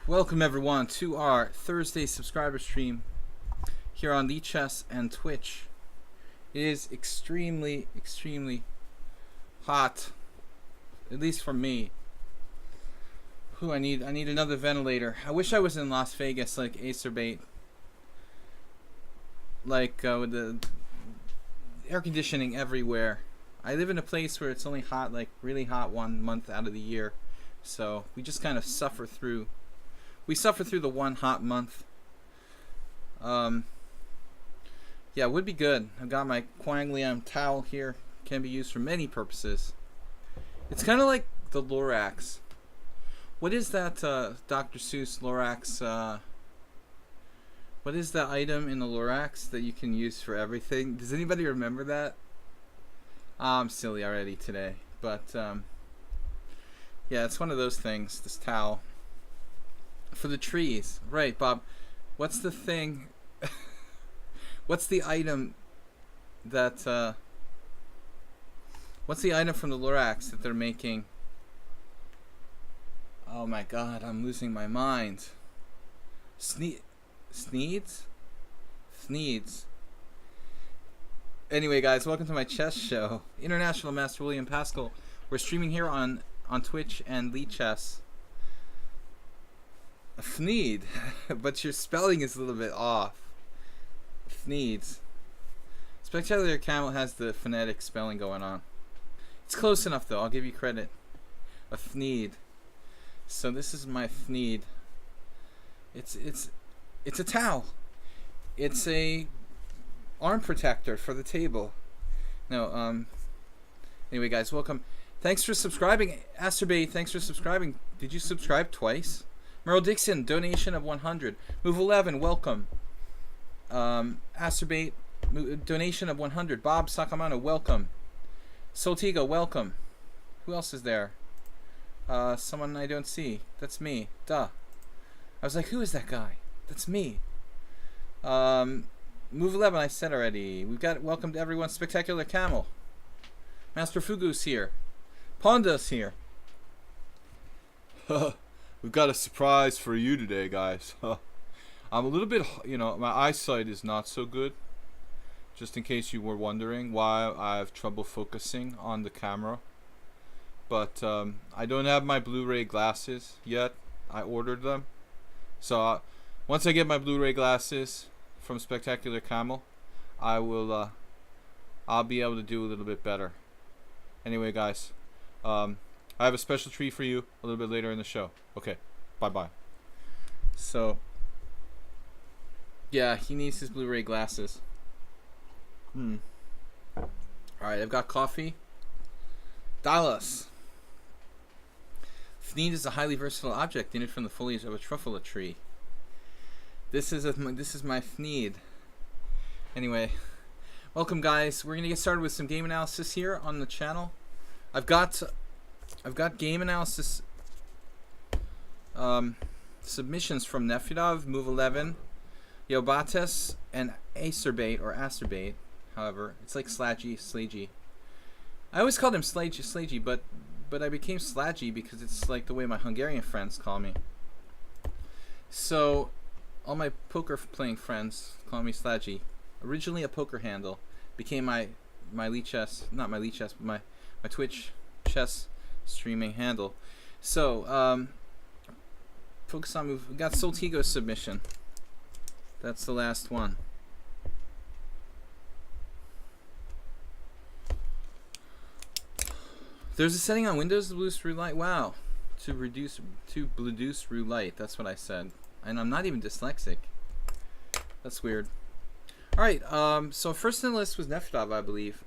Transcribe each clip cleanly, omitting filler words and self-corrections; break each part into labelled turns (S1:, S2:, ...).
S1: Welcome everyone to our Thursday subscriber stream here on lichess and Twitch. It is extremely hot, at least for me. I need another ventilator. I wish I was in Las Vegas like Acerbate, like with the air conditioning everywhere. I live in a place where it's only hot, like really hot 1 month out of the year, so we just kind of suffer through. We suffer through the one hot month. Yeah, it would be good. I've got my Kwang Liam towel here. Can be used for many purposes. It's kind of like the Lorax. What is that Dr. Seuss Lorax? What is that item in the Lorax that you can use for everything? Does anybody remember that? I'm silly already today. But, yeah, it's one of those things, this towel. For the trees. Right, Bob. What's the thing? What's the item that, what's the item from the Lorax that they're making? Oh my god, I'm losing my mind. Sneeds? Anyway, guys, welcome to my chess show. International Master Will Paschall. We're streaming here on Twitch and lichess. Fneed, but your spelling is a little bit off. Fneeds. Spectacular Camel has the phonetic spelling going on. It's close enough though, I'll give you credit. A Fneed. So this is my Fneed. It's a towel. It's a arm protector for the table. No, anyway guys, welcome. Thanks for subscribing. Acerbate, thanks for subscribing. Did you subscribe twice? Merle Dixon, donation of 100. Move 11, welcome. Acerbate, donation of 100. Bob Sakamano, welcome. Soltigo, welcome. Who else is there? Someone I don't see. That's me. Duh. I was like, who is that guy? That's me. Move 11, I said already. We've got welcome to everyone. Spectacular Camel. Master Fugu's here. Ponda's here.
S2: We've got a surprise for you today, guys. I'm a little bit, my eyesight is not so good. Just in case you were wondering why I have trouble focusing on the camera. But I don't have my Blu-ray glasses yet. I ordered them. So once I get my Blu-ray glasses from Spectacular Camel, I'll be able to do a little bit better. Anyway, guys, I have a special treat for you a little bit later in the show. Okay, bye-bye.
S1: So, yeah, he needs his Blu-ray glasses. Alright, I've got coffee. Dallas. Fneed is a highly versatile object knitted from the foliage of a truffula tree. This is my Fneed. Anyway, welcome guys. We're gonna get started with some game analysis here on the channel. I've got game analysis submissions from Nefedov, Move 11, Yobates, and Acerbate, however. It's like Slaggy. I always called him Slaggy, but I became Slaggy because it's like the way my Hungarian friends call me. So, all my poker playing friends call me Slaggy. Originally a poker handle, became my lichess, not my lichess, but my Twitch chess streaming handle. So, focus on move. We got Soltigo's submission. That's the last one. There's a setting on Windows to reduce root light. Wow, to reduce root light. That's what I said, and I'm not even dyslexic. That's weird. All right. So first in the list was Nefedov, I believe.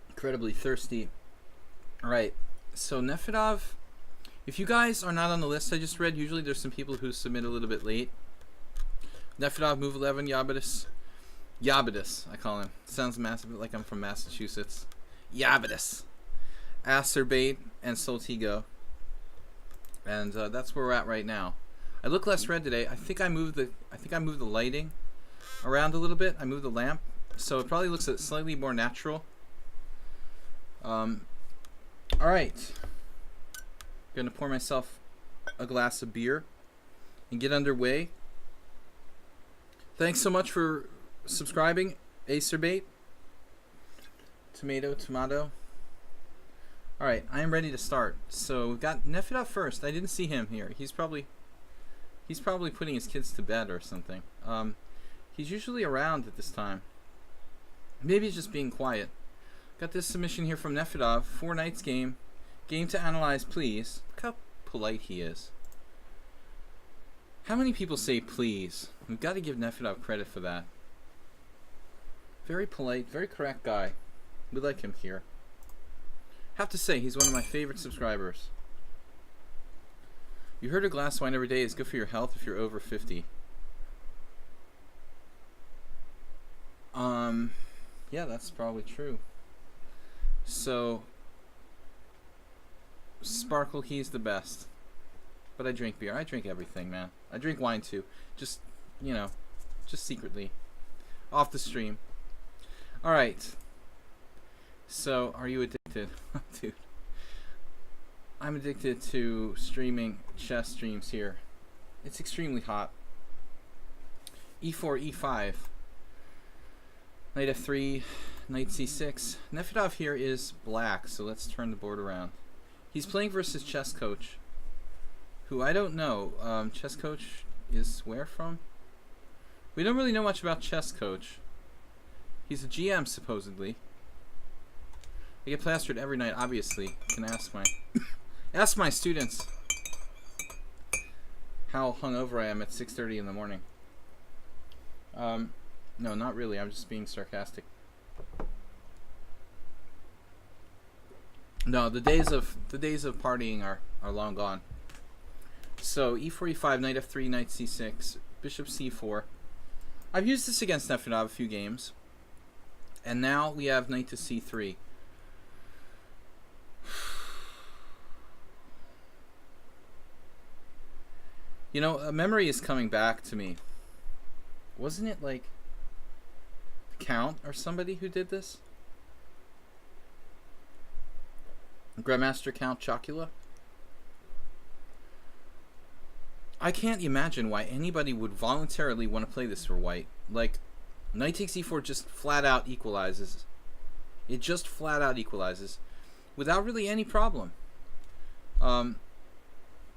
S1: Incredibly thirsty. Alright, so Nefedov, if you guys are not on the list I just read, usually there's some people who submit a little bit late. Nefedov, Move 11, Yabadis, I call him. Sounds massive, like I'm from Massachusetts. Yabadis, Acerbate, and Soltigo. And that's where we're at right now. I look less red today. I think I moved the lighting around a little bit. I moved the lamp, so it probably looks slightly more natural. All right. Gonna pour myself a glass of beer and get underway. Thanks so much for subscribing, Acerbait. Tomato. All right, I am ready to start. So we've got Nefedov first. I didn't see him here. He's probably putting his kids to bed or something. He's usually around at this time. Maybe he's just being quiet. Got this submission here from Nefedov. 4 knights game. Game to analyze, please. Look how polite he is. How many people say please? We've got to give Nefedov credit for that. Very polite, very correct guy. We like him here. Have to say, he's one of my favorite subscribers. You heard a glass of wine every day is good for your health if you're over 50. Yeah, that's probably true. So, Sparkle, he's the best. But I drink beer. I drink everything, man. I drink wine too. Just, you know, just secretly. Off the stream. Alright. So, are you addicted? Dude. I'm addicted to streaming chess streams here. It's extremely hot. E4, E5. Knight F3, Knight C6. Nefedov here is black, so let's turn the board around. He's playing versus Chess Coach, who I don't know. Chess Coach is where from? We don't really know much about Chess Coach. He's a GM, supposedly. I get plastered every night, obviously. I can ask my students how hungover I am at 6:30 in the morning. No, not really. I'm just being sarcastic. No, the days of partying are long gone. So E4, E5, Knight F3, Knight C6, Bishop C4. I've used this against Nefedov a few games, and now we have Knight to C3. You know, a memory is coming back to me. Wasn't it like Count or somebody who did this? Grandmaster Count Chocula? I can't imagine why anybody would voluntarily want to play this for white. Like, Knight takes E4 just flat out equalizes. It just flat out equalizes without really any problem.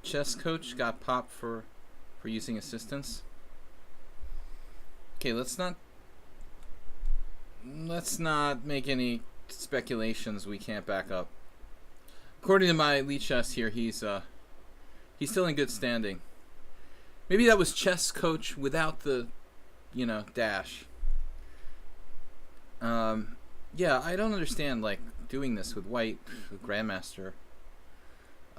S1: Chess Coach got popped for using assistance. Okay, let's not make any speculations we can't back up. According to my lichess here, he's still in good standing. Maybe that was Chess Coach without the, you know, dash. Yeah, I don't understand like doing this with white, with Grandmaster.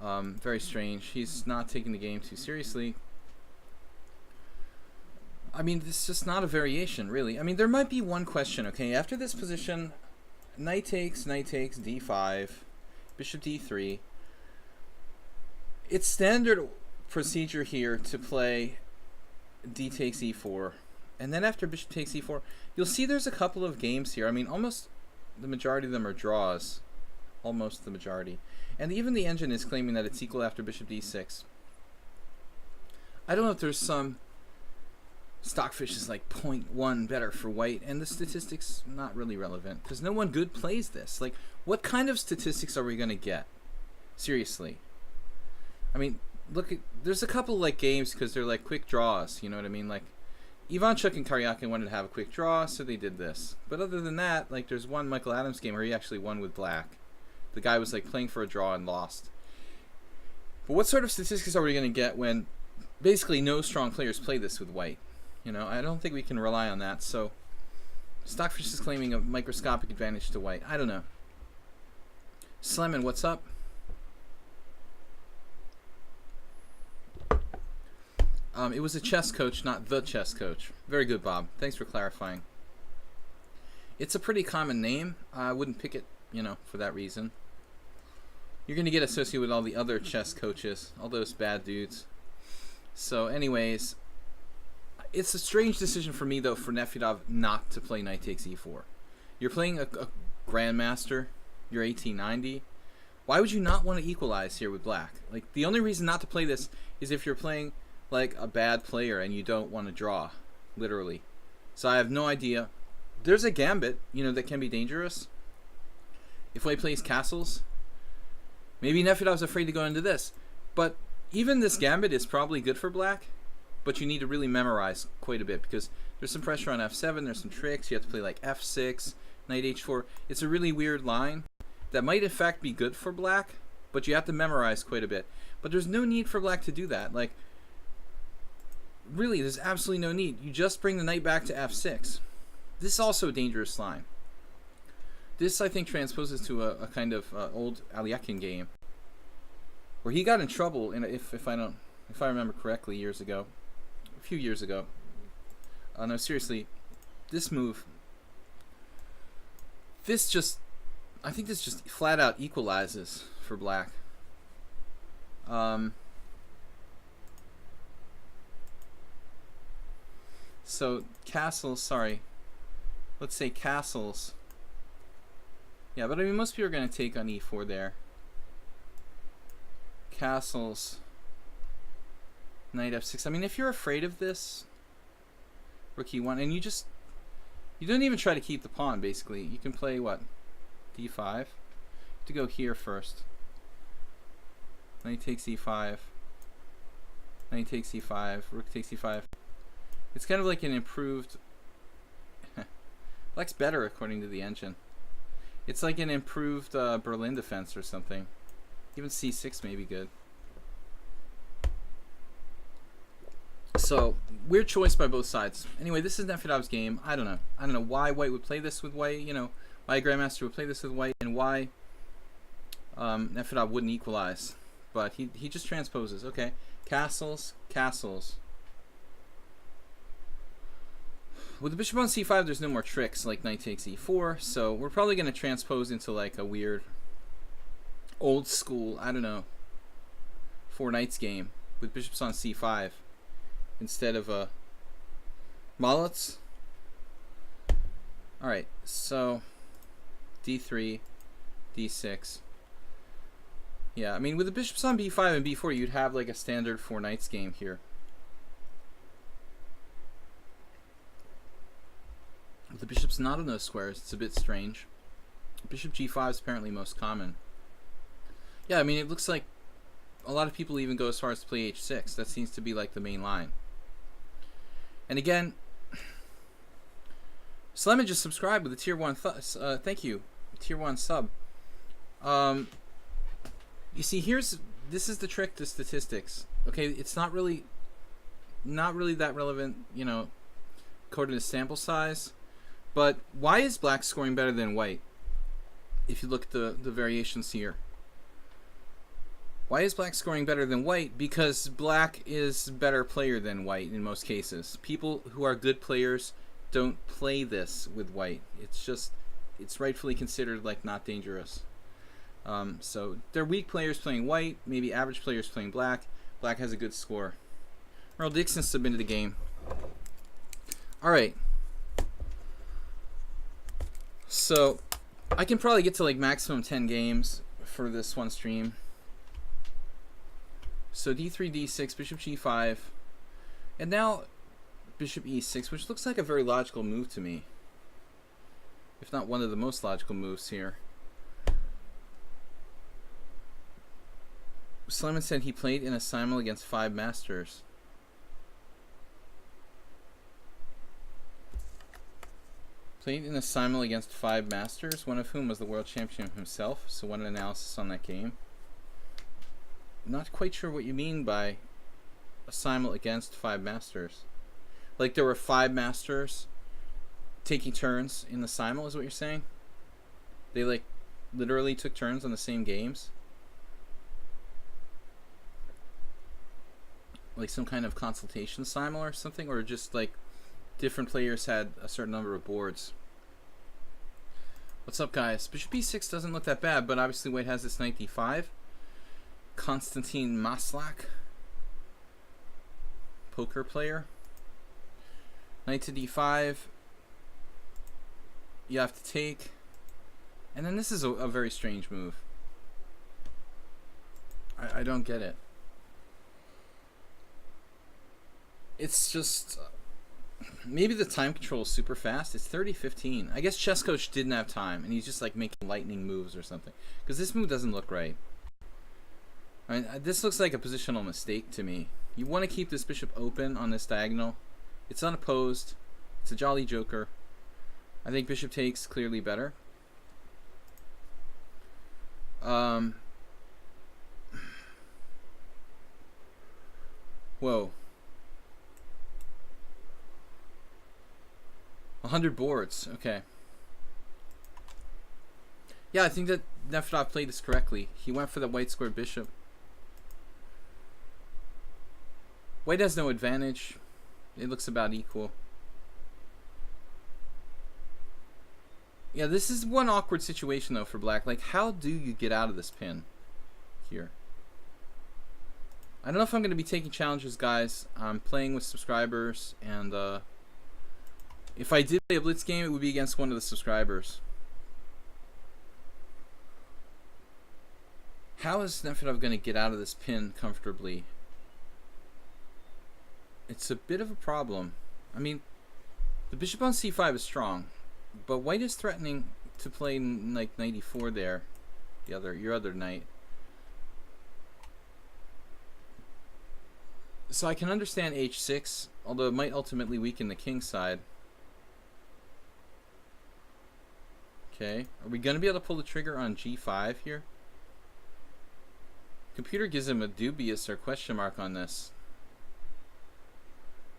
S1: Very strange. He's not taking the game too seriously. I mean, this is just not a variation, really. I mean, there might be one question, okay? After this position, knight takes, d5, bishop d3. It's standard procedure here to play d takes e4. And then after bishop takes e4, you'll see there's a couple of games here. I mean, almost the majority of them are draws. Almost the majority. And even the engine is claiming that it's equal after bishop d6. I don't know if there's some Stockfish is like 0.1 better for white, and the statistics not really relevant because no one good plays this. Like, what kind of statistics are we gonna get? Seriously. I mean, look at, there's a couple like games because they're like quick draws. You know what I mean? Like, Ivanchuk and Karyakin wanted to have a quick draw, so they did this. But other than that, like, there's one Michael Adams game where he actually won with black. The guy was like playing for a draw and lost. But what sort of statistics are we gonna get when basically no strong players play this with white? You know, I don't think we can rely on that. So, Stockfish is claiming a microscopic advantage to white. I don't know. Slemon, what's up? It was a chess coach, not the chess coach. Very good, Bob. Thanks for clarifying. It's a pretty common name. I wouldn't pick it, you know, for that reason. You're going to get associated with all the other chess coaches, all those bad dudes. So, anyways, it's a strange decision for me, though, for Nefedov not to play knight takes e4. You're playing a grandmaster. You're 1890. Why would you not want to equalize here with black? Like, the only reason not to play this is if you're playing like a bad player and you don't want to draw, literally. So I have no idea. There's a gambit, you know, that can be dangerous. If white plays castles, maybe Nefedov's afraid to go into this. But even this gambit is probably good for black, but you need to really memorize quite a bit because there's some pressure on f7, there's some tricks, you have to play like f6, knight h4. It's a really weird line that might in fact be good for black, but you have to memorize quite a bit. But there's no need for black to do that. Like, really, there's absolutely no need. You just bring the knight back to f6. This is also a dangerous line. This, I think, transposes to a kind of old Aliakin game where he got in trouble, if I remember correctly, years ago, a few years ago. No, seriously, this move, I think this just flat out equalizes for black. So castles, sorry, let's say castles. Yeah, but I mean, most people are going to take on e4 there. Castles, knight f6. I mean, if you're afraid of this, rook e1, and you don't even try to keep the pawn, basically. You can play, what, d5? To go here first. Knight takes e5. Knight takes e5. Rook takes e5. It's kind of like an improved... Black's better, according to the engine. It's like an improved Berlin defense or something. Even c6 may be good. So, weird choice by both sides. Anyway, this is Nefedov's game. I don't know. I don't know why white would play this with white, you know, why a Grandmaster would play this with white, and why Nefedov wouldn't equalize. But he just transposes. Okay, castles, castles. With the bishop on c5, there's no more tricks like knight takes e4, so we're probably going to transpose into like a weird, old school, I don't know, four knights game with bishops on c5 instead of Mallets. Alright, so d3, d6. Yeah, I mean, with the bishops on b5 and b4, you'd have like a standard four knights game here. With the bishop's not on those squares, it's a bit strange. Bishop g5 is apparently most common. Yeah, I mean, it looks like a lot of people even go as far as to play h6. That seems to be like the main line. And again, Sleman just subscribed with a tier 1 thank you, tier 1 sub. You see, this is the trick to statistics. Okay, it's not really that relevant, you know, according to sample size. But why is black scoring better than white? If you look at the variations here. Why is black scoring better than white? Because black is a better player than white in most cases. People who are good players don't play this with white. It's rightfully considered like not dangerous. So they're weak players playing white, maybe average players playing black. Black has a good score. Earl Dixon submitted the game. Alright. So I can probably get to like maximum 10 games for this one stream. So d3, d6, bishop g5, and now bishop e6, which looks like a very logical move to me. If not one of the most logical moves here. Sleman said he played in a simul against 5 masters. Played in a simul against 5 masters, one of whom was the world champion himself, so what an analysis on that game. Not quite sure what you mean by a simul against 5 masters. Like there were 5 masters taking turns in the simul, is what you're saying? They like literally took turns on the same games? Like some kind of consultation simul or something? Or just like different players had a certain number of boards? What's up, guys? Bishop e6 doesn't look that bad, but obviously white has this knight d5. Konstantin Maslak, poker player. Knight to d5. You have to take. And then this is a very strange move. I don't get it. It's just maybe the time control is super fast. It's 30-15. I guess chess coach didn't have time, and he's just like making lightning moves or something. Because this move doesn't look right. I mean, this looks like a positional mistake to me. You want to keep this bishop open on this diagonal. It's unopposed. It's a jolly joker. I think bishop takes clearly better. Whoa. 100 boards. Okay. Yeah, I think that Nefedov played this correctly. He went for the white square bishop. White has no advantage. It looks about equal. Yeah, this is one awkward situation though for black. Like, how do you get out of this pin here? I don't know if I'm going to be taking challenges, guys. I'm playing with subscribers, and if I did play a blitz game, it would be against one of the subscribers. How is Nefedov going to get out of this pin comfortably? It's a bit of a problem. I mean, the bishop on c5 is strong, but white is threatening to play like knight e4 there, your other knight. So I can understand h6, although it might ultimately weaken the king side. Okay, are we going to be able to pull the trigger on g5 here? Computer gives him a dubious or question mark on this.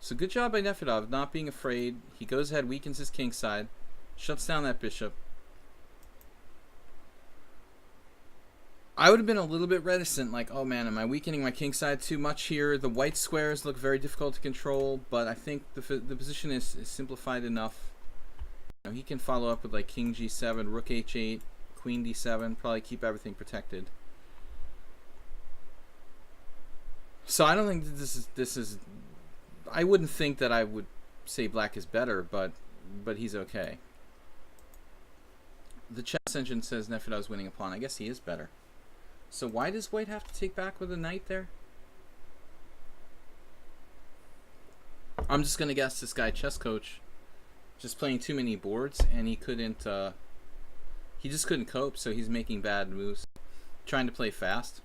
S1: So good job by Nefedov not being afraid. He goes ahead, weakens his king side, shuts down that bishop. I would have been a little bit reticent, like, oh man, am I weakening my king side too much here? The white squares look very difficult to control, but I think the position is simplified enough. You know, he can follow up with like king g7, rook h8, queen d7, probably keep everything protected. So I don't think that this is I wouldn't think that I would say black is better, but he's okay. The chess engine says Nefedov's winning a pawn. I guess he is better. So why does white have to take back with a knight there? I'm just gonna guess this guy chess coach just playing too many boards, and he couldn't he just couldn't cope, so he's making bad moves, trying to play fast.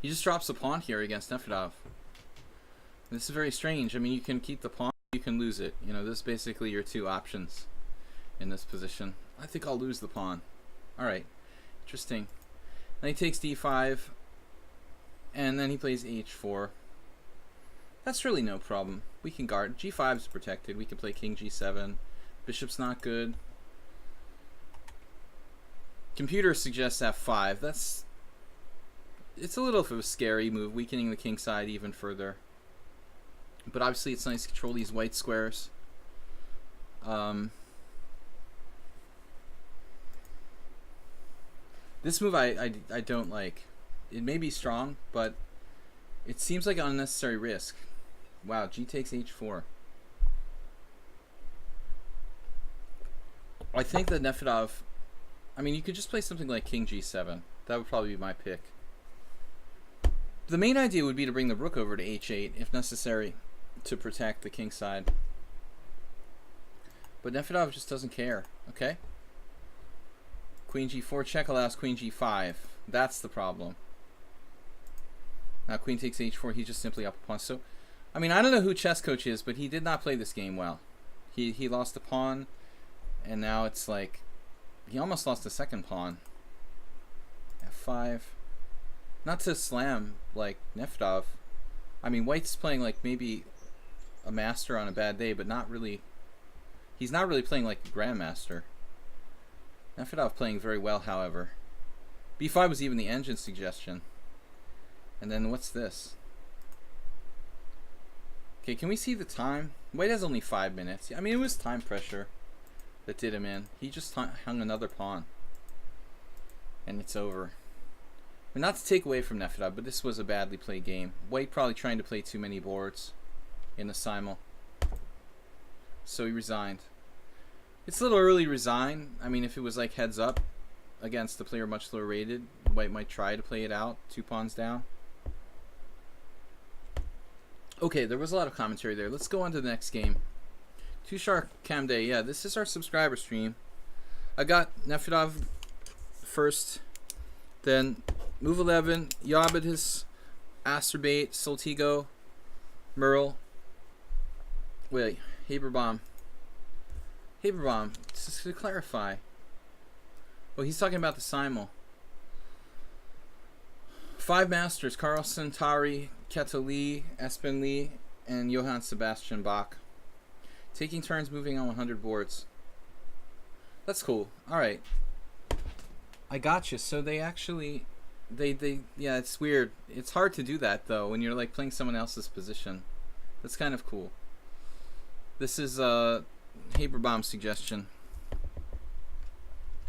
S1: He just drops a pawn here against Nefedov. This is very strange. I mean, you can keep the pawn, you can lose it. You know, this is basically your two options in this position. I think I'll lose the pawn. Alright, interesting. Then he takes d5, and then he plays h4. That's really no problem. We can guard. g5 is protected. We can play king g7. Bishop's not good. Computer suggests f5. It's a little of a scary move, weakening the king side even further. But obviously it's nice to control these white squares. This move I don't like. It may be strong, but it seems like an unnecessary risk. Wow, g takes h4. I think that Nefedov, I mean, you could just play something like king g7. That would probably be my pick. The main idea would be to bring the rook over to h8 if necessary to protect the king side. But Nefedov just doesn't care. Okay? Queen g4 check allows queen g5. That's the problem. Now queen takes h4, he's just simply up a pawn. So, I mean, I don't know who chess coach is, but he did not play this game well. He lost a pawn, and now it's like, he almost lost a second pawn. f5. Not to slam like Nefedov. I mean, white's playing like maybe a master on a bad day, but not really. He's not really playing like a grandmaster. Nefedov playing very well, however. b5 was even the engine suggestion. And then what's this? Okay, can we see the time? White has only 5 minutes. I mean, it was time pressure that did him in. He just hung another pawn. And it's over. And not to take away from Nefedov, but this was a badly played game. White probably trying to play too many boards in a simul. So he resigned. It's a little early to resign. I mean, if it was like heads up against the player much lower rated, white might try to play it out, 2 pawns down. Okay, there was a lot of commentary there. Let's go on to the next game. Tushar Kamde, yeah, this is our subscriber stream. I got Nefedov first, then move 11, Yabadis, Asterbait, Soltigo, Merle. Wait, Haberbomb. Haberbomb, just to clarify. Oh, he's talking about the simul. 5 masters: Carlsen, Tari, Keto Lee, Espen Lee, and Johann Sebastian Bach. Taking turns moving on 100 boards. That's cool. Alright. I gotcha. So they actually... yeah, it's weird. It's hard to do that, though, when you're, like, playing someone else's position. That's kind of cool. This is Haberbomb's suggestion.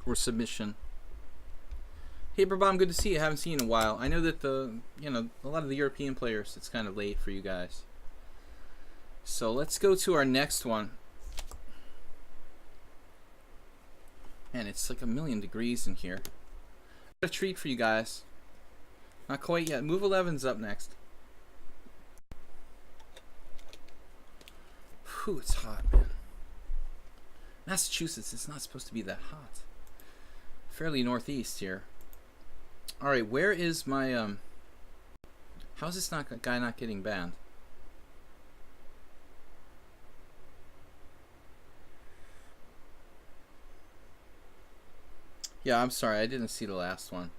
S1: Or submission. Haberbomb, good to see you. I haven't seen you in a while. I know that a lot of the European players, it's kind of late for you guys. So let's go to our next one. Man, it's like 1,000,000 degrees in here. Got a treat for you guys. Not quite yet. Move 11's up next. Whew, it's hot, man. Massachusetts, it's not supposed to be that hot. Fairly northeast here. Alright, where is my, how's this guy not getting banned? Yeah, I'm sorry, I didn't see the last one.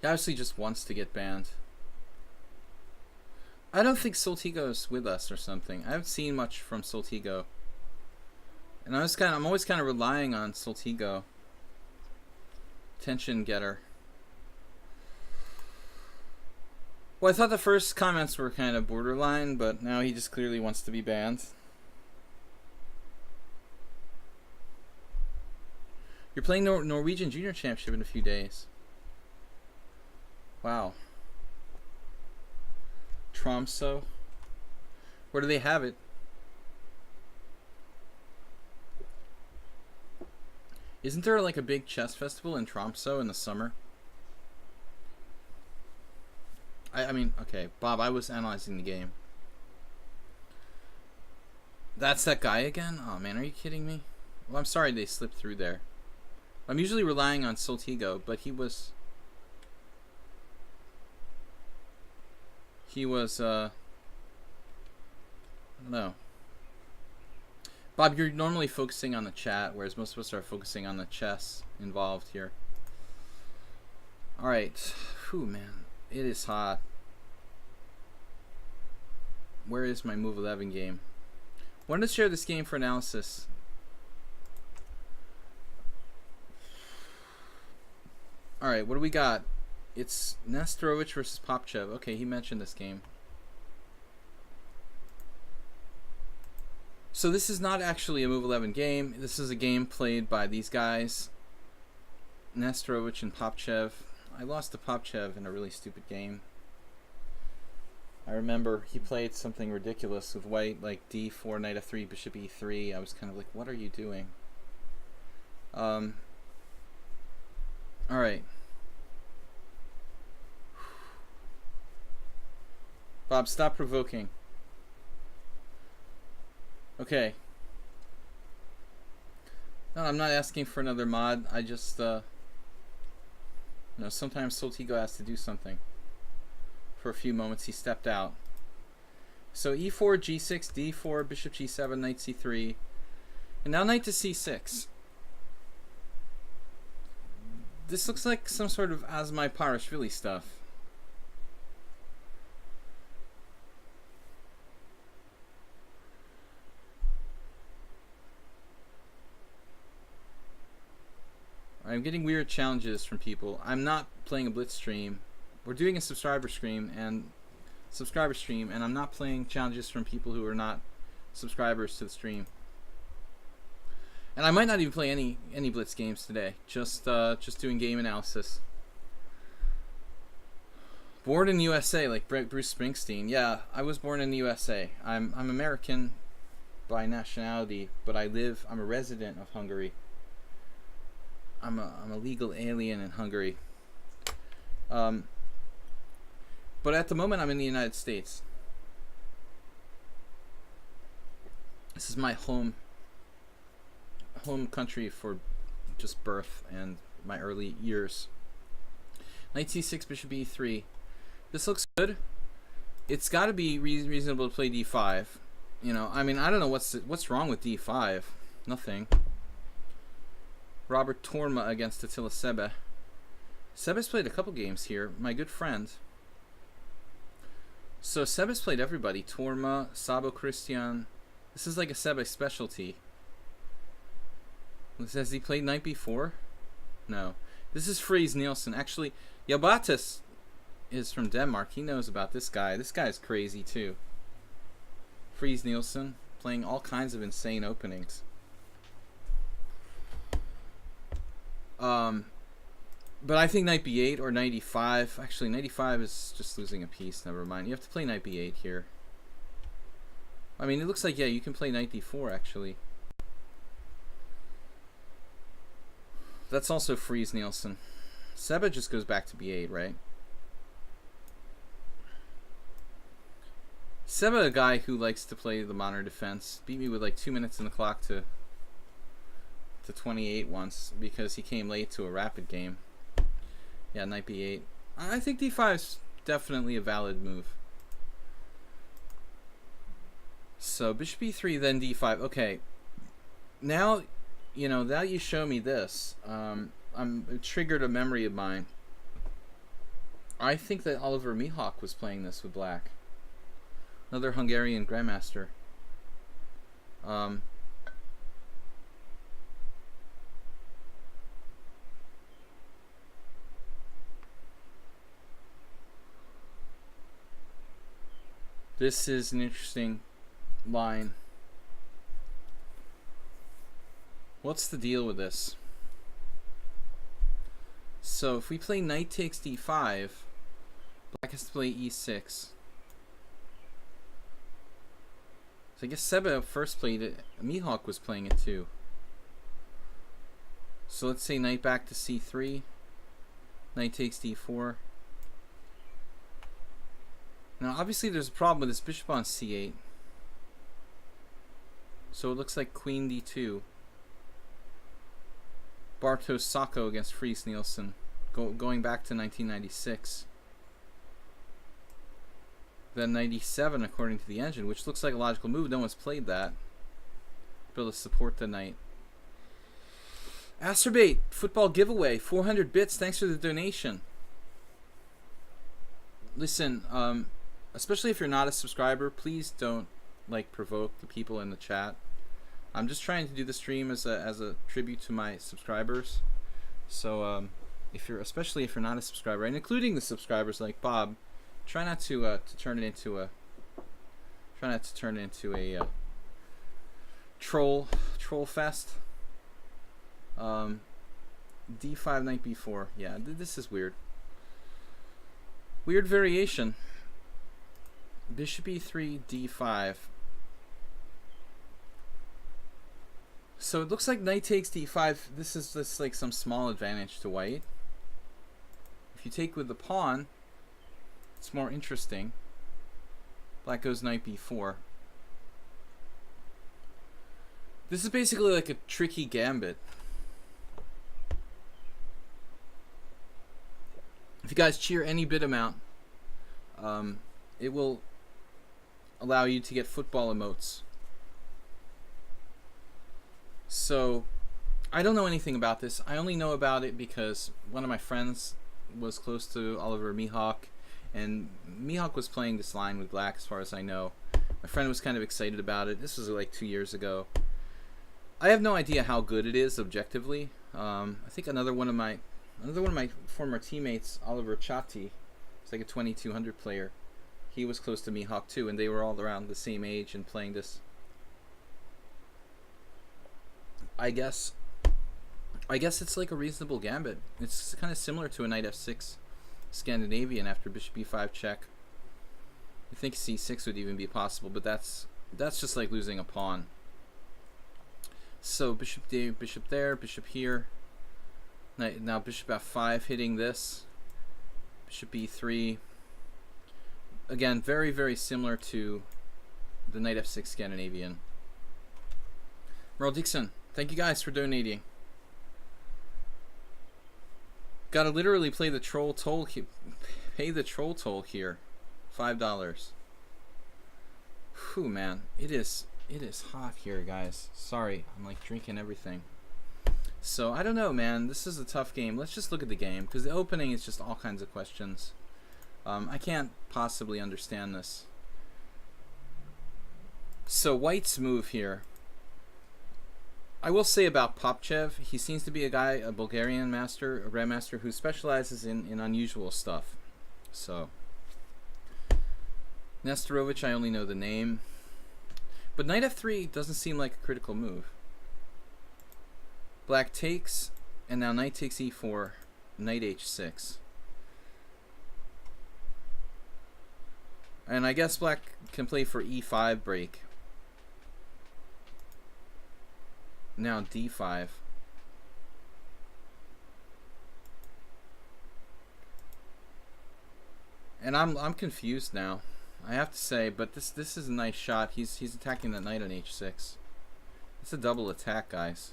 S1: He obviously just wants to get banned. I don't think Soltigo's with us or something. I haven't seen much from Soltigo. And I'm always kind of relying on Soltigo. Tension getter. Well, I thought the first comments were kind of borderline, but now he just clearly wants to be banned. You're playing Norwegian Junior Championship in a few days. Wow. Tromsø. Where do they have it? Isn't there like a big chess festival in Tromsø in the summer? I mean, okay, Bob, I was analyzing the game. That's that guy again? Oh man, are you kidding me? Well, I'm sorry they slipped through there. I'm usually relying on Soltigo, but he was, I don't know. Bob, you're normally focusing on the chat, whereas most of us are focusing on the chess involved here. Alright. Whew, man. It is hot. Where is my move 11 game? Wanted to share this game for analysis. Alright, what do we got? It's Nesterovich versus Popchev. Okay, he mentioned this game. So this is not actually a move 11 game. This is a game played by these guys, Nesterovich and Popchev. I lost to Popchev in a really stupid game. I remember he played something ridiculous with white, like d4, knight f3, bishop e3. I was kind of like, what are you doing? Alright. Bob, stop provoking. Okay. No, I'm not asking for another mod. I just, sometimes Soltigo has to do something. For a few moments, he stepped out. So e4, g6, d4, bishop g7, knight c3. And now knight to c6. This looks like some sort of Asmai Parashvili stuff. I'm getting weird challenges from people. I'm not playing a blitz stream. We're doing a subscriber stream, and I'm not playing challenges from people who are not subscribers to the stream. And I might not even play any blitz games today. Just doing game analysis. Born in the USA, like Bruce Springsteen. Yeah, I was born in the USA. I'm American by nationality, but I'm a resident of Hungary. I'm a legal alien in Hungary. Um, but at the moment, I'm in the United States. This is my home country for just birth and my early years. Knight c6, bishop e3. This looks good. It's got to be reasonable to play d5. You know, I mean, I don't know what's wrong with d5. Nothing. Robert Torma against Attila Sebe. Sebe's played a couple games here. My good friend. So Sebe's played everybody. Torma, Sabo Christian. This is like a Sebe specialty. Has he played knight b4? No. This is Friis Nielsen. Actually, Yabatis is from Denmark. He knows about this guy. This guy's crazy too. Friis Nielsen playing all kinds of insane openings. But I think knight b8 or knight e5. Actually, knight e5 is just losing a piece. Never mind. You have to play knight b8 here. I mean, it looks like, yeah, you can play knight d4 actually. That's also Friis Nielsen. Sebe just goes back to b8, right? Sebe, a guy who likes to play the modern defense, beat me with like 2 minutes in the clock to 28 once because he came late to a rapid game. Yeah, knight b8. I think d5 is definitely a valid move. So bishop e3, then d5. Okay, now, you know, now you show me this. It triggered a memory of mine. I think that Oliver Mihawk was playing this with black. Another Hungarian grandmaster. This is an interesting line. What's the deal with this? So if we play knight takes d5, black has to play e6. So I guess Sebe first played it. Mihawk was playing it too. So let's say knight back to c3. Knight takes d4. Now obviously there's a problem with this bishop on c8. So it looks like queen d2. Bartosz Sacco against Friis Nielsen. Going back to 1996. Then 97 according to the engine, which looks like a logical move. No one's played that. Able to support the knight. Asterbait, football giveaway, 400 bits. Thanks for the donation. Listen, especially if you're not a subscriber, please don't like provoke the people in the chat. I'm just trying to do the stream as a tribute to my subscribers. So especially if you're not a subscriber, and including the subscribers like Bob, try not to turn it into a troll fest. D5 knight b4. Yeah, this is weird. Weird variation. Bishop e3 d5. So it looks like knight takes d5. This is just like some small advantage to white. If you take with the pawn, it's more interesting. Black goes knight b4. This is basically like a tricky gambit. If you guys cheer any bit amount, it will allow you to get football emotes. So I don't know anything about this. I only know about it because one of my friends was close to Oliver Mihawk, and Mihawk was playing this line with black as far as I know. My friend was kind of excited about it. This was like 2 years ago. I have no idea how good it is objectively. I think another one of my former teammates, Oliver Chatti, it's like a 2200 player. He was close to Mihawk too, and they were all around the same age and playing this. I guess it's like a reasonable gambit. It's kind of similar to a knight f6 Scandinavian after bishop b5 check. I think c6 would even be possible, but that's just like losing a pawn. So bishop there, bishop here. Now bishop f5 hitting this. Bishop b3. Again, very, very similar to the knight f6 Scandinavian. Merle Dixon, thank you guys for donating. Gotta literally play the troll toll, pay the troll toll here. $5. Whew, man, it is hot here, guys. Sorry, I'm like drinking everything. So I don't know, man. This is a tough game. Let's just look at the game, because the opening is just all kinds of questions. I can't possibly understand this. So White's move here. I will say about Popchev, he seems to be a guy, a Bulgarian master, a grandmaster, who specializes in unusual stuff. So Nesterovich, I only know the name. But knight f3 doesn't seem like a critical move. Black takes, and now knight takes e4, knight h6. And I guess black can play for e5 break. Now d5. And I'm confused now, I have to say, but this is a nice shot. He's attacking the knight on h6. It's a double attack, guys.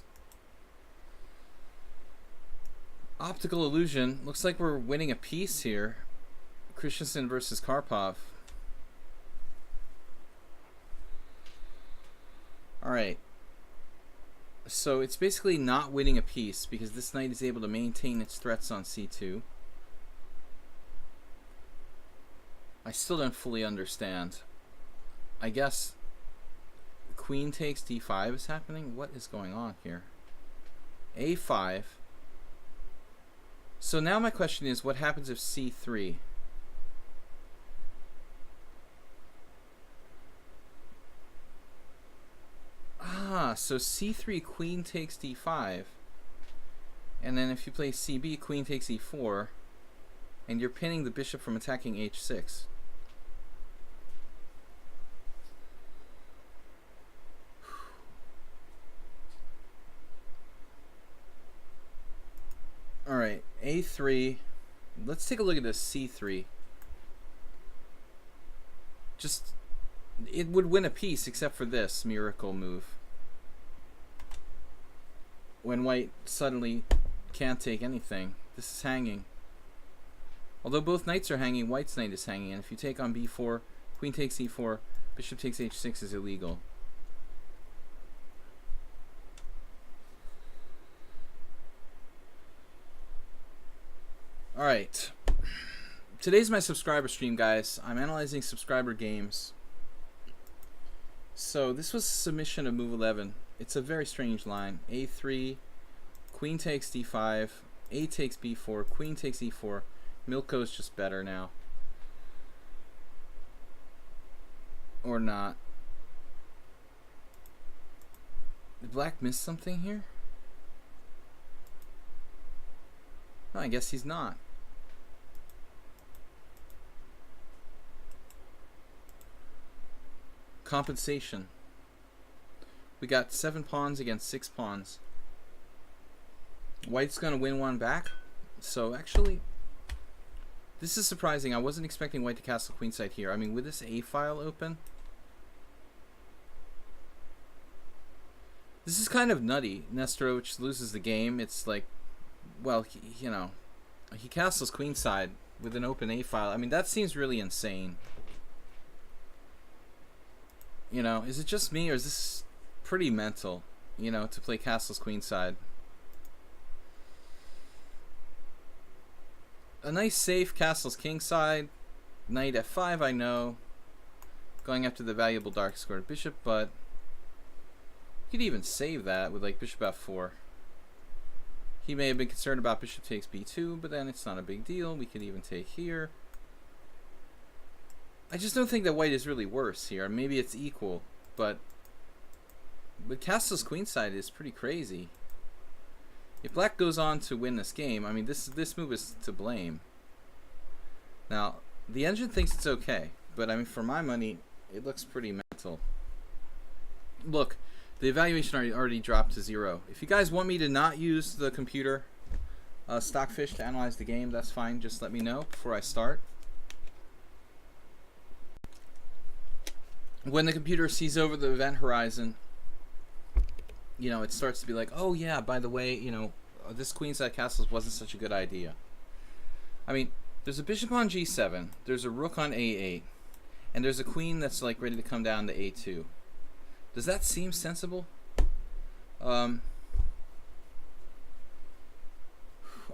S1: Optical illusion. Looks like we're winning a piece here. Christensen versus Karpov. Alright. So it's basically not winning a piece because this knight is able to maintain its threats on c2. I still don't fully understand. I guess queen takes d5 is happening? What is going on here? a5. So now my question is, what happens if c3? So c3, queen takes d5. And then if you play cb, queen takes e4. And you're pinning the bishop from attacking h6. Alright, a3. Let's take a look at this c3. Just, it would win a piece except for this miracle move. When white suddenly can't take anything. This is hanging. Although both knights are hanging, white's knight is hanging. And if you take on b4, queen takes e4, bishop takes h6 is illegal. Alright. Today's my subscriber stream, guys. I'm analyzing subscriber games. So this was a submission of move 11. It's a very strange line. a3, queen takes d5, a takes b4, queen takes e4. Milko's just better now. Or not. Did black miss something here? No, I guess he's not. Compensation. We got 7 pawns against 6 pawns. White's gonna win one back. So actually, this is surprising. I wasn't expecting white to castle queenside here. I mean, with this A file open, this is kind of nutty. Nesterovich loses the game. It's like, well, you know, he castles queenside with an open A file. I mean, that seems really insane. You know, is it just me, or is this pretty mental, you know, to play castles queenside? A nice safe castles kingside, knight f5, I know, going after the valuable dark squared bishop, but you could even save that with like bishop f4. He may have been concerned about bishop takes b2, but then it's not a big deal. We could even take here. I just don't think that white is really worse here. Maybe it's equal, but castles queenside is pretty crazy. If black goes on to win this game, I mean, this move is to blame. Now, the engine thinks it's okay, but I mean, for my money, it looks pretty mental. Look, the evaluation already dropped to 0. If you guys want me to not use the computer, Stockfish to analyze the game, that's fine. Just let me know before I start. When the computer sees over the event horizon, you know, it starts to be like, oh yeah, by the way, you know, this queenside castle wasn't such a good idea. I mean, there's a bishop on g7, there's a rook on a8, and there's a queen that's like ready to come down to a2. Does that seem sensible?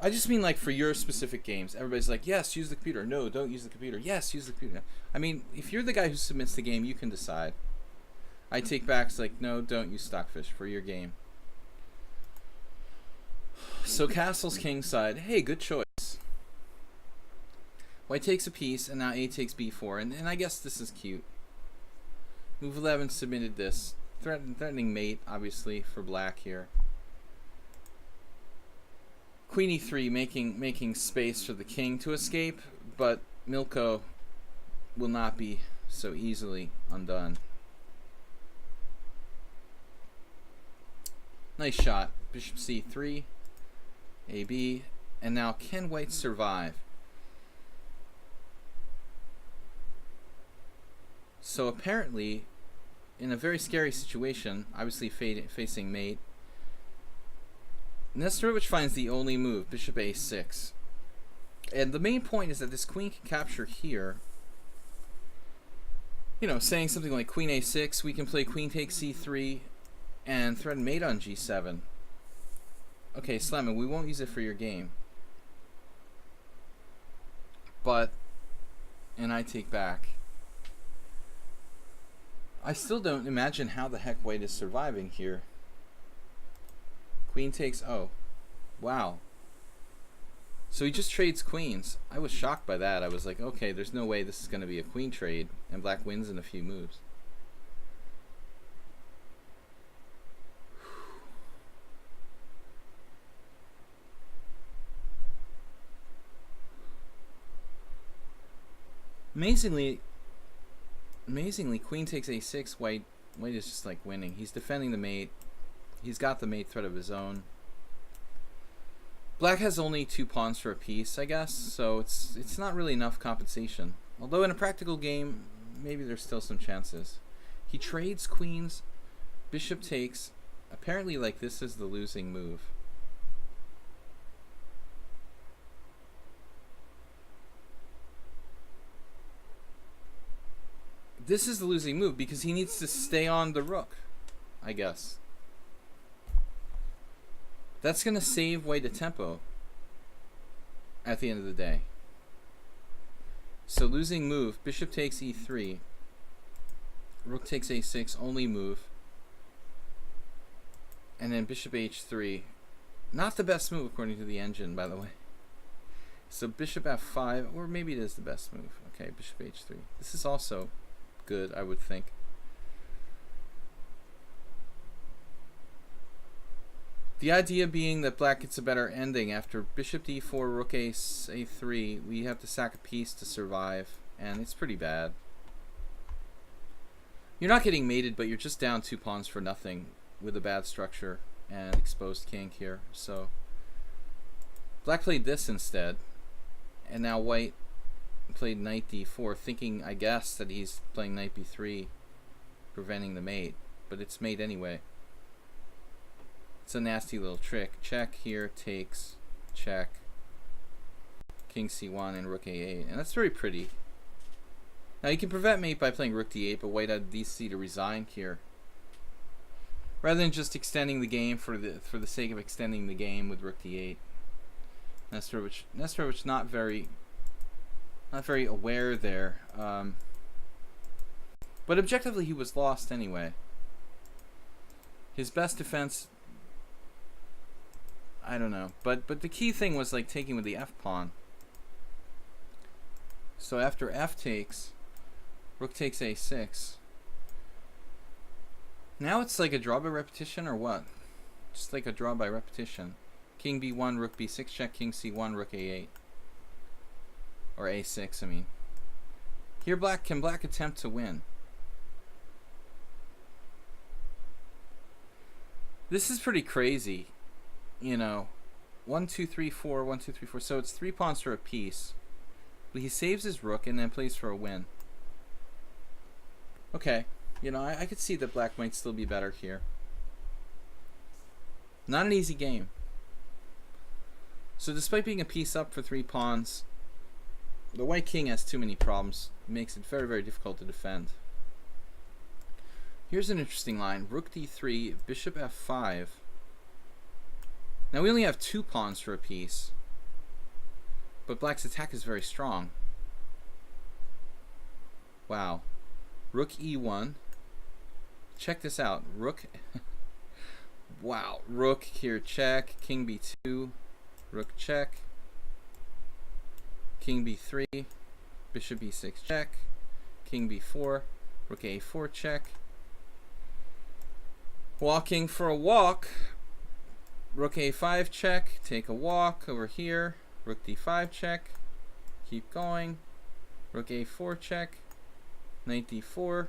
S1: I just mean like for your specific games. Everybody's like, yes, use the computer. No, don't use the computer. Yes, use the computer. I mean, if you're the guy who submits the game, you can decide. I take back, it's like, no, don't use Stockfish for your game. So castle's kingside. Hey, good choice. White takes a piece, and now a takes b4. And I guess this is cute. Move 11 submitted this. Threatening mate, obviously, for black here. Queen e3 making space for the king to escape, but Milko will not be so easily undone. Nice shot. Bishop c3, ab, and now can white survive? So apparently, in a very scary situation, obviously facing mate, Nesterovich finds the only move, bishop a6. And the main point is that this queen can capture here. You know, saying something like queen a6, we can play queen takes c3 and threaten mate on g7. Okay, Slammin, we won't use it for your game. But, and I take back. I still don't imagine how the heck white is surviving here. Queen takes, oh, wow. So he just trades queens. I was shocked by that. I was like, okay, there's no way this is going to be a queen trade, and black wins in a few moves. Amazingly, queen takes a6, white is just like winning. He's defending the mate. He's got the mate threat of his own. Black has only 2 pawns for a piece, I guess, so it's not really enough compensation. Although in a practical game, maybe there's still some chances. He trades queens, bishop takes. Apparently, like, this is the losing move. This is the losing move because he needs to stay on the rook, I guess. That's going to save white a tempo at the end of the day. So losing move, bishop takes e3, rook takes a6, only move, and then bishop h3. Not the best move according to the engine, by the way. So bishop f5, or maybe it is the best move. Okay, bishop h3. This is also good, I would think. The idea being that black gets a better ending. After bishop d4, rook a3, we have to sack a piece to survive, and it's pretty bad. You're not getting mated, but you're just down 2 pawns for nothing with a bad structure and exposed king here. So black played this instead, and now white played knight d4, thinking, I guess, that he's playing knight b3, preventing the mate, but it's mate anyway. It's a nasty little trick. Check here, takes, check, king c1 and rook a8, and that's very pretty. Now you can prevent mate by playing rook d8, but white had dc to resign here, rather than just extending the game for the sake of extending the game with rook d8. Nesterovich not very aware there, but objectively he was lost anyway. His best defense, I don't know, but the key thing was like taking with the f pawn. So after f takes, rook takes a6. Now it's like a draw by repetition, or what? Just like a draw by repetition. King b1, rook b6, check, king c1, rook a8. Or a6, I mean. Here can black attempt to win? This is pretty crazy, you know. 1, 2, 3, 4, 1, 2, 3, 4. So it's 3 pawns for a piece. But he saves his rook and then plays for a win. Okay. You know, I could see that black might still be better here. Not an easy game. So despite being a piece up for 3 pawns, the white king has too many problems. It makes it very, very difficult to defend. Here's an interesting line. Rook d3, bishop f5. Now we only have 2 pawns for a piece. But black's attack is very strong. Wow. Rook e1. Check this out. Rook. Wow. Rook here check. King b2. Rook check. King b3. Bishop b6 check. King b4. Rook a4 check. Walking for a walk. Rook a5 check. Take a walk over here. Rook d5 check. Keep going. Rook a4 check. Knight d4.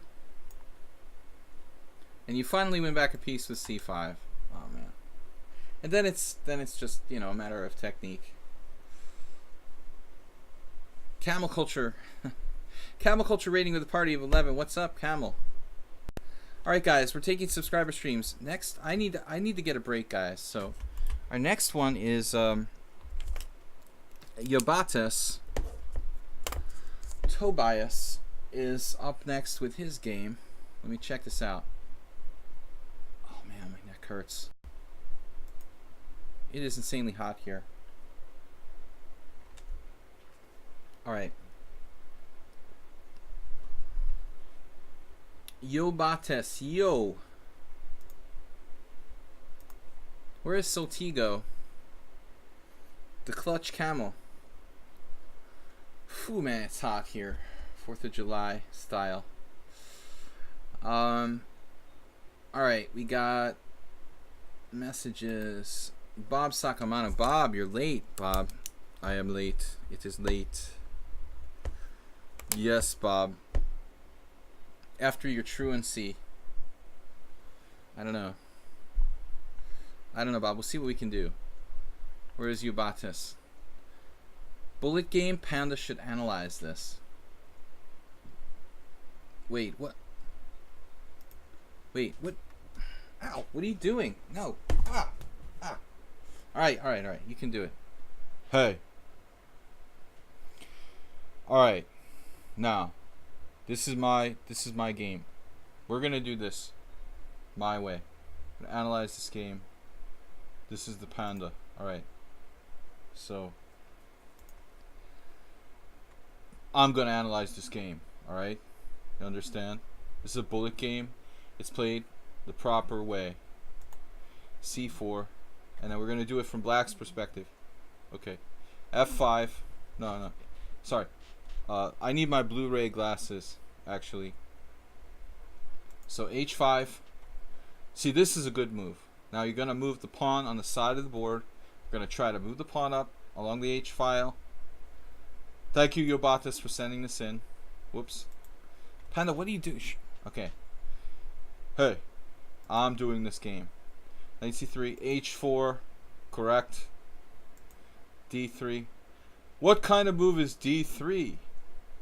S1: And you finally win back a piece with c5. Oh man. And then it's just, you know, a matter of technique. Camel Culture. Camel Culture rating with a party of 11. What's up, Camel? Alright guys, we're taking subscriber streams. Next, I need to get a break, guys. So our next one is Yobatis Tobias is up next with his game. Let me check this out. Oh man, my neck hurts. It is insanely hot here. Alright. Yobatis, yo. Where is Soltigo? The clutch camel. Phew, man, it's hot here. 4th of July style. Alright, we got messages. Bob Sacamano. Bob, you're late, Bob. I am late. It is late. Yes, Bob. After your truancy. I don't know. I don't know, Bob. We'll see what we can do. Where is Yobatis? Bullet game. Panda should analyze this. Wait, what? Wait, what? Ow, what are you doing? No. Ah. Alright. You can do it.
S2: Hey. Alright. Now, this is my game. We're gonna do this my way. I'm gonna analyze this game. This is the panda. Alright. So I'm gonna analyze this game. Alright? You understand? This is a bullet game. It's played the proper way. C4. And then we're gonna do it from black's perspective. Okay. F5. No. Sorry. I need my Blu-ray glasses, actually. So H5. See, this is a good move. Now you're gonna move the pawn on the side of the board. You're gonna try to move the pawn up along the H file. Thank you, Yobatis, for sending this in. Whoops. Panda, what do you do? Okay. Hey, I'm doing this game. Knight c3, h4, correct. d3. What kind of move is d3?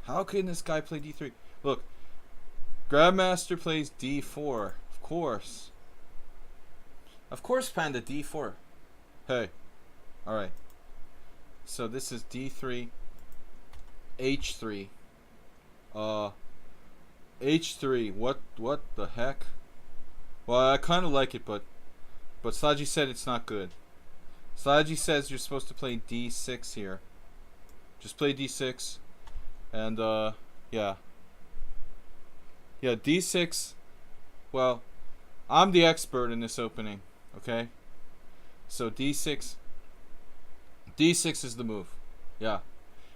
S2: How can this guy play d3? Look, Grandmaster plays d4. Of course. Of course, Panda, d4. Hey. Alright. So this is d3, h3. h3. What the heck? Well, I kind of like it, but Saji said it's not good. Saji says you're supposed to play d6 here. Just play d6. And, yeah. Yeah, d6. Well, I'm the expert in this opening, okay? So d6. d6 is the move. Yeah.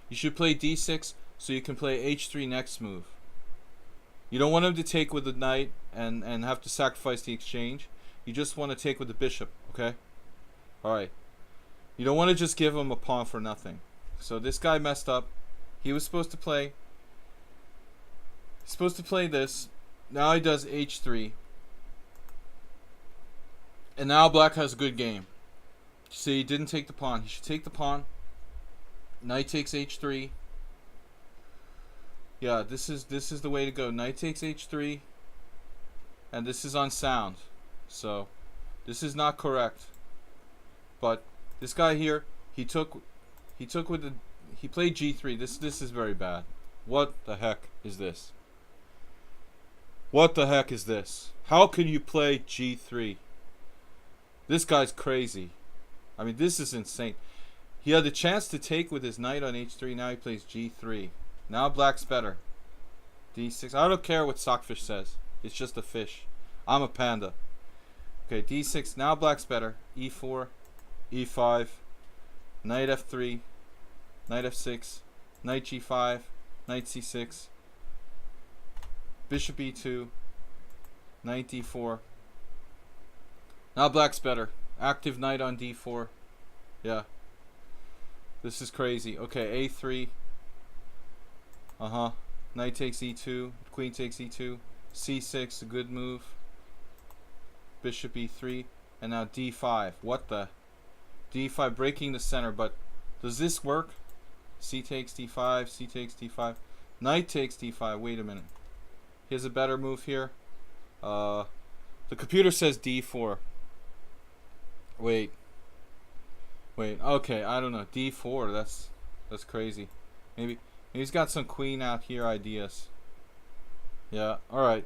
S2: You should play d6 so you can play h3 next move. You don't want him to take with the knight and have to sacrifice the exchange. You just want to take with the bishop, okay? Alright. You don't want to just give him a pawn for nothing. So this guy messed up. He was supposed to play this. Now he does h3. And now black has a good game. See, he didn't take the pawn. He should take the pawn. Knight takes h3. Yeah, this is the way to go. Knight takes h3, and this is unsound. So, this is not correct. But this guy here, he played g3. This is very bad. What the heck is this? What the heck is this? How can you play g3? This guy's crazy. I mean, this is insane. He had the chance to take with his knight on h3. Now he plays g3. Now black's better. d6. I don't care what Sockfish says. It's just a fish. I'm a panda. Okay, d6. Now black's better. e4, e5, knight f3, knight f6, knight g5, knight c6, bishop e2, knight d4. Now black's better. Active knight on d4. Yeah. This is crazy. Okay, a3. Knight takes e2. Queen takes e2. c6, a good move. Bishop e3. And now d5. What the? d5, breaking the center. But does this work? C takes d5. C takes d5. Knight takes d5. Wait a minute. He has a better move here. The computer says d4. Wait. Okay, I don't know. d4. That's crazy. Maybe he's got some queen out here ideas. Yeah. All right.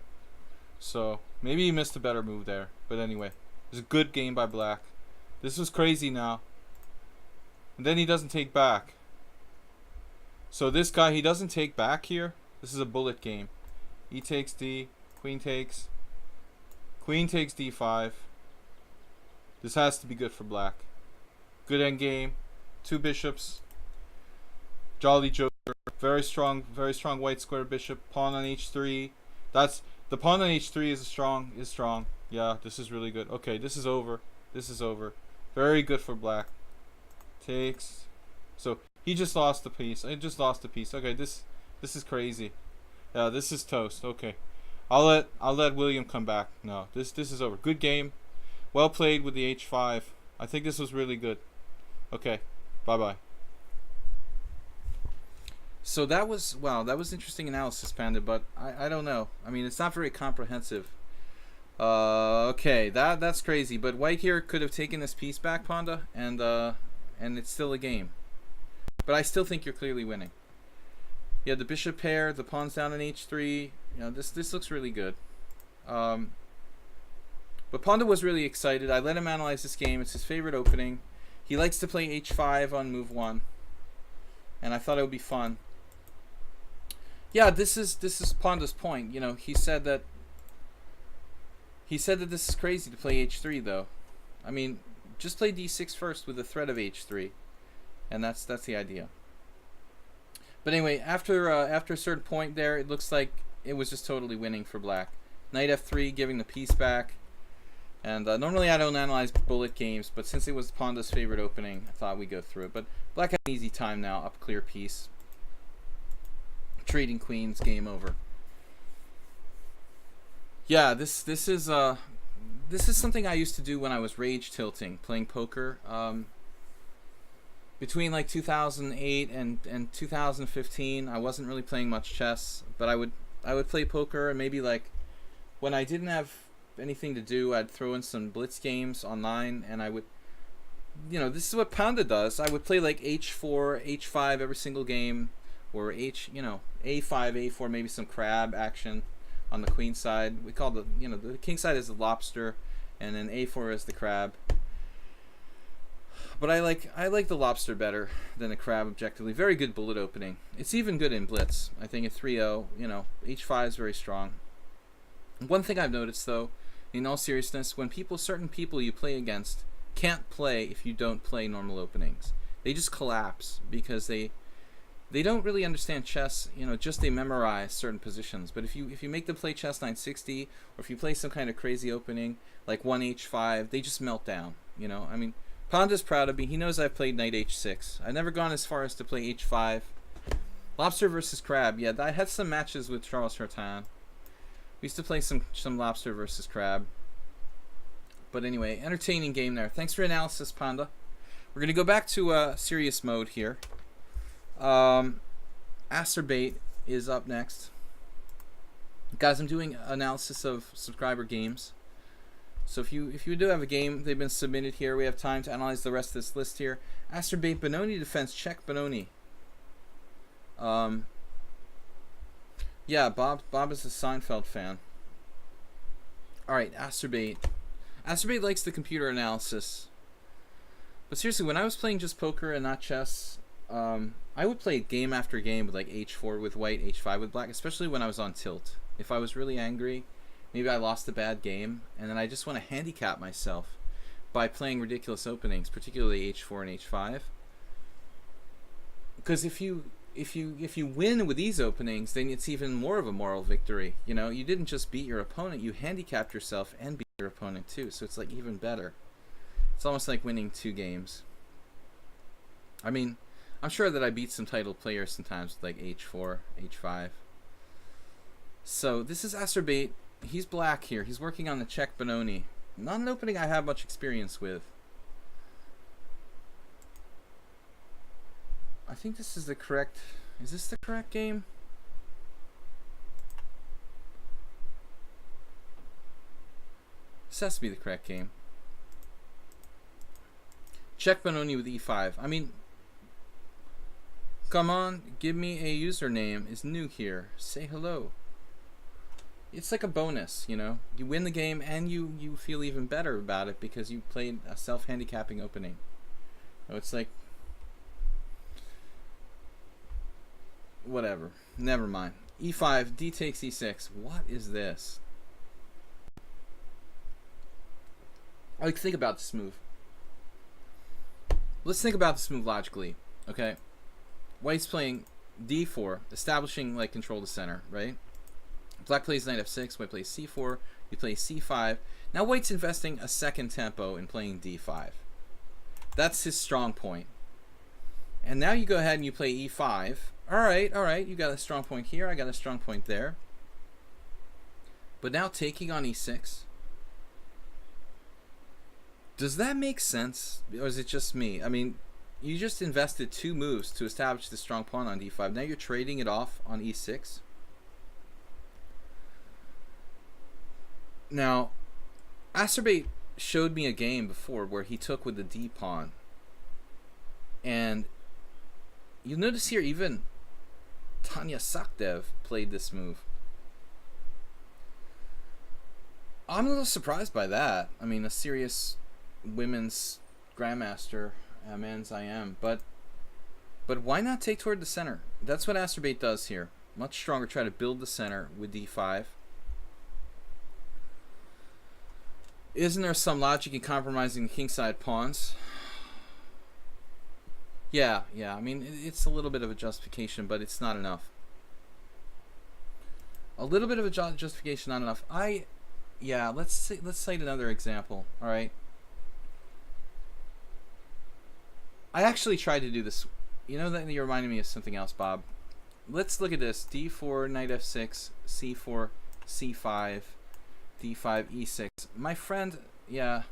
S2: So maybe he missed a better move there. But anyway, it was a good game by black. This was crazy now. And then he doesn't take back. So this guy, he doesn't take back here. This is a bullet game. E takes d. Queen takes. Queen takes d5. This has to be good for black. Good endgame. Two bishops. Jolly Joker. Very strong white square bishop. Pawn on h3. That's the pawn on h3 is strong. Yeah, this is really good. Okay, this is over. This is over. Very good for black. Takes. So he just lost the piece. I just lost a piece. Okay, this is crazy. Yeah, this is toast. Okay. I'll let William come back. No, this is over. Good game. Well played with the h5. I think this was really good. Okay. Bye-bye. So that was interesting analysis, Panda, but I don't know. I mean, it's not very comprehensive. Okay, that's crazy. But white here could have taken this piece back, Panda, and it's still a game. But I still think you're clearly winning. Yeah, the bishop pair, the pawn's down on h3. You know, this looks really good. But Panda was really excited. I let him analyze this game. It's his favorite opening. He likes to play h5 on move 1. And I thought it would be fun. Yeah, this is Panda's point. You know, he said that this is crazy to play h3 though. I mean, just play d6 first with the threat of h3. And that's the idea. But anyway, after a certain point there, it looks like it was just totally winning for black. Knight f3, giving the piece back. And normally I don't analyze bullet games, but since it was Panda's favorite opening, I thought we'd go through it. But black had an easy time now, up clear piece. Trading queens, game over. Yeah, this is something I used to do when I was rage tilting, playing poker. Between like 2008 and 2015, I wasn't really playing much chess, but I would play poker, and maybe like when I didn't have anything to do, I'd throw in some blitz games online, and I would, you know, this is what Panda does. I would play like h4, h5 every single game, or a5, a4, maybe some crab action on the queen side. We call the king side is the lobster, and then a4 is the crab. But I like the lobster better than the crab objectively. Very good bullet opening. It's even good in blitz. I think at 3-0, you know, h5 is very strong. One thing I've noticed though, in all seriousness, when certain people you play against can't play if you don't play normal openings. They just collapse because they don't really understand chess, you know, just they memorize certain positions. But if you make them play chess 960, or if you play some kind of crazy opening like 1h5, they just melt down, you know. I mean, Panda's proud of me. He knows I've played knight h6. I've never gone as far as to play h5. Lobster versus crab. Yeah, I had some matches with Charles Hertan. We used to play some lobster versus crab. But anyway, entertaining game there. Thanks for your analysis, Panda.
S1: We're gonna go back to serious mode here. Acerbate is up next. Guys, I'm doing analysis of subscriber games. So if you do have a game, they've been submitted here. We have time to analyze the rest of this list here. Acerbate Benoni defense, check Benoni. Yeah, Bob is a Seinfeld fan. Alright, Acerbate. Acerbate likes the computer analysis. But seriously, when I was playing just poker and not chess, I would play game after game with like h4 with white, h5 with black, especially when I was on tilt. If I was really angry, maybe I lost a bad game, and then I just want to handicap myself by playing ridiculous openings, particularly h4 and h5. Because if you win with these openings, then it's even more of a moral victory. You know, you didn't just beat your opponent, you handicapped yourself and beat your opponent too. So it's like even better. It's almost like winning 2 games. I mean, I'm sure that I beat some titled players sometimes with like h4, h5. So this is Acerbate. He's black here. He's working on the check Benoni. Not an opening I have much experience with. I think this is the correct... Is this the correct game? This has to be the correct game. Check Benoni with e5. I mean... Come on, give me a username. Is new here. Say hello. It's like a bonus, you know. You win the game and you feel even better about it because you played a self-handicapping opening. So it's like... Whatever. Never mind. e5, d takes e6. What is this? Like, think about this move. Let's think about this move logically, okay? White's playing d4, establishing like control of the center, right? Black plays knight f6, white plays c4, you play c5. Now white's investing a second tempo in playing d5. That's his strong point. And now you go ahead and you play e5. Alright, you got a strong point here, I got a strong point there. But now taking on e6. Does that make sense? Or is it just me? I mean, you just invested 2 moves to establish the strong pawn on d5. Now you're trading it off on e6. Now, Acerbate showed me a game before where he took with the d pawn. And you'll notice here even Tanya Sakdev played this move. I'm a little surprised by that. I mean, a serious women's grandmaster, men's I am, but why not take toward the center? That's what Acerbate does here. Much stronger, try to build the center with d5. Isn't there some logic in compromising the kingside pawns? Yeah, I mean, it's a little bit of a justification, but it's not enough. A little bit of a justification, not enough. Yeah, let's cite another example, alright? I actually tried to do this. You know that you reminded me of something else, Bob. Let's look at this. d4, knight f6, c4, c5, d5, e6. My friend, yeah.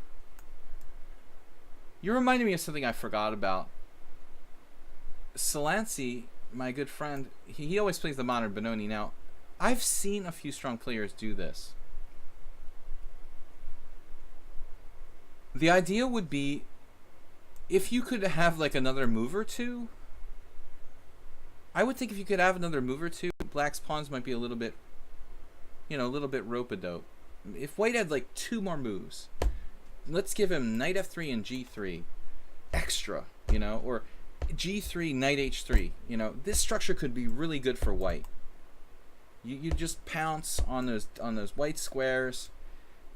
S1: You reminded me of something I forgot about. Solansi, my good friend, he always plays the modern Benoni. Now, I've seen a few strong players do this. The idea would be if you could have like another move or two. I would think if you could have another move or two, black's pawns might be a little bit, you know, a little bit rope-a-dope. If white had like 2 more moves, let's give him knight f3 and g3 extra, you know, or g3, knight h3. You know, this structure could be really good for white. You just pounce on those white squares.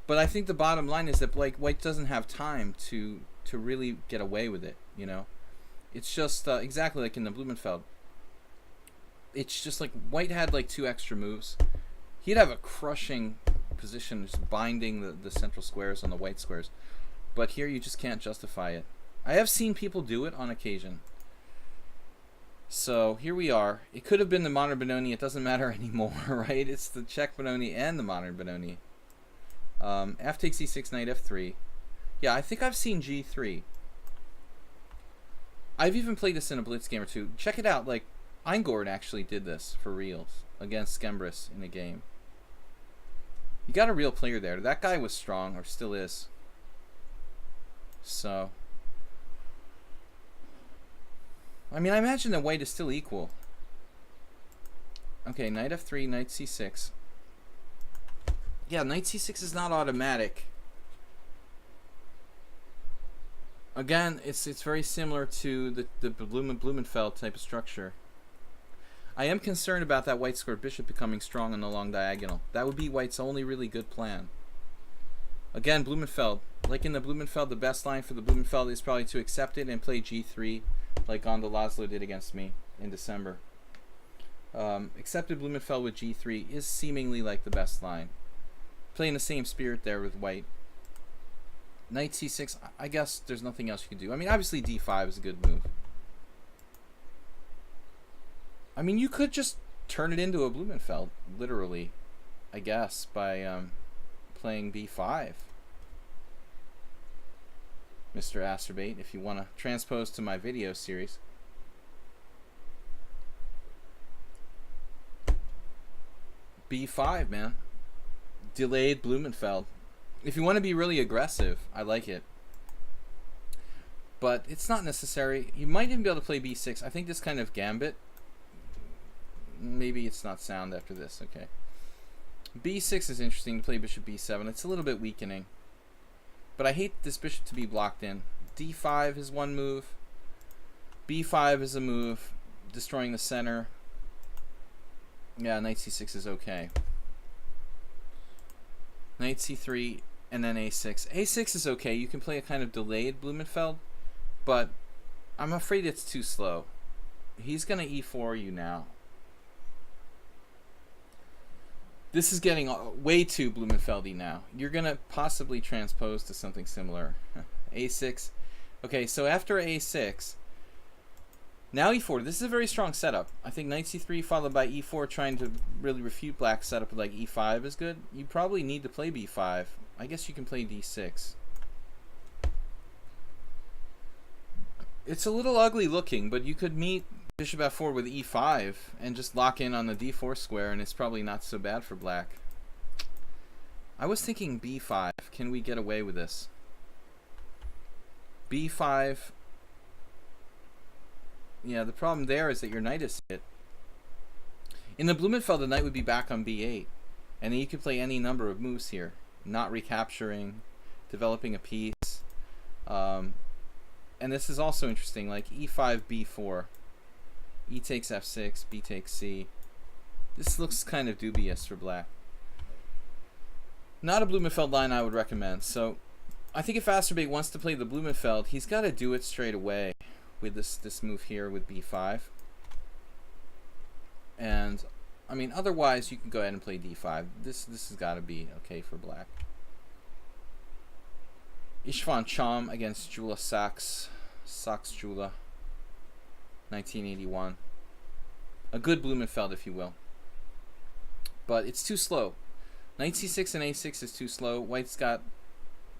S1: But I think the bottom line is that like white doesn't have time to really get away with it, you know. It's just exactly like in the Blumenfeld. It's just like white had like 2 extra moves. He'd have a crushing position just binding the central squares on the white squares. But here you just can't justify it. I have seen people do it on occasion. So here we are. It could have been the modern Benoni. It doesn't matter anymore, right? It's the Czech Benoni and the modern Benoni. F takes e6, knight f3. Yeah, I think I've seen g3. I've even played this in a Blitz game or two. Check it out. Like, Eingord actually did this for reals against Skembris in a game. You got a real player there. That guy was strong, or still is. So, I mean, I imagine that white is still equal. Okay, knight f3, knight c6. Yeah, knight c6 is not automatic. Again, it's very similar to the Blumenfeld type of structure. I am concerned about that white square bishop becoming strong on the long diagonal. That would be white's only really good plan. Again, Blumenfeld. Like in the Blumenfeld, the best line for the Blumenfeld is probably to accept it and play g3, like Gonda Laszlo did against me in December. Accepted Blumenfeld with g3 is seemingly like the best line. Playing the same spirit there with white. Knight c6, I guess there's nothing else you can do. I mean, obviously d5 is a good move. I mean, you could just turn it into a Blumenfeld, literally, I guess, by playing b5. Mr. Asterbait, if you want to transpose to my video series. b5, man. Delayed Blumenfeld. If you want to be really aggressive, I like it. But it's not necessary. You might even be able to play b6. I think this kind of gambit, maybe it's not sound after this. Okay. b6 is interesting to play bishop b7. It's a little bit weakening. But I hate this bishop to be blocked in. d5 is one move. b5 is a move. Destroying the center. Yeah, knight c6 is okay. Knight c3 and then a6. a6 is okay. You can play a kind of delayed Blumenfeld, but I'm afraid it's too slow. He's going to e4 you now. This is getting way too Blumenfeldy now. You're going to possibly transpose to something similar. a6. Okay, so after a6, now e4. This is a very strong setup. I think knight c3 followed by e4, trying to really refute black's setup with like e5 is good. You probably need to play b5. I guess you can play d6. It's a little ugly looking, but you could meet bishop f4 with e5 and just lock in on the d4 square, and it's probably not so bad for black. I was thinking b5. Can we get away with this? b5. Yeah, the problem there is that your knight is hit. In the Blumenfeld, the knight would be back on b8. And then you could play any number of moves here. Not recapturing, developing a piece. And this is also interesting, like e5, b4. E takes f6, b takes c. This looks kind of dubious for black. Not a Blumenfeld line I would recommend. So I think if Asterbait wants to play the Blumenfeld, he's got to do it straight away with this move here with b5. And I mean, otherwise you can go ahead and play d5. This has got to be okay for black. Istvan Cham against Jula Sachs. Sachs Jula. 1981. A good Blumenfeld, if you will. But it's too slow. Knight c6 and a6 is too slow. White's got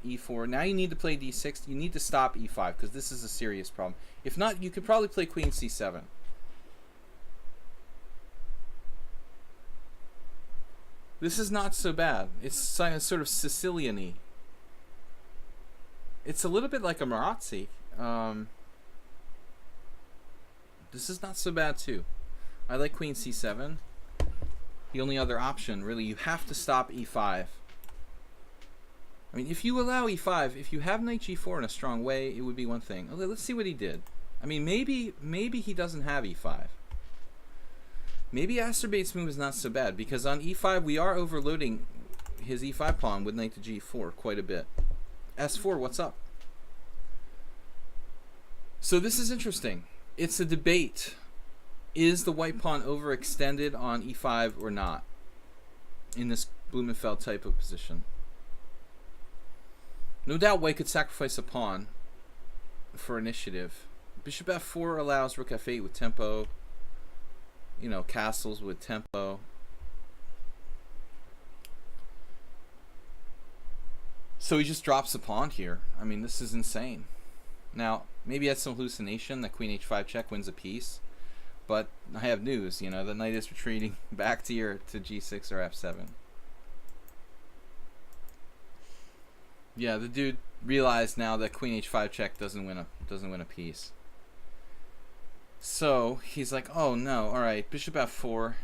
S1: e4. Now you need to play d6. You need to stop e5 because this is a serious problem. If not, you could probably play queen c7. This is not so bad. It's sort of Sicilian-y. It's a little bit like a Marazzi. This is not so bad too. I like queen c7. The only other option, really, you have to stop e5. I mean, if you allow e5, if you have knight g4 in a strong way, it would be one thing. Okay, let's see what he did. I mean, maybe he doesn't have e5. Maybe Asterbait's move is not so bad, because on e5 we are overloading his e5 pawn with knight to g4 quite a bit. s4, what's up? So this is interesting. It's a debate. Is the white pawn overextended on e5 or not in this Blumenfeld type of position? No doubt white could sacrifice a pawn for initiative. Bishop f4 allows rook f8 with tempo. You know, castles with tempo. So he just drops a pawn here. I mean, this is insane. Now, maybe that's some hallucination that queen h5 check wins a piece, but I have news. You know, the knight is retreating back to g6 or f7. Yeah, the dude realized now that queen h5 check doesn't win a piece. So he's like, oh no, all right, bishop f4.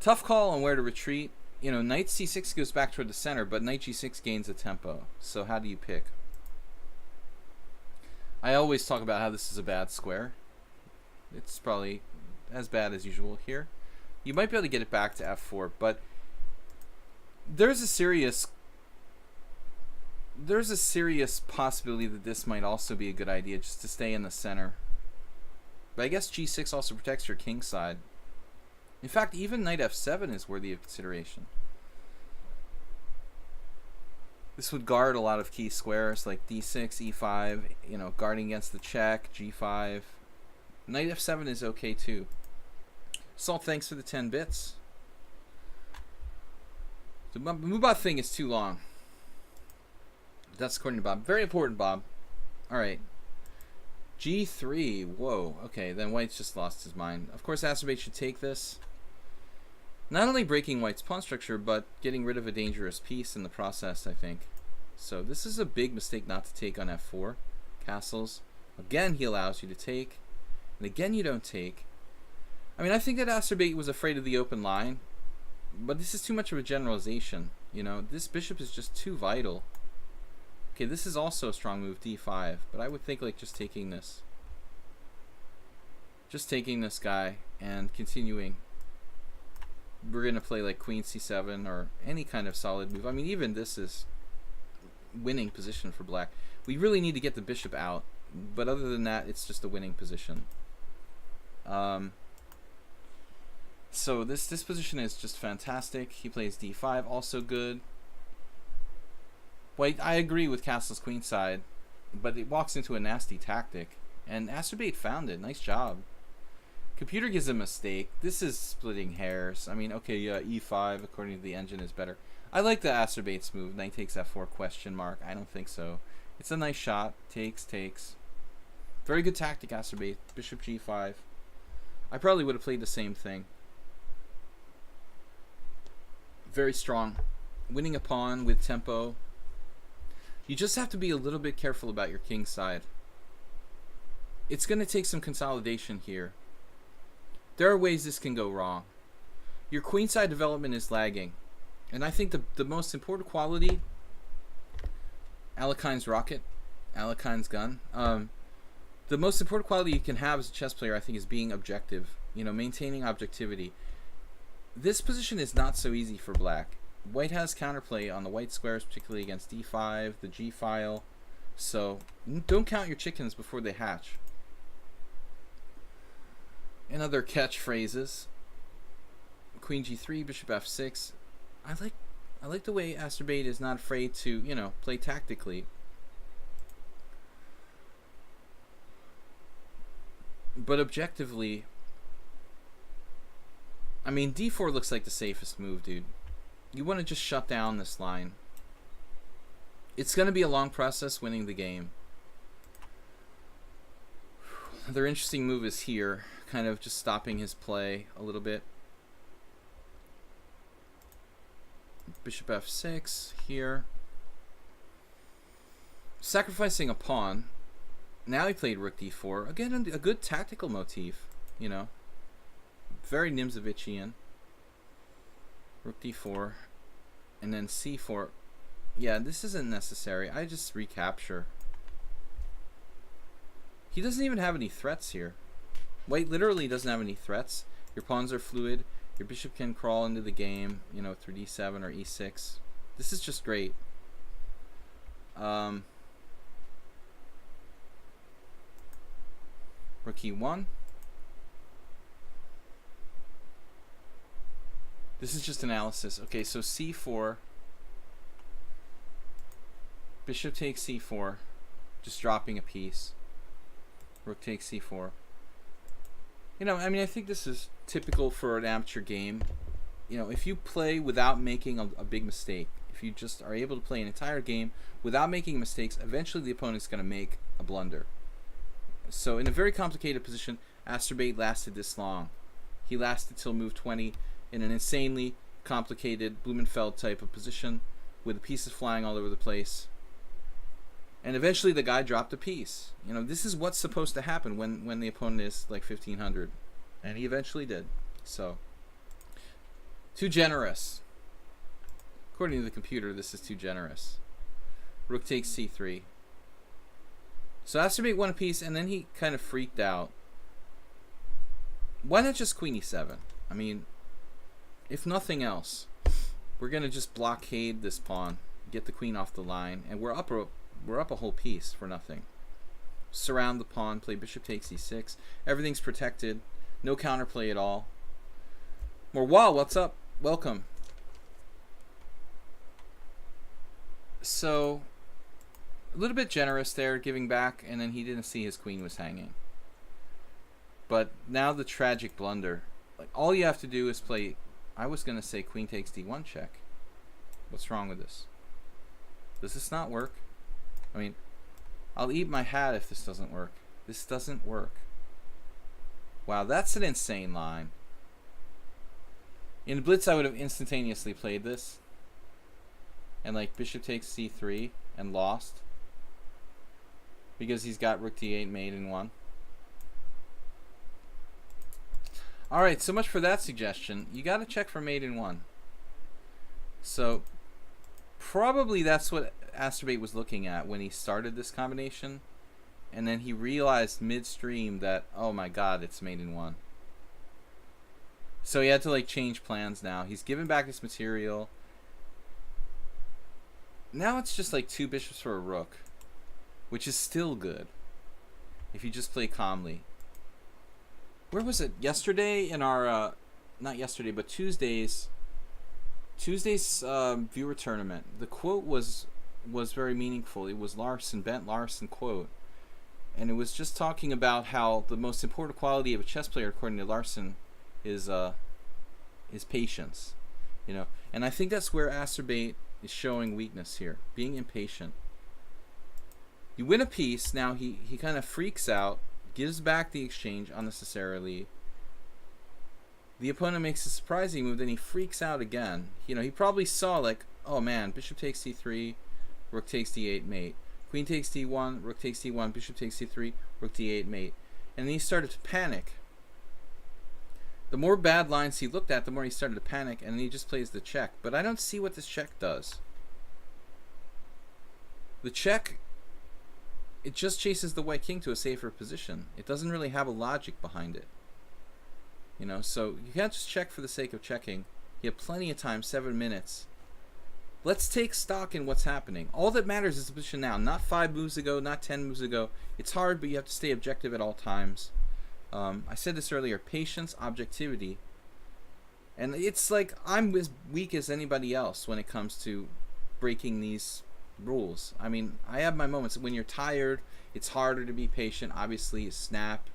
S1: Tough call on where to retreat. You know, knight c6 goes back toward the center, but knight g6 gains a tempo. So how do you pick? I always talk about how this is a bad square. It's probably as bad as usual here. You might be able to get it back to f4, but there's a serious possibility that this might also be a good idea, just to stay in the center. But I guess g6 also protects your king side. In fact, even knight f7 is worthy of consideration. This would guard a lot of key squares like d6, e5, you know, guarding against the check, g5. Knight f7 is okay too. Salt, thanks for the 10 bits. The Mubat thing is too long. That's according to Bob. Very important, Bob. Alright. g3. Whoa. Okay, then White's just lost his mind. Of course, Acerbate should take this. Not only breaking White's pawn structure, but getting rid of a dangerous piece in the process, I think. So this is a big mistake not to take on f4. Castles. Again, he allows you to take. And again, you don't take. I mean, I think that Acerbate was afraid of the open line. But this is too much of a generalization. You know, this bishop is just too vital. Okay, this is also a strong move, d5. But I would think, like, just taking this. Just taking this guy and continuing. We're going to play like queen c7 or any kind of solid move. I mean, even this is winning position for black. We really need to get the bishop out. But other than that, it's just a winning position. So this position is just fantastic. He plays d5, also good. White, I agree with Castle's queenside, but it walks into a nasty tactic. And Acerbate found it. Nice job. Computer gives a mistake. This is splitting hairs. I mean, okay, yeah, e5 according to the engine is better. I like the Acerbate's move. Knight takes f4 question mark. I don't think so. It's a nice shot. Takes. Very good tactic, Acerbate. Bishop g5. I probably would have played the same thing. Very strong. Winning a pawn with tempo. You just have to be a little bit careful about your king side. It's going to take some consolidation here. There are ways this can go wrong. Your queenside development is lagging. And I think the most important quality, Alekine's rocket, Alekine's gun, the most important quality you can have as a chess player, I think, is being objective. You know, maintaining objectivity. This position is not so easy for black. White has counterplay on the white squares, particularly against d5, the g file. So don't count your chickens before they hatch. And other catchphrases. Queen g3, bishop f6. I like the way Acerbate is not afraid to, you know, play tactically. But objectively, I mean, d4 looks like the safest move, dude. You want to just shut down this line. It's going to be a long process winning the game. Another interesting move is here, kind of just stopping his play a little bit. Bishop f6 here. Sacrificing a pawn. Now he played rook d4. Again, a good tactical motif, you know. Very Nimzovichian. Rook d4. And then c4. Yeah, this isn't necessary. I just recapture. He doesn't even have any threats here. White literally doesn't have any threats. Your pawns are fluid. Your bishop can crawl into the game, you know, through d7 or e6. This is just great. Rook e1. This is just analysis. Okay, so c4. Bishop takes c4. Just dropping a piece. Rook takes c4. You know, I mean, I think this is typical for an amateur game. You know, if you play without making a big mistake, if you just are able to play an entire game without making mistakes, eventually the opponent's going to make a blunder. So in a very complicated position, Asterbate lasted this long. He lasted till move 20 in an insanely complicated Blumenfeld type of position with the pieces flying all over the place. And eventually the guy dropped a piece. You know, this is what's supposed to happen when the opponent is like 1500. And he eventually did. So, too generous. According to the computer, this is too generous. Rook takes c3. So Asterbate won a piece, and then he kind of freaked out. Why not just queen e7? I mean, if nothing else, we're going to just blockade this pawn, get the queen off the line, and we're up a whole piece for nothing. Surround the pawn, play bishop takes e6. Everything's protected. No counterplay at all. Morwal, what's up? Welcome. So, a little bit generous there, giving back, and then he didn't see his queen was hanging. But now the tragic blunder. Like, all you have to do is play, I was going to say queen takes d1 check. What's wrong with this? Does this not work? I mean, I'll eat my hat if this doesn't work. This doesn't work. Wow, that's an insane line. In Blitz, I would have instantaneously played this. And like bishop takes c3 and lost. Because he's got rook d8 mate in one. Alright, so much for that suggestion. You gotta check for mate in one. So, probably that's what Asterbate was looking at when he started this combination. And then he realized midstream that, oh my god, it's mate in one. So he had to like change plans now. He's given back his material. Now it's just like two bishops for a rook, which is still good if you just play calmly. Where was it? Yesterday in our, not yesterday, but Tuesday's viewer tournament. The quote was very meaningful. It was Bent Larson quote. And it was just talking about how the most important quality of a chess player, according to Larson, is patience. You know, and I think that's where Asterbate is showing weakness here, being impatient. You win a piece, now he kind of freaks out, gives back the exchange unnecessarily. The opponent makes a surprising move, then he freaks out again. You know, he probably saw like, oh man, bishop takes c3, rook takes d8 mate. Queen takes d1, rook takes d1, bishop takes c3, rook d8 mate. And then he started to panic. The more bad lines he looked at, the more he started to panic, and then he just plays the check. But I don't see what this check does. The check, it just chases the white king to a safer position. It doesn't really have a logic behind it. You know, so you can't just check for the sake of checking. You have plenty of time, 7 minutes. Let's take stock in what's happening. All that matters is the position now, not 5 moves ago, not 10 moves ago. It's hard, but you have to stay objective at all times. I said this earlier, patience, objectivity. And it's like I'm as weak as anybody else when it comes to breaking these rules. I mean, I have my moments. When you're tired, it's harder to be patient. Obviously, you snap.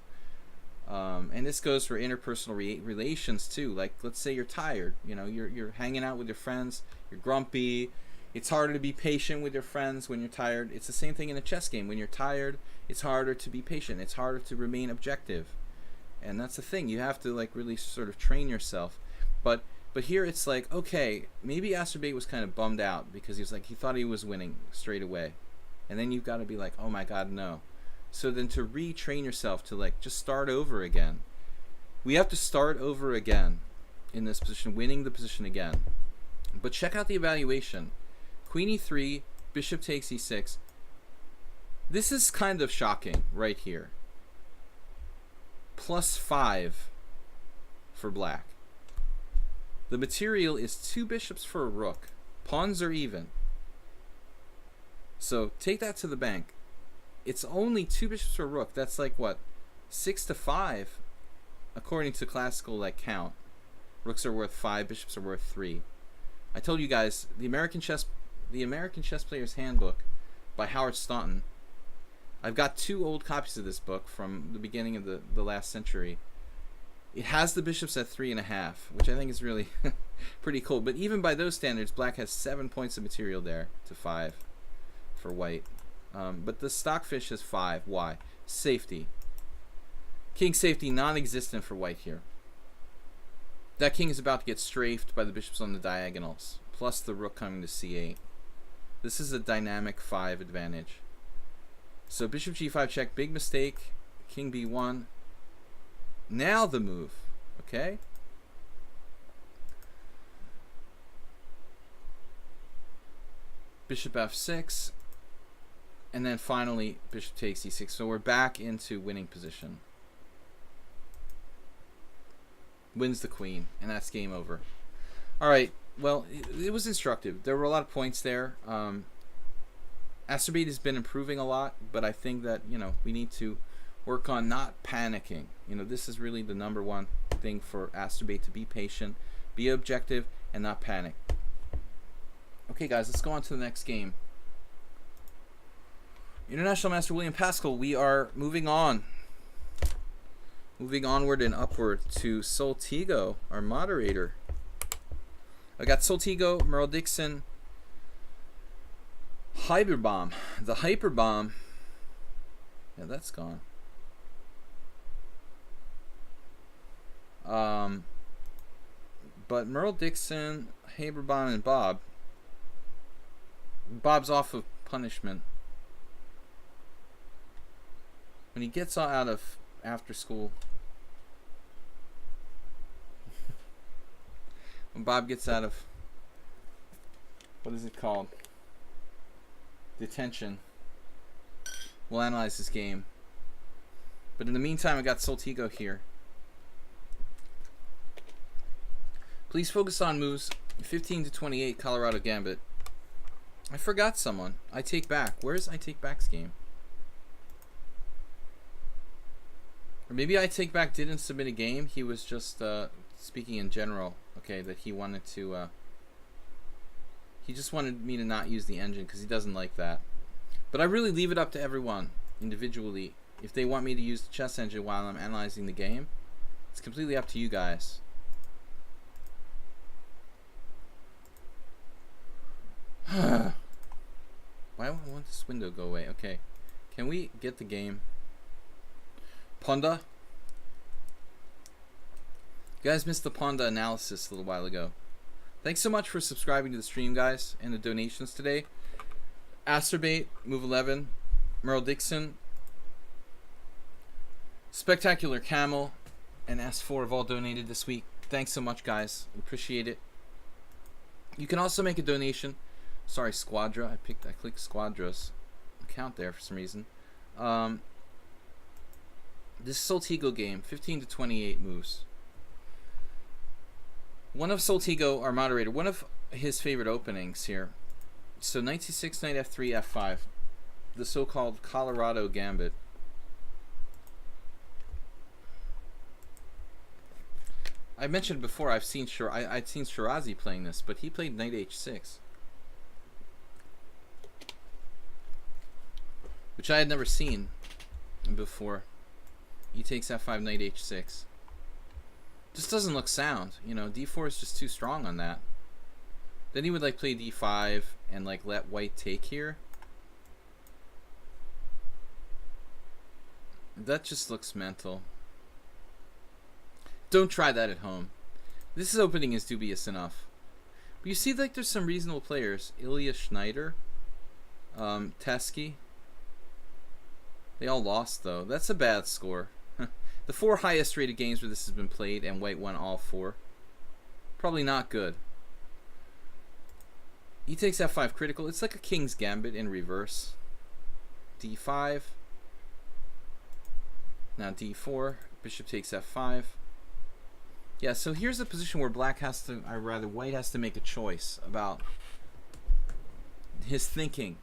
S1: And this goes for interpersonal relations too. Like, let's say you're tired. You know, you're hanging out with your friends. You're grumpy. It's harder to be patient with your friends when you're tired. It's the same thing in a chess game. When you're tired, it's harder to be patient. It's harder to remain objective. And that's the thing. You have to like really sort of train yourself. But here it's like, okay, maybe Asterbate was kind of bummed out because he was like, he thought he was winning straight away. And then you've got to be like, oh my god, no. So then to retrain yourself to like just start over again. We have to start over again in this position, winning the position again. But check out the evaluation. Queen e3, bishop takes e6. This is kind of shocking right here. +5 for black. The material is 2 bishops for a rook. Pawns are even. So take that to the bank. It's only 2 bishops for a rook. That's like what? 6 to 5 according to classical like count. Rooks are worth 5, bishops are worth 3. I told you guys the American Chess Player's Handbook by Howard Staunton. I've got 2 old copies of this book from the beginning of the last century. It has the bishops at 3.5, which I think is really pretty cold. But even by those standards, black has 7 points of material there to 5 for white. But the stockfish is 5. Why? Safety. King safety non-existent for white here. That king is about to get strafed by the bishops on the diagonals, plus the rook coming to c8. This is a dynamic 5 advantage. So bishop g5 check, big mistake. King b1. Now the move, okay? Bishop f6. And then finally, bishop takes e6. So we're back into winning position. Wins the queen, and that's game over. All right, well, it was instructive. There were a lot of points there. Astrobate has been improving a lot, but I think that, you know, we need to work on not panicking. You know, this is really the #1 thing for Astrobate, to be patient, be objective, and not panic. Okay, guys, let's go on to the next game. International Master William Paschall, we are moving on. Moving onward and upward to Soltigo, our moderator. I got Soltigo, Merle Dixon, Hyperbomb. The Hyperbomb. Yeah, that's gone. But Merle Dixon, Hyperbomb, and Bob. Bob's off of punishment. When he gets out of after school, when Bob gets out of, what is it called, detention, we'll analyze this game. But in the meantime, I got Soltigo here. Please focus on moves 15 to 28, Colorado Gambit. I forgot someone. I Take Back. Where's I Take Back's game? Or maybe I Take Back didn't submit a game. He was just speaking in general. Okay, that he wanted to. He just wanted me to not use the engine because he doesn't like that. But I really leave it up to everyone individually. If they want me to use the chess engine while I'm analyzing the game, it's completely up to you guys. Why do I want this window to go away? Okay, can we get the game? Ponda. You guys missed the Ponda analysis a little while ago. Thanks so much for subscribing to the stream, guys, and the donations today. Astrobate, Move 11, Merle Dixon, Spectacular Camel, and S4 have all donated this week. Thanks so much, guys. Appreciate it. You can also make a donation. Sorry, Squadra. I clicked Squadra's account there for some reason. This Soltigo game, 15 to 28 moves. One of Soltigo, our moderator, one of his favorite openings here. So knight c6, knight f3, f5. The so-called Colorado Gambit. I mentioned before I'd seen Shirazi playing this, but he played knight h6. Which I had never seen before. E takes f5, knight h6. Just doesn't look sound. You know, d4 is just too strong on that. Then he would like play d5 and like let white take here. That just looks mental. Don't try that at home. This opening is dubious enough. But you see, like, there's some reasonable players. Ilya Schneider, Teskey. They all lost though. That's a bad score. The 4 highest rated games where this has been played and white won all 4. Probably not good. E takes f5 critical. It's like a king's gambit in reverse. d5. Now d4. Bishop takes f5. Yeah, so here's a position where black has to, or rather white has to make a choice about his thinking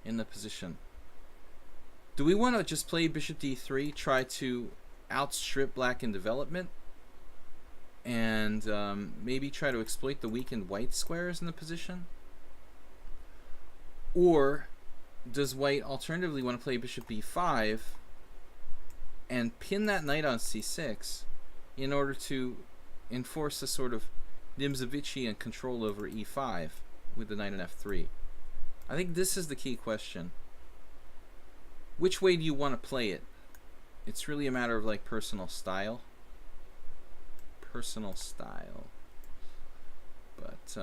S1: in the position. Do we want to just play bishop d3, try to outstrip black in development, and maybe try to exploit the weakened white squares in the position? Or does white alternatively want to play bishop b5 and pin that knight on c6 in order to enforce a sort of Nimzovician control over e5 with the knight on f3? I think this is the key question. Which way do you want to play it? It's really a matter of like personal style. Personal style. But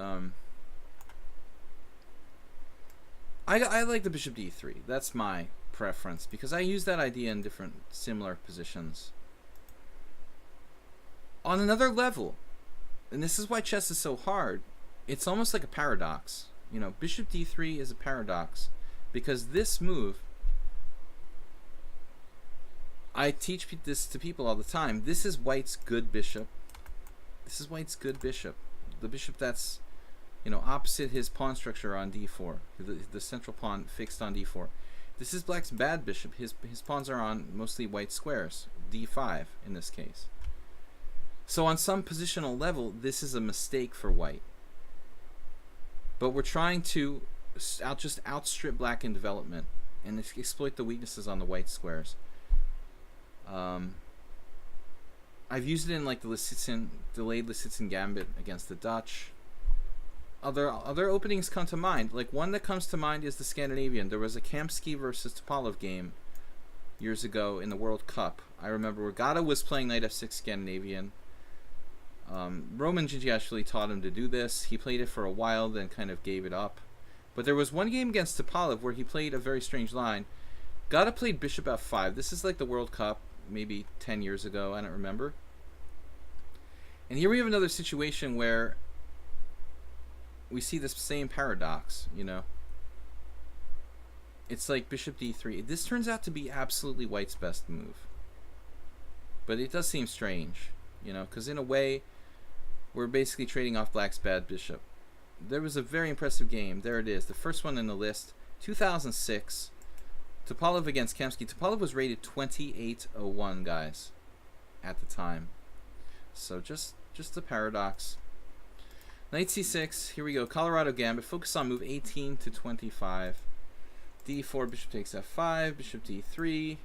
S1: I like the bishop d3. That's my preference because I use that idea in different similar positions. On another level, and this is why chess is so hard, it's almost like a paradox. You know, bishop d3 is a paradox because this move, I teach this to people all the time. This is white's good bishop. This is white's good bishop. The bishop that's, you know, opposite his pawn structure on d4. The central pawn fixed on d4. This is black's bad bishop. His pawns are on mostly white squares, d5 in this case. So on some positional level, this is a mistake for white. But we're trying to just outstrip black in development and exploit the weaknesses on the white squares. I've used it in like the delayed Lisitzin gambit against the Dutch. Other openings come to mind. Like one that comes to mind is the Scandinavian. There was a Kamsky versus Topalov game years ago in the World Cup. I remember Regatta was playing knight f6 Scandinavian. Roman Djidiashvili taught him to do this. He played it for a while, then kind of gave it up. But there was one game against Topalov where he played a very strange line. Gata played bishop f5. This is like the World Cup, maybe 10 years ago. I don't remember. And here we have another situation where we see this same paradox, you know. It's like bishop d3. This turns out to be absolutely white's best move. But it does seem strange, you know, because in a way, we're basically trading off black's bad bishop. There was a very impressive game. There it is. The first one in the list. 2006. Topalov against Kamsky. Topalov was rated 2801, guys, at the time. So just a paradox. Knight c6. Here we go. Colorado Gambit. Focus on move 18 to 25. d4. Bishop takes f5. Bishop d3.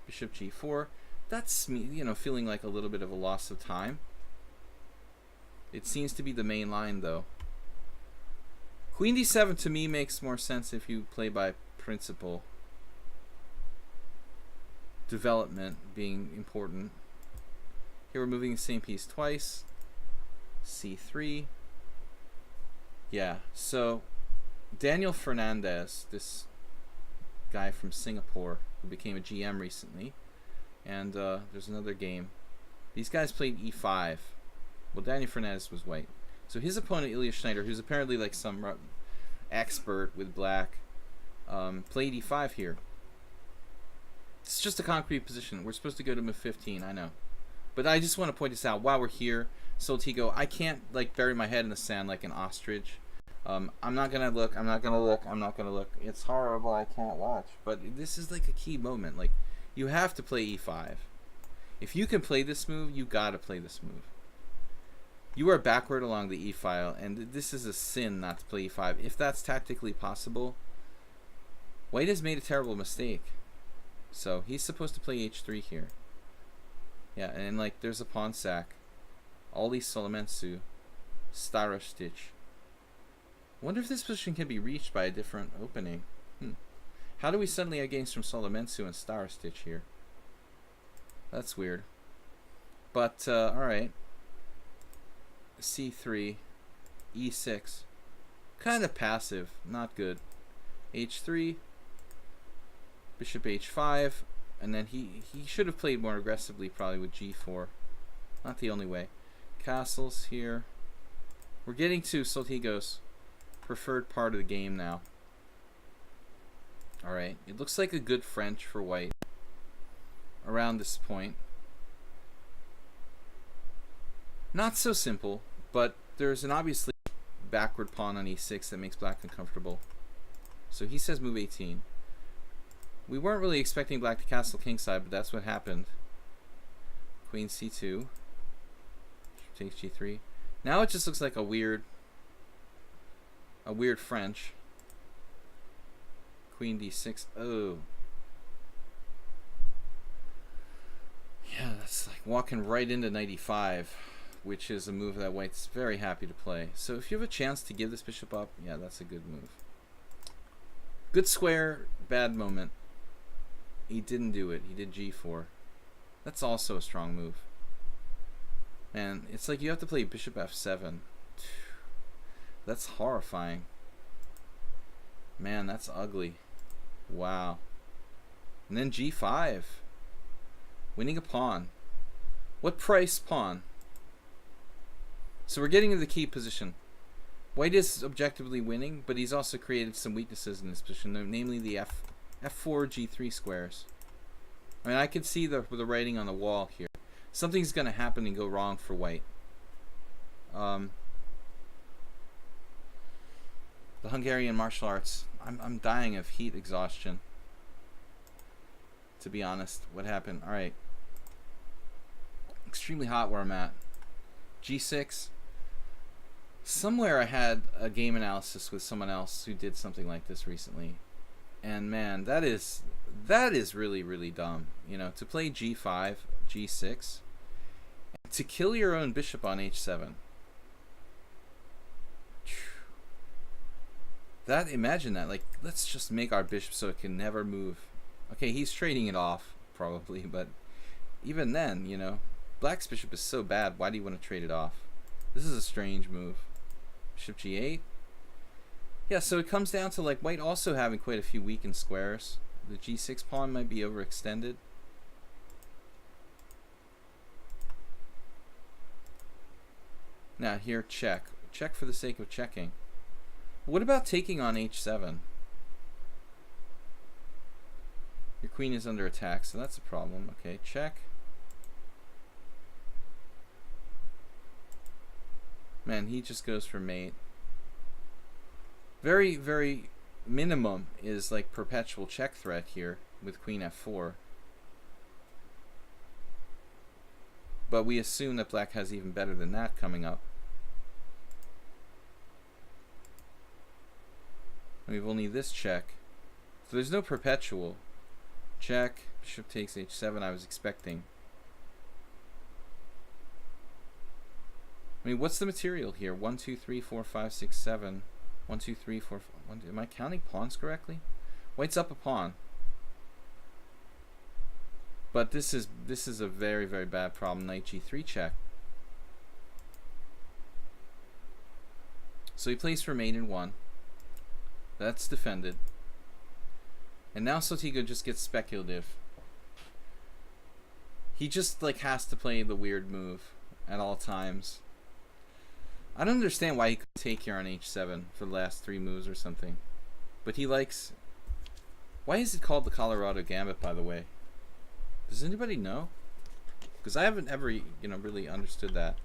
S1: Bishop g4. That's me, you know, feeling like a little bit of a loss of time. It seems to be the main line, though. Queen d7 to me makes more sense if you play by principle. Development being important. Here we're moving the same piece twice. c3. Yeah, so Daniel Fernandez, this guy from Singapore who became a GM recently, and there's another game. These guys played e5. Well, Daniel Fernandez was white. So his opponent, Ilya Schneider, who's apparently like some expert with black, played e5 here. It's just a concrete position. We're supposed to go to move 15, I know. But I just want to point this out while we're here. Soltigo, I can't like bury my head in the sand like an ostrich. I'm not gonna look. I'm not gonna look. I'm not gonna look. It's horrible. I can't watch. But this is like a key moment. Like you have to play e5. If you can play this move, you gotta play this move. You are backward along the e file, and this is a sin not to play e5. If that's tactically possible, white has made a terrible mistake. So he's supposed to play h3 here. Yeah, and like there's a pawn sack. Oli Solomensu, Starostich. Wonder if this position can be reached by a different opening. How do we suddenly have gains from Solomensu and Starostich here? That's weird. But alright. c3, e6. Kind of passive, not good. h3, bishop h5, and then he should have played more aggressively probably with g4. Not the only way. Castles here. We're getting to Soltigo's preferred part of the game now. Alright, it looks like a good French for white around this point. Not so simple, but there's an obviously backward pawn on e6 that makes black uncomfortable. So he says move 18. We weren't really expecting black to castle kingside, but that's what happened. Queen c2. Takes g3. Now it just looks like a weird French. Queen d6. Oh. Yeah, that's like walking right into knight e5. which is a move that white's very happy to play. So if you have a chance to give this bishop up, yeah, that's a good move. Good square, bad moment. He didn't do it. He did g4. That's also a strong move. And it's like you have to play bishop f7. That's horrifying. Man, that's ugly. Wow. And then g5. Winning a pawn. What price pawn? So we're getting into the key position. White is objectively winning, but he's also created some weaknesses in this position, namely the f4, g3 squares. I mean, I can see the writing on the wall here. Something's going to happen and go wrong for white. The Hungarian martial arts. I'm dying of heat exhaustion. To be honest, what happened? All right. Extremely hot where I'm at. G6. Somewhere I had a game analysis with someone else who did something like this recently, and man, that is really, really dumb. You know, to play g5, g6, to kill your own bishop on h7. That, imagine that. Like, let's just make our bishop so it can never move. Okay, he's trading it off probably, but even then, you know, black's bishop is so bad. Why do you want to trade it off? This is a strange move. Bishop g8. Yeah, so it comes down to like white also having quite a few weakened squares. The g6 pawn might be overextended. Now here, check. Check for the sake of checking. What about taking on h7? Your queen is under attack, so that's a problem. Okay, check. Man, he just goes for mate. Very, very minimum is like perpetual check threat here with queen f4. But we assume that black has even better than that coming up. And we've only this check. So there's no perpetual. Check. Bishop takes h7 I was expecting. I mean, what's the material here? 1, 2, 3, 4, 5, 6, 7. 1, 2, 3, 4, 1, 2. Am I counting pawns correctly? White's up a pawn. But this is a very, very bad problem. Knight g3 check. So he plays for mate in 1. That's defended. And now Sotigo just gets speculative. He just like has to play the weird move at all times. I don't understand why he could take here on h7 for the last 3 moves or something. But he likes... Why is it called the Colorado Gambit, by the way? Does anybody know? Because I haven't ever, you know, really understood that.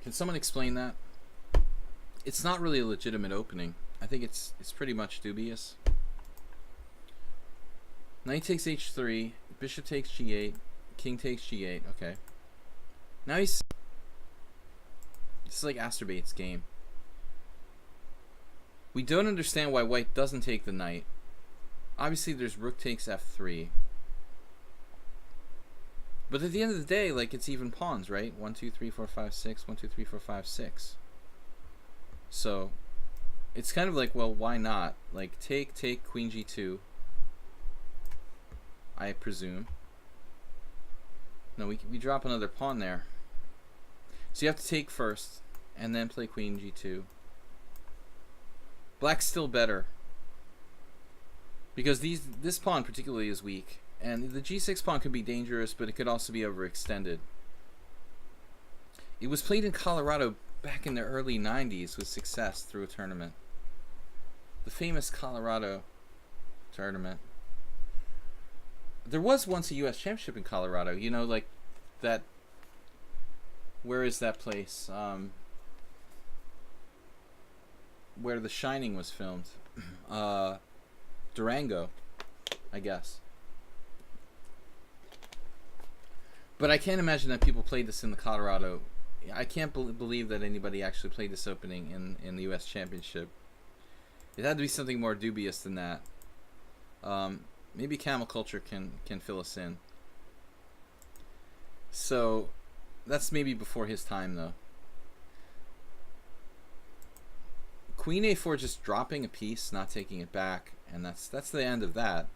S1: Can someone explain that? It's not really a legitimate opening. I think it's pretty much dubious. Knight takes h3, bishop takes g8, king takes g8. Okay. Now he's... It's like Astorbate's game. We don't understand why white doesn't take the knight. Obviously there's rook takes f3. But at the end of the day, like, it's even pawns, right? 1, 2, 3, 4, 5, 6. 1, 2, 3, 4, 5, 6. So it's kind of like, well, why not? Like, take queen g2, I presume. No, we drop another pawn there. So you have to take first, and then play queen g2. Black's still better, because this pawn particularly is weak. And the g6 pawn could be dangerous, but it could also be overextended. It was played in Colorado back in the early 90s with success through a tournament. The famous Colorado tournament. There was once a U.S. championship in Colorado. You know, like that... Where is that place? Where The Shining was filmed. Durango, I guess. But I can't imagine that people played this in the Colorado. I can't believe that anybody actually played this opening in the U.S. Championship. It had to be something more dubious than that. Maybe Camel Culture can fill us in. So that's maybe before his time, though. Queen a4, just dropping a piece, not taking it back, and that's the end of that.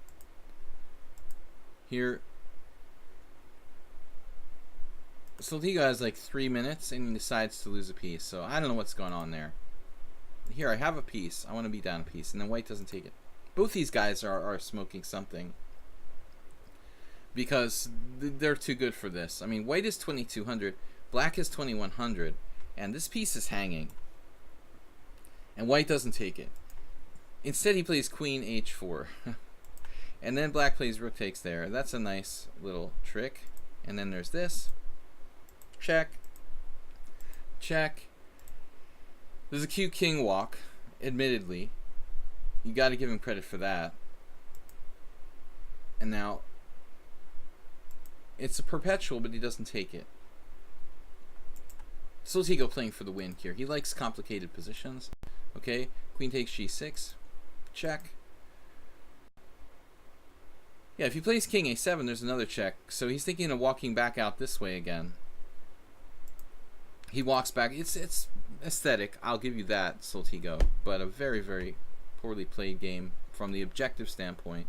S1: Here, Soltigo has like 3 minutes, and he decides to lose a piece. So I don't know what's going on there. Here, I have a piece. I want to be down a piece, and then white doesn't take it. Both these guys are smoking something, because they're too good for this. I mean, white is 2200, black is 2100, and this piece is hanging. And white doesn't take it. Instead, he plays queen h4. And then black plays rook takes there. That's a nice little trick. And then there's this. Check. Check. There's a cute king walk, admittedly. You got to give him credit for that. And now, it's a perpetual, but he doesn't take it. Soltigo playing for the win here. He likes complicated positions. Okay, queen takes g6. Check. Yeah, if he plays king a7, there's another check. So he's thinking of walking back out this way again. He walks back. It's aesthetic. I'll give you that, Soltigo. But a very, very poorly played game from the objective standpoint.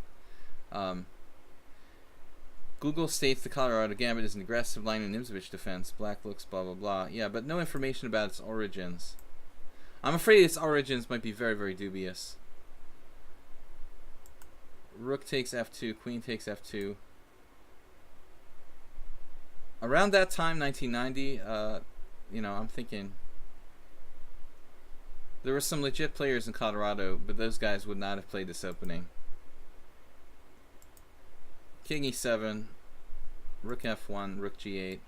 S1: Google states the Colorado Gambit is an aggressive line in Nimzovich defense. Black looks blah, blah, blah. Yeah, but no information about its origins. I'm afraid its origins might be very, very dubious. Rook takes f2, queen takes f2. Around that time, 1990, I'm thinking there were some legit players in Colorado, but those guys would not have played this opening. King e7, rook f1, rook g8.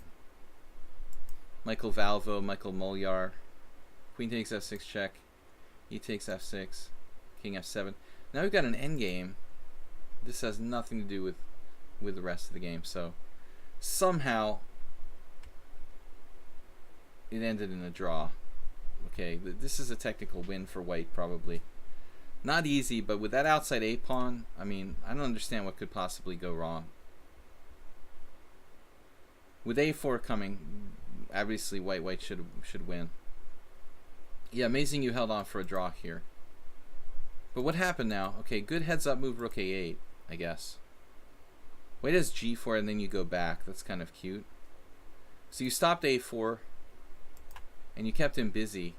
S1: Michael Valvo, Michael Molyar. Queen takes f6 check. E takes f6. King f7. Now we've got an endgame. This has nothing to do with the rest of the game. So somehow it ended in a draw. Okay, this is a technical win for white probably. Not easy, but with that outside a pawn, I mean, I don't understand what could possibly go wrong. With a4 coming, obviously white should win. Yeah, amazing you held on for a draw here. But what happened now? Okay, good heads up move, rook a8, I guess. White has g4 and then you go back. That's kind of cute. So you stopped a4 and you kept him busy.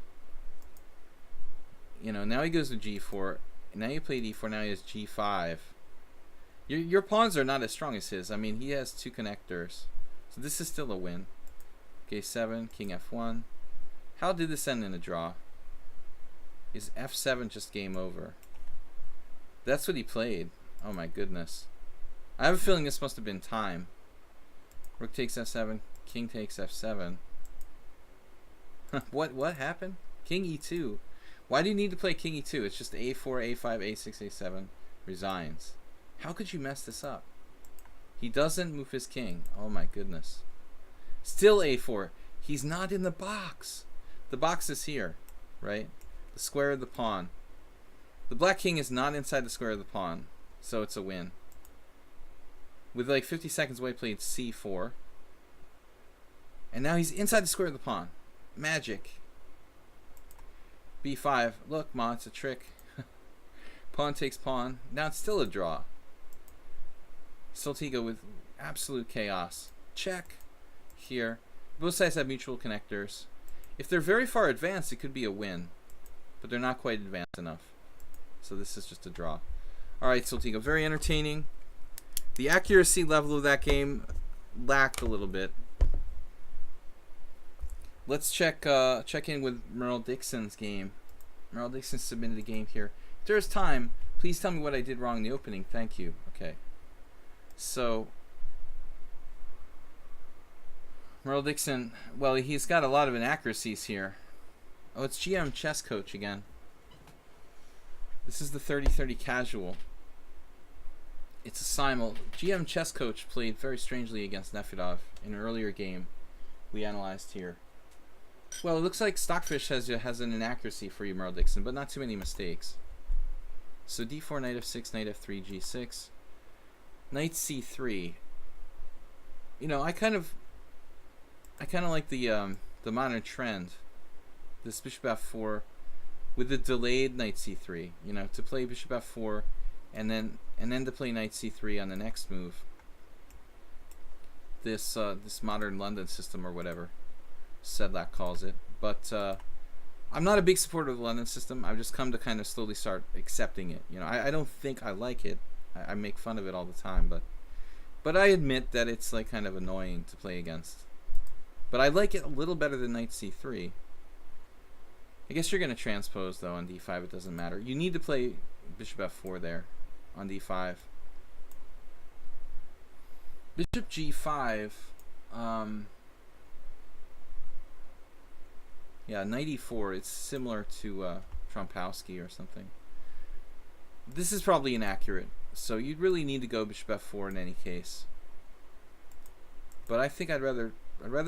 S1: You know, now he goes to g4. Now you played e4. Now he has g5. Your pawns are not as strong as his. I mean, he has 2 connectors. So this is still a win. Okay, 7, king f1. How did this end in a draw? Is f7 just game over? That's what he played. Oh my goodness. I have a feeling this must have been time. Rook takes f7. King takes f7. What happened? King e2. Why do you need to play king e2? It's just a4, a5, a6, a7. Resigns. How could you mess this up? He doesn't move his king. Oh my goodness. Still a4. He's not in the box. The box is here, right? The square of the pawn. The black king is not inside the square of the pawn, so it's a win. With like 50 seconds, white played c4. And now he's inside the square of the pawn. Magic. b5. Look, Ma, it's a trick. Pawn takes pawn. Now it's still a draw. Soltigo with absolute chaos. Check. Here. Both sides have mutual connectors. If they're very far advanced, it could be a win. But they're not quite advanced enough. So this is just a draw. Alright, Soltigo. Very entertaining. The accuracy level of that game lacked a little bit. Let's check in with Merle Dixon's game. Merle Dixon submitted a game here. If there's time, please tell me what I did wrong in the opening. Thank you. Okay. So, Merle Dixon, well, he's got a lot of inaccuracies here. Oh, it's GM Chess Coach again. This is the 30-30 casual. It's a simul. GM Chess Coach played very strangely against Nefedov in an earlier game we analyzed here. Well, it looks like Stockfish has an inaccuracy for you, Merle Dixon, but not too many mistakes. So d4, knight f6, knight f3, g6. Knight c3. You know, I kind of I kind of like the modern trend. This bishop f4 with the delayed knight c3. You know, to play bishop f4, and then to play knight c3 on the next move. This modern London system or whatever Sedlak calls it. But I'm not a big supporter of the London system. I've just come to kind of slowly start accepting it. You know, I don't think I like it. I make fun of it all the time, but I admit that it's like kind of annoying to play against. But I like it a little better than knight c3. I guess you're going to transpose, though, on d5. It doesn't matter. You need to play bishop f4 there on d5. Bishop g5. Yeah, knight e4. It's similar to Trompowsky or something. This is probably inaccurate, so you'd really need to go bishop f4 in any case. But I think I'd rather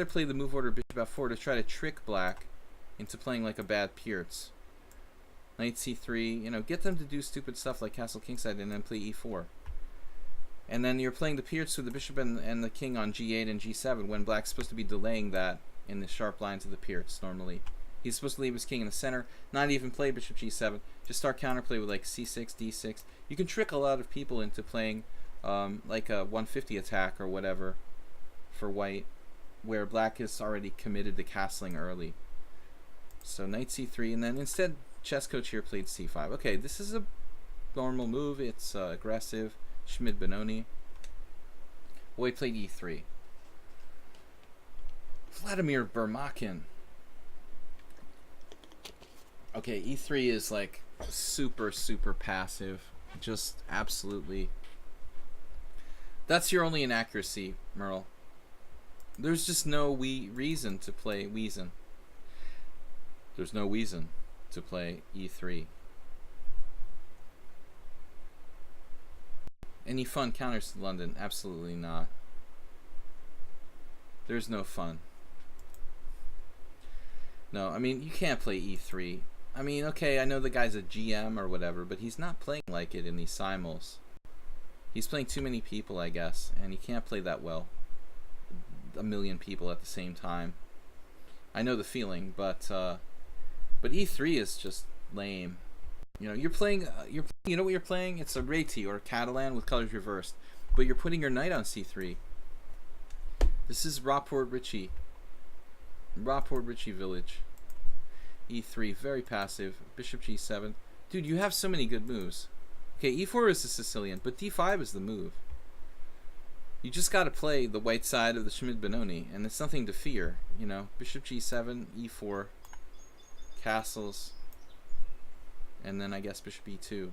S1: play the move order bishop f4 to try to trick black into playing like a bad Pierce. Knight c3, you know, get them to do stupid stuff like castle kingside and then play e4. And then you're playing the Pierce with the bishop and the king on g8 and g7 when black's supposed to be delaying that in the sharp lines of the Pierce normally. He's supposed to leave his king in the center, not even play bishop g7, just start counterplay with like c6, d6. You can trick a lot of people into playing like a 150 attack or whatever for white, where black is already committed to castling early. So knight c3, and then instead chess coach here played c5. Okay, this is a normal move. It's aggressive. Schmid-Benoni. White played e3. Vladimir Bermakin. Okay, e3 is like super, super passive. Just absolutely. That's your only inaccuracy, Merle. There's just no reason to play Wiesen. There's no reason to play e3. Any fun counters to London? Absolutely not. There's no fun. No, I mean, you can't play e3. I mean, okay, I know the guy's a GM or whatever, but he's not playing like it in these simuls. He's playing too many people, I guess, and he can't play that well. A million people at the same time. I know the feeling, but e3 is just lame. You know, you're playing. You know what you're playing? It's a Réti or a Catalan with colors reversed, but you're putting your knight on c3. This is Rapport Ritchie village. e3, very passive. Bishop g7. Dude, you have so many good moves. Okay, e4 is the Sicilian, but d5 is the move. You just got to play the white side of the Schmid-Benoni, and it's nothing to fear. You know, bishop g7, e4, castles, and then I guess bishop e2.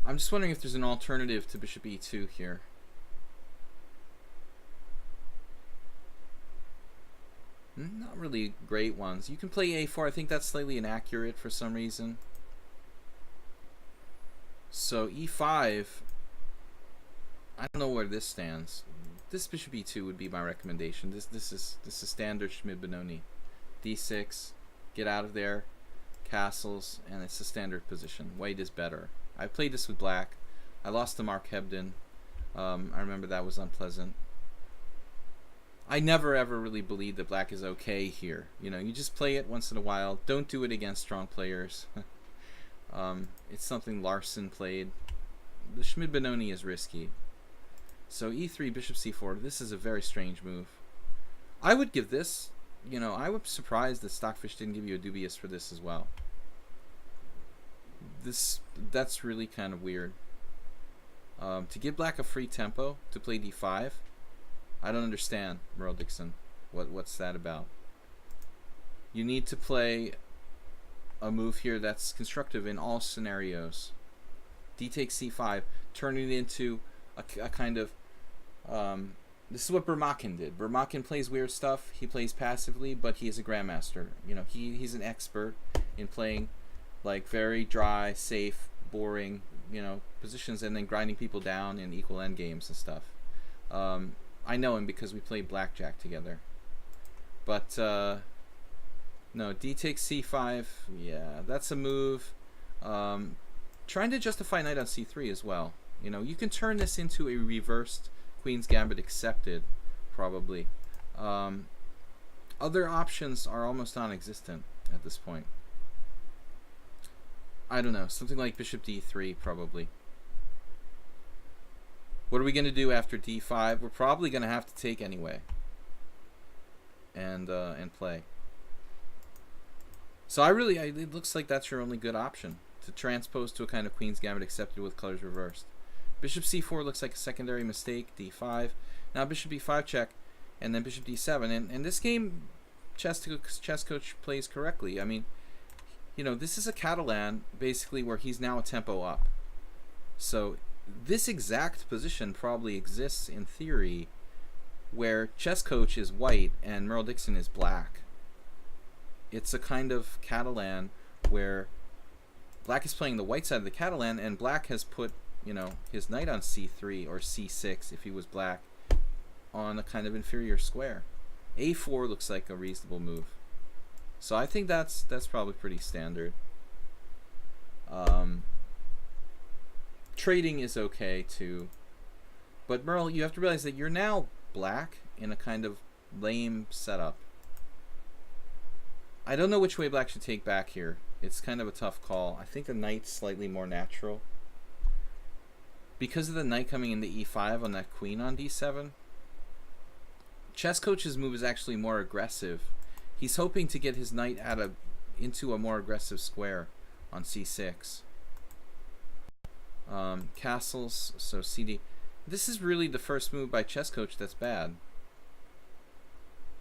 S1: I'm just wondering if there's an alternative to bishop e2 here. Not really great ones. You can play a4. I think that's slightly inaccurate for some reason. So e5, I don't know where this stands. This bishop e2 would be my recommendation. This is standard Schmid-Benoni. d6, get out of there, castles, and it's a standard position. White is better. I played this with black. I lost to Mark Hebden. I remember that was unpleasant. I never ever really believed that black is okay here. You know, you just play it once in a while. Don't do it against strong players. It's something Larson played. The Schmid-Benoni is risky. So e3, bishop c4. This is a very strange move. I would give this, you know, I was surprised that Stockfish didn't give you a dubious for this as well. That's really kind of weird. To give black a free tempo to play d5, I don't understand, Merle Dixon. What's that about? You need to play a move here that's constructive in all scenarios. D takes c5, turning it into a kind of this is what Bermakin did. Bermakin plays weird stuff. He plays passively, but he is a grandmaster. You know, he's an expert in playing like very dry, safe, boring, you know, positions, and then grinding people down in equal endgames and stuff. I know him because we played blackjack together. But no, d takes c5. Yeah, that's a move. Trying to justify knight on c3 as well. You know, you can turn this into a reversed Queen's Gambit accepted, probably. Other options are almost non-existent at this point. I don't know, something like Bishop D3 probably. What are we going to do after D5? We're probably going to have to take anyway, and play. So it looks like that's your only good option, to transpose to a kind of Queen's Gambit accepted with colors reversed. Bishop C4 looks like a secondary mistake. D5. Now Bishop E5 check, and then Bishop D7. And this game, chess coach plays correctly. I mean, you know, this is a Catalan basically where he's now a tempo up. So this exact position probably exists in theory, where chess coach is white and Merle Dixon is black. It's a kind of Catalan where black is playing the white side of the Catalan, and black has put, you know, his knight on C3 or C6 if he was black on a kind of inferior square. A4 looks like a reasonable move. So I think that's probably pretty standard. Trading is okay too. But Merle, you have to realize that you're now black in a kind of lame setup. I don't know which way black should take back here. It's kind of a tough call. I think the knight's slightly more natural. Because of the knight coming into E5 on that queen on D7, chess coach's move is actually more aggressive. He's hoping to get his knight into a more aggressive square on C6. Castles, so CD. This is really the first move by chess coach that's bad.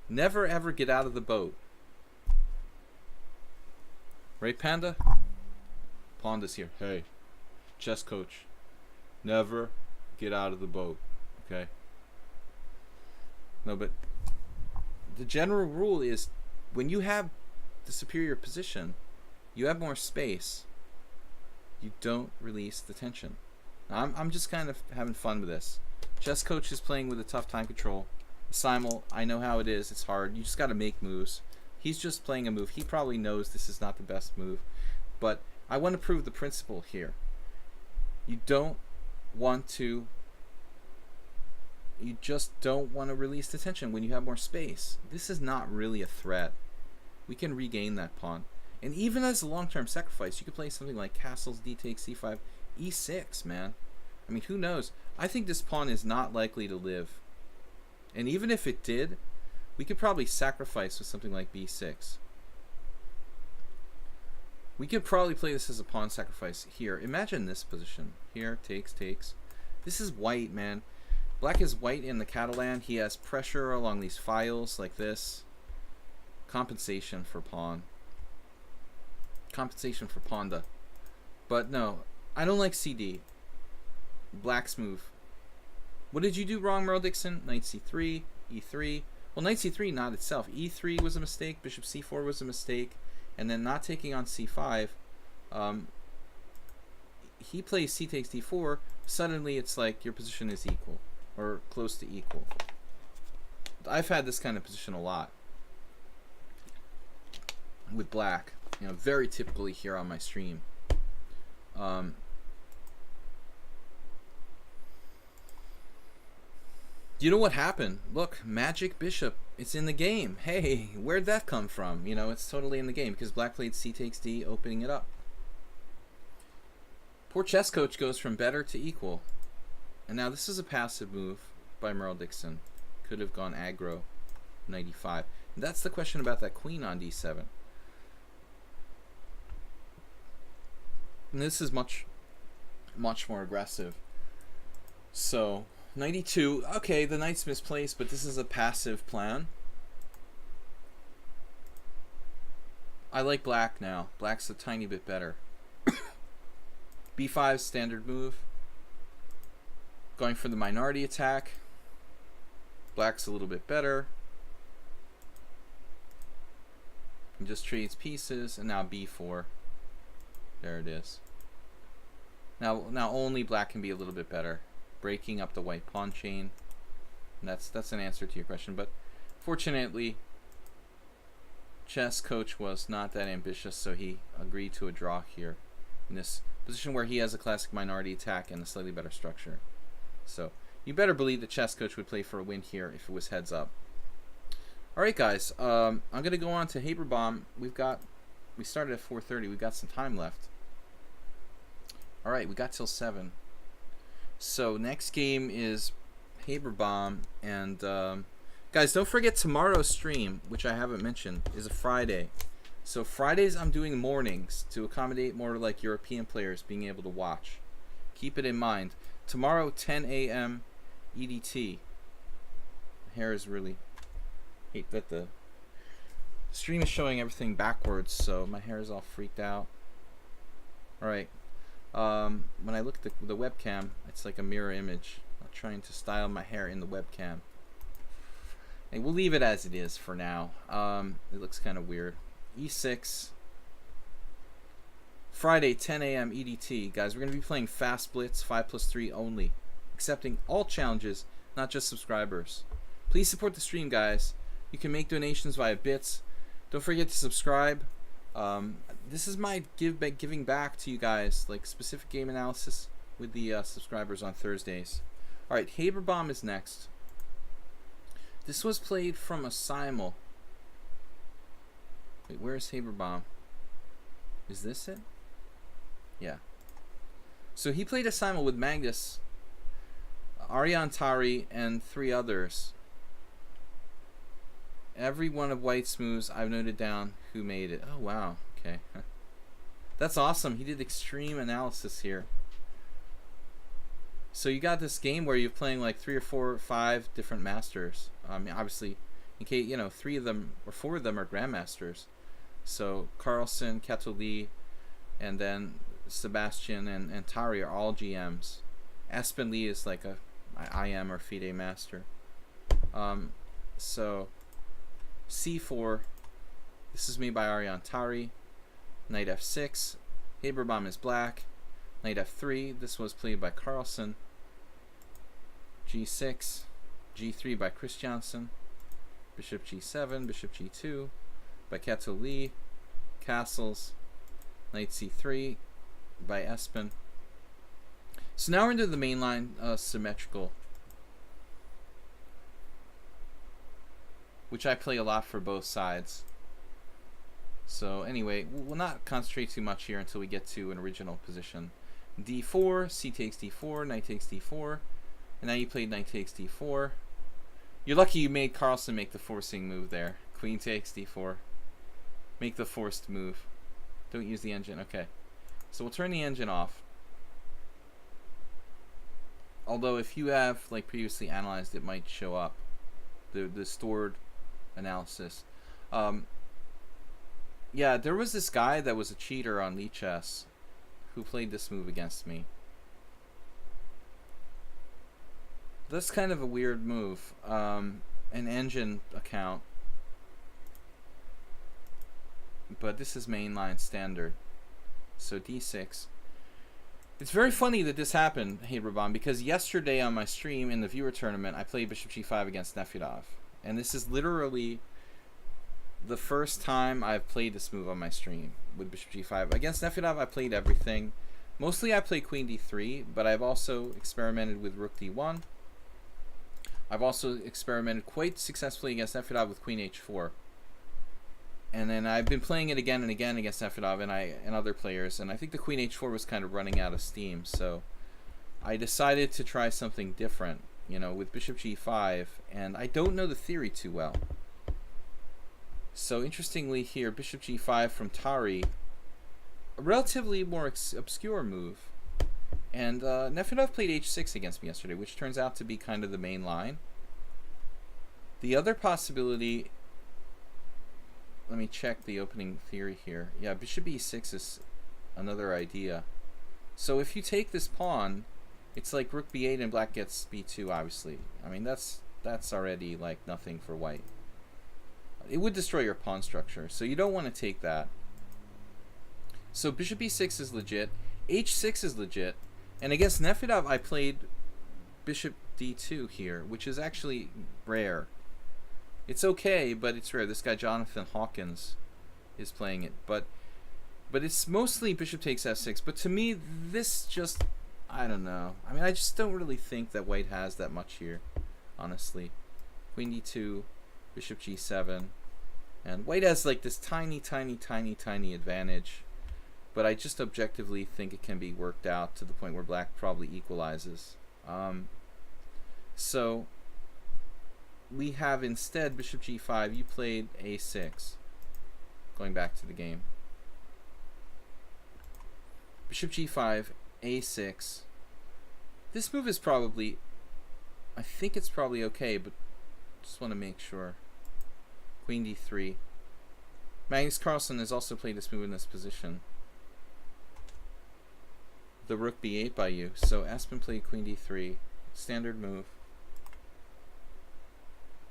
S1: Never ever get out of the boat. Right, Panda? Panda's here. Hey, chess coach. Never get out of the boat, okay? No, but the general rule is when you have the superior position, you have more space, you don't release the tension. Now, I'm just kind of having fun with this. Chess coach is playing with a tough time control. Simul, I know how it is. It's hard. You just got to make moves. He's just playing a move. He probably knows this is not the best move. But I want to prove the principle here. You just don't want to release the tension when you have more space. This is not really a threat. We can regain that pawn. And even as a long-term sacrifice, you could play something like castles, d takes, c5, e6, man. I mean, who knows? I think this pawn is not likely to live. And even if it did, we could probably sacrifice with something like b6. We could probably play this as a pawn sacrifice here. Imagine this position. Here, takes, takes. This is white, man. Black is white in the Catalan. He has pressure along these files like this. Compensation for pawn. Compensation for Ponda. But no, I don't like CD. Black's move. What did you do wrong, Merle Dixon? Knight c3, e3. Well, knight c3 not itself. e3 was a mistake. Bishop c4 was a mistake. And then not taking on c5. He plays c takes d4. Suddenly it's like your position is equal. Or close to equal. I've had this kind of position a lot. With black. You know, very typically here on my stream. You know what happened? Look, magic bishop. It's in the game. Hey, where'd that come from? You know, it's totally in the game because black played c takes d, opening it up. Poor chess coach goes from better to equal. And now this is a passive move by Merle Dixon. Could have gone aggro, knight e5. And that's the question about that queen on d7. And this is much more aggressive. So, knight e2. Okay, the knight's misplaced, but this is a passive plan. I like black now. Black's a tiny bit better. b5 standard move. Going for the minority attack. Black's a little bit better. And just trades pieces, and now b4. There it is. Now only black can be a little bit better. Breaking up the white pawn chain. And that's an answer to your question. But fortunately, chess coach was not that ambitious, so he agreed to a draw here in this Position where he has a classic minority attack and a slightly better structure. So you better believe the chess coach would play for a win here if it was heads up. All right, guys. I'm gonna go on to Haberbaum. We started at 4:30. We've got some time left. All right, we got till 7. So next game is Haberbaum, and guys, don't forget tomorrow's stream, which I haven't mentioned, is a Friday. So Fridays I'm doing mornings to accommodate more like European players being able to watch. Keep it in mind. Tomorrow, 10 a.m. EDT. My hair is really... hate that the stream is showing everything backwards, so my hair is all freaked out. Alright. When I look at the webcam, it's like a mirror image. I'm trying to style my hair in the webcam. And we'll leave it as it is for now. It looks kind of weird. E6. Friday, 10 a.m. EDT. Guys, we're going to be playing Fast Blitz 5+3 only. Accepting all challenges, not just subscribers. Please support the stream, guys. You can make donations via bits. Don't forget to subscribe. This is my giving back to you guys, like specific game analysis with the subscribers on Thursdays. Alright, Haberbaum is next. This was played from a simul. Wait, where's Haberbaum? Is this it? Yeah. So he played a simul with Magnus, Ariane Tari, and 3 others. Every one of White's moves I've noted down who made it. Oh, wow. Okay. That's awesome. He did extreme analysis here. So you got this game where you're playing like 3 or 4 or 5 different masters. I mean, obviously, in case, you know, 3 of them or 4 of them are grandmasters. So Carlsen, Ketel Lee, and then Sebastian and Tari are all GMs. Aspen Lee is like a IM or FIDE master. So C4. This is made by Ariane Tari. Knight F6. Haberbaum is black. Knight F3. This was played by Carlsen. G6. G3 by Christiansen. Bishop G7. Bishop G2 by Ketel Lee. Castles. Knight C3 by Espen. So now we're into the mainline symmetrical, which I play a lot for both sides. So anyway, we'll not concentrate too much here until we get to an original position. D4, C takes D4, Knight takes D4, and now you played Knight takes D4. You're lucky you made Carlsen make the forcing move there. Queen takes D4. Make the forced move. Don't use the engine. Okay. So we'll turn the engine off. Although if you have like previously analyzed, it might show up. The stored analysis. Yeah, there was this guy that was a cheater on lichess who played this move against me. That's kind of a weird move. An engine account. But this is mainline standard. So D6. It's very funny that this happened, Haberbaum, because yesterday on my stream in the viewer tournament, I played Bishop G5 against Nefedov. And this is literally the first time I've played this move on my stream with Bishop G5. Against Nefedov, I played everything. Mostly I played Queen D3, but I've also experimented with Rook D1. I've also experimented quite successfully against Nefedov with Queen H4. And then I've been playing it again and again against Nefedov and other players, and I think the Queen H4 was kind of running out of steam, so I decided to try something different, you know, with Bishop G5, and I don't know the theory too well. So interestingly here, Bishop G5 from Tari, a relatively more obscure move, and Nefedov played H6 against me yesterday, which turns out to be kind of the main line. The other possibility... Let me check the opening theory here. Yeah, Bishop E6 is another idea. So if you take this pawn, it's like Rook B8 and Black gets B2, obviously. I mean, that's already like nothing for White. It would destroy your pawn structure, so you don't want to take that. So Bishop E6 is legit. H6 is legit. And against Nefedov, I played Bishop D2 here, which is actually rare. It's okay, but it's rare. This guy Jonathan Hawkins is playing it. But But it's mostly bishop takes f6. But to me, this just, I don't know. I mean, I just don't really think that white has that much here, honestly. Queen d2, bishop g7. And white has like this tiny, tiny, tiny, tiny advantage. But I just objectively think it can be worked out to the point where black probably equalizes. So we have instead bishop g5. You played a6. Going back to the game. Bishop g5, a6. This move is probably, I think it's probably okay, but just want to make sure. Queen d3. Magnus Carlsen has also played this move in this position. The rook b8 by you. So Aspen played queen d3. Standard move.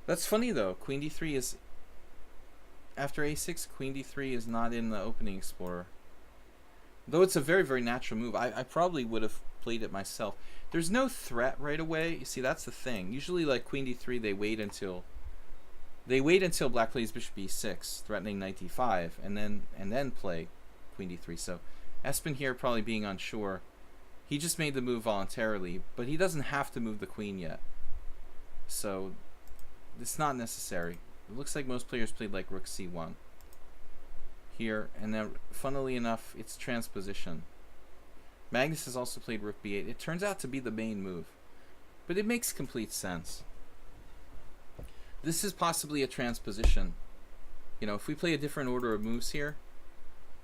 S1: That's funny though. Queen d3 is, after a6, queen d3 is not in the opening explorer. Though it's a very, very natural move. I probably would have played it myself. There's no threat right away. You see, that's the thing. Usually like queen d3, they wait until black plays bishop e6, threatening knight d5, and then play queen d3. So Espen here probably being unsure. He just made the move voluntarily, but he doesn't have to move the queen yet. So it's not necessary. It looks like most players played like rook c1 here, and then funnily enough, it's transposition. Magnus has also played rook b8. It turns out to be the main move, but it makes complete sense. This is possibly a transposition. You know, if we play a different order of moves here,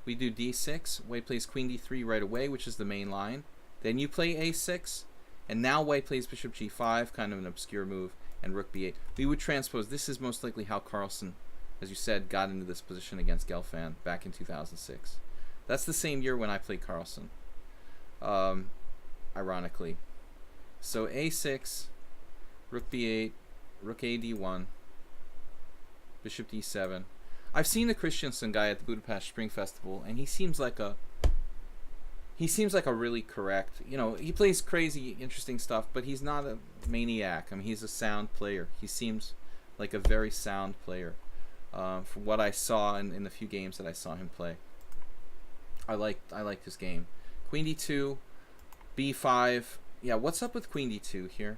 S1: we do d6, white plays queen d3 right away, which is the main line. Then you play a6, and now white plays bishop g5, kind of an obscure move, and rook b8. We would transpose. This is most likely how Carlsen, as you said, got into this position against Gelfand back in 2006. That's the same year when I played Carlsen, ironically. So a6, rook b8, rook a d1, bishop d7. I've seen the Christensen guy at the Budapest Spring Festival, and he seems like a really correct, you know, he plays crazy, interesting stuff, but he's not a maniac. I mean, he's a sound player. He seems like a very sound player. From what I saw in the few games that I saw him play, I liked his game. Queen d2, b5. Yeah, what's up with queen d2 here?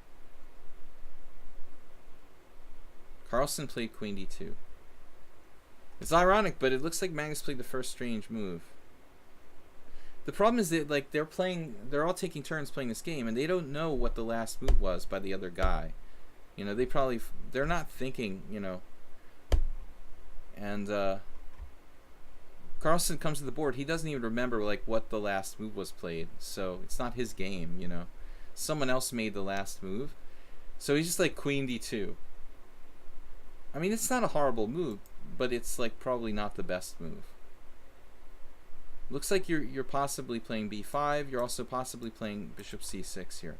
S1: Carlsen played queen d2. It's ironic, but it looks like Magnus played the first strange move. The problem is that like they're all taking turns playing this game, and they don't know what the last move was by the other guy. You know, they're not thinking, you know. And Carlsen comes to the board. He doesn't even remember like what the last move was played, so it's not his game. You know, someone else made the last move, so he's just like queen d2. I mean, it's not a horrible move, but it's like probably not the best move. Looks like you're possibly playing b5. You're also possibly playing bishop c6 here.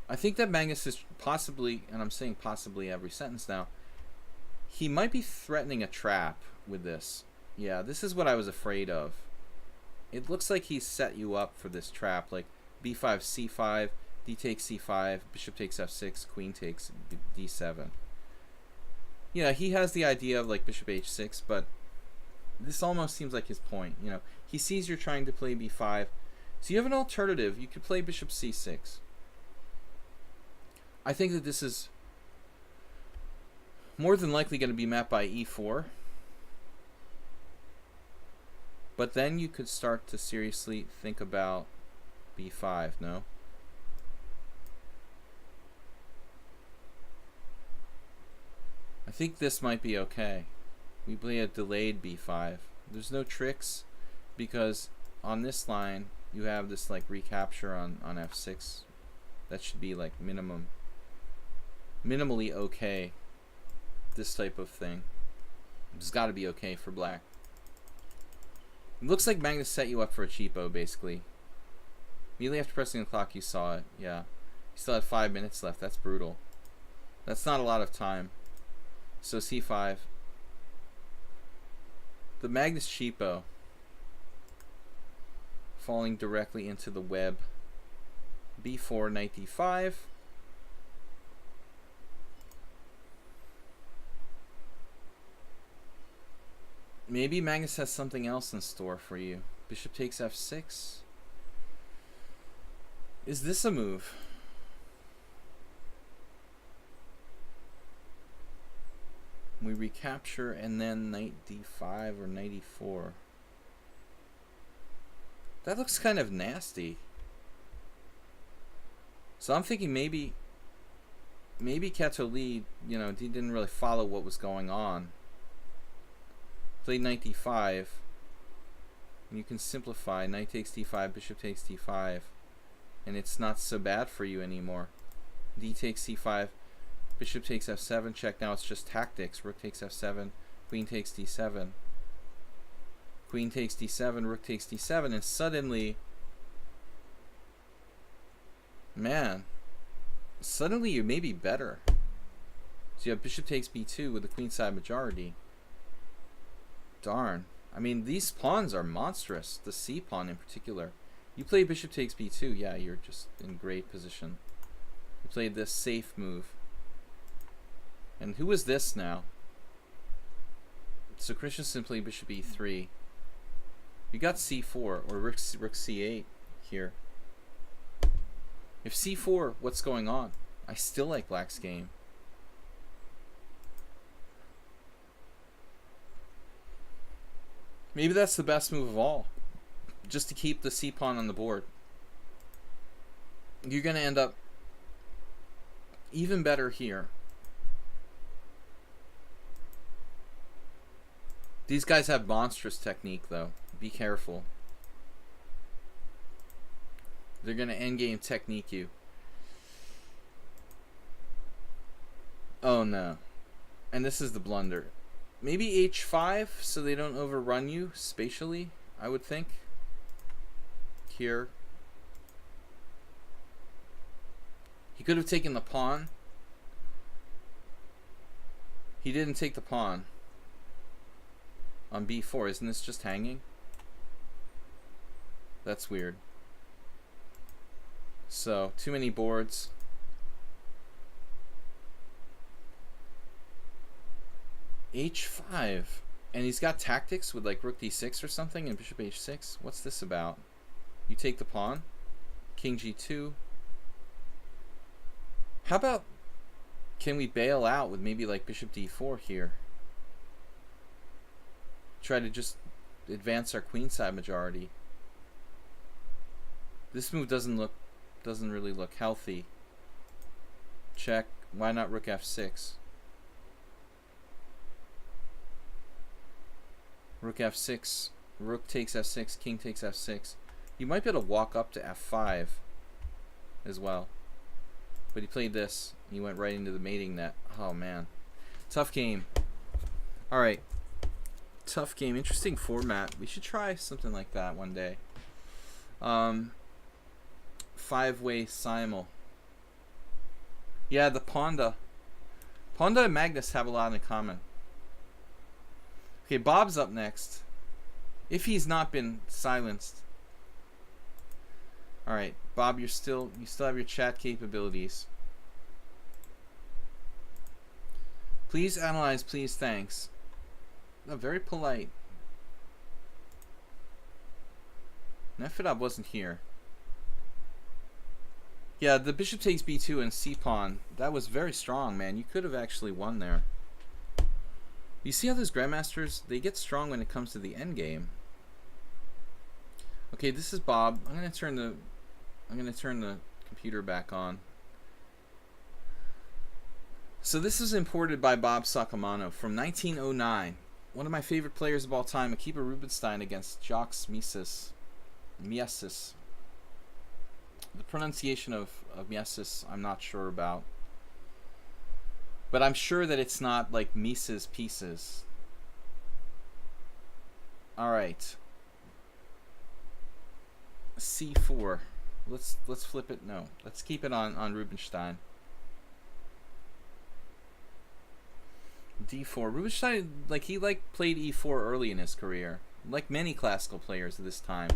S1: I think that Magnus is possibly, and I'm saying possibly every sentence now, he might be threatening a trap with this. Yeah, this is what I was afraid of. It looks like he's set you up for this trap, like b5, c5, d takes c5, bishop takes f6, queen takes d7. Yeah, he has the idea of like bishop h6, but this almost seems like his point. You know, he sees you're trying to play b5, so you have an alternative. You could play bishop c6. I think that this is more than likely going to be met by e4. But then you could start to seriously think about b5, no? I think this might be okay. We play a delayed b5. There's no tricks because on this line you have this like recapture on f6. That should be like minimally okay. This type of thing. It's got to be okay for black. It looks like Magnus set you up for a cheapo, basically. Immediately after pressing the clock, you saw it. Yeah. You still had 5 minutes left. That's brutal. That's not a lot of time. So c5. The Magnus cheapo. Falling directly into the web. b4, knight d5. Maybe Magnus has something else in store for you. Bishop takes f6. Is this a move? We recapture and then knight d5 or knight e4. That looks kind of nasty. So I'm thinking maybe Cato-Lee, you know, he didn't really follow what was going on. Played knight d5. And you can simplify. Knight takes d5, bishop takes d5. And it's not so bad for you anymore. D takes c5, bishop takes f7, check. Now it's just tactics. Rook takes f7, queen takes d7. Queen takes d7, rook takes d7, and suddenly, man, suddenly you may be better. So you have bishop takes b2 with the queenside majority. Darn. I mean, these pawns are monstrous. The c pawn in particular. You play bishop takes b2, yeah, you're just in great position. You played this safe move. And who is this now? So Christensen played bishop e3. You got c4 or rook c8 here. If c4, what's going on? I still like black's game. Maybe that's the best move of all. Just to keep the c pawn on the board. You're going to end up even better here. These guys have monstrous technique, though. Be careful. They're going to endgame technique you. Oh, no. And this is the blunder. Maybe h5 so they don't overrun you spatially, I would think. Here. He could have taken the pawn. He didn't take the pawn. On b4, isn't this just hanging? That's weird. So, too many boards. h5. And he's got tactics with like rook d6 or something and bishop h6. What's this about? You take the pawn. King g2. How about, can we bail out with maybe like bishop d4 here? Try to just advance our queenside majority. This move doesn't really look healthy. Check. Why not rook f6? Rook f6. Rook takes f6. King takes f6. You might be able to walk up to f5 as well. But he played this. He went right into the mating net. Oh man. Tough game. Alright. Tough game. Interesting format. We should try something like that one day. 5-way simul. Yeah, the Ponda. Ponda and Magnus have a lot in common. Okay, Bob's up next. If he's not been silenced. Alright, Bob, you still have your chat capabilities. Please analyze, please, thanks. Oh, very polite. Nefedov wasn't here. Yeah, the bishop takes b2 and c-pawn. That was very strong, man. You could have actually won there. You see how those grandmasters, they get strong when it comes to the endgame. Okay, this is Bob. I'm gonna turn the computer back on. So this is imported by Bob Sacamano from 1909. One of my favorite players of all time, Akiba Rubinstein against Jacques Miesis. The pronunciation of Miesis, I'm not sure about. But I'm sure that it's not like Mises Pieces. Alright. C4. Let's flip it. No. Let's keep it on Rubinstein. D4. Rubinstein, he played E4 early in his career. Like many classical players at this time.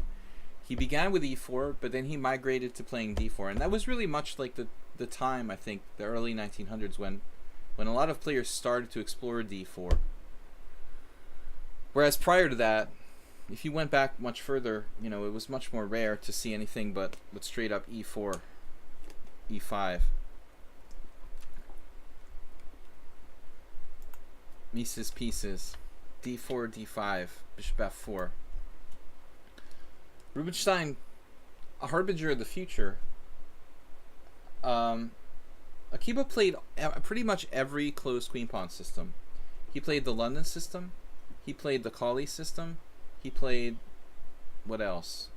S1: He began with E4, but then he migrated to playing D4. And that was really much like the time, I think, the early 1900s when a lot of players started to explore D4. Whereas prior to that, if you went back much further, it was much more rare to see anything but straight up e4, e5. Mises pieces, d4, d5, bishop f4. Rubinstein, a harbinger of the future. Akiba played pretty much every closed queen pawn system. He played the London system. He played the Colley system. He played, what else?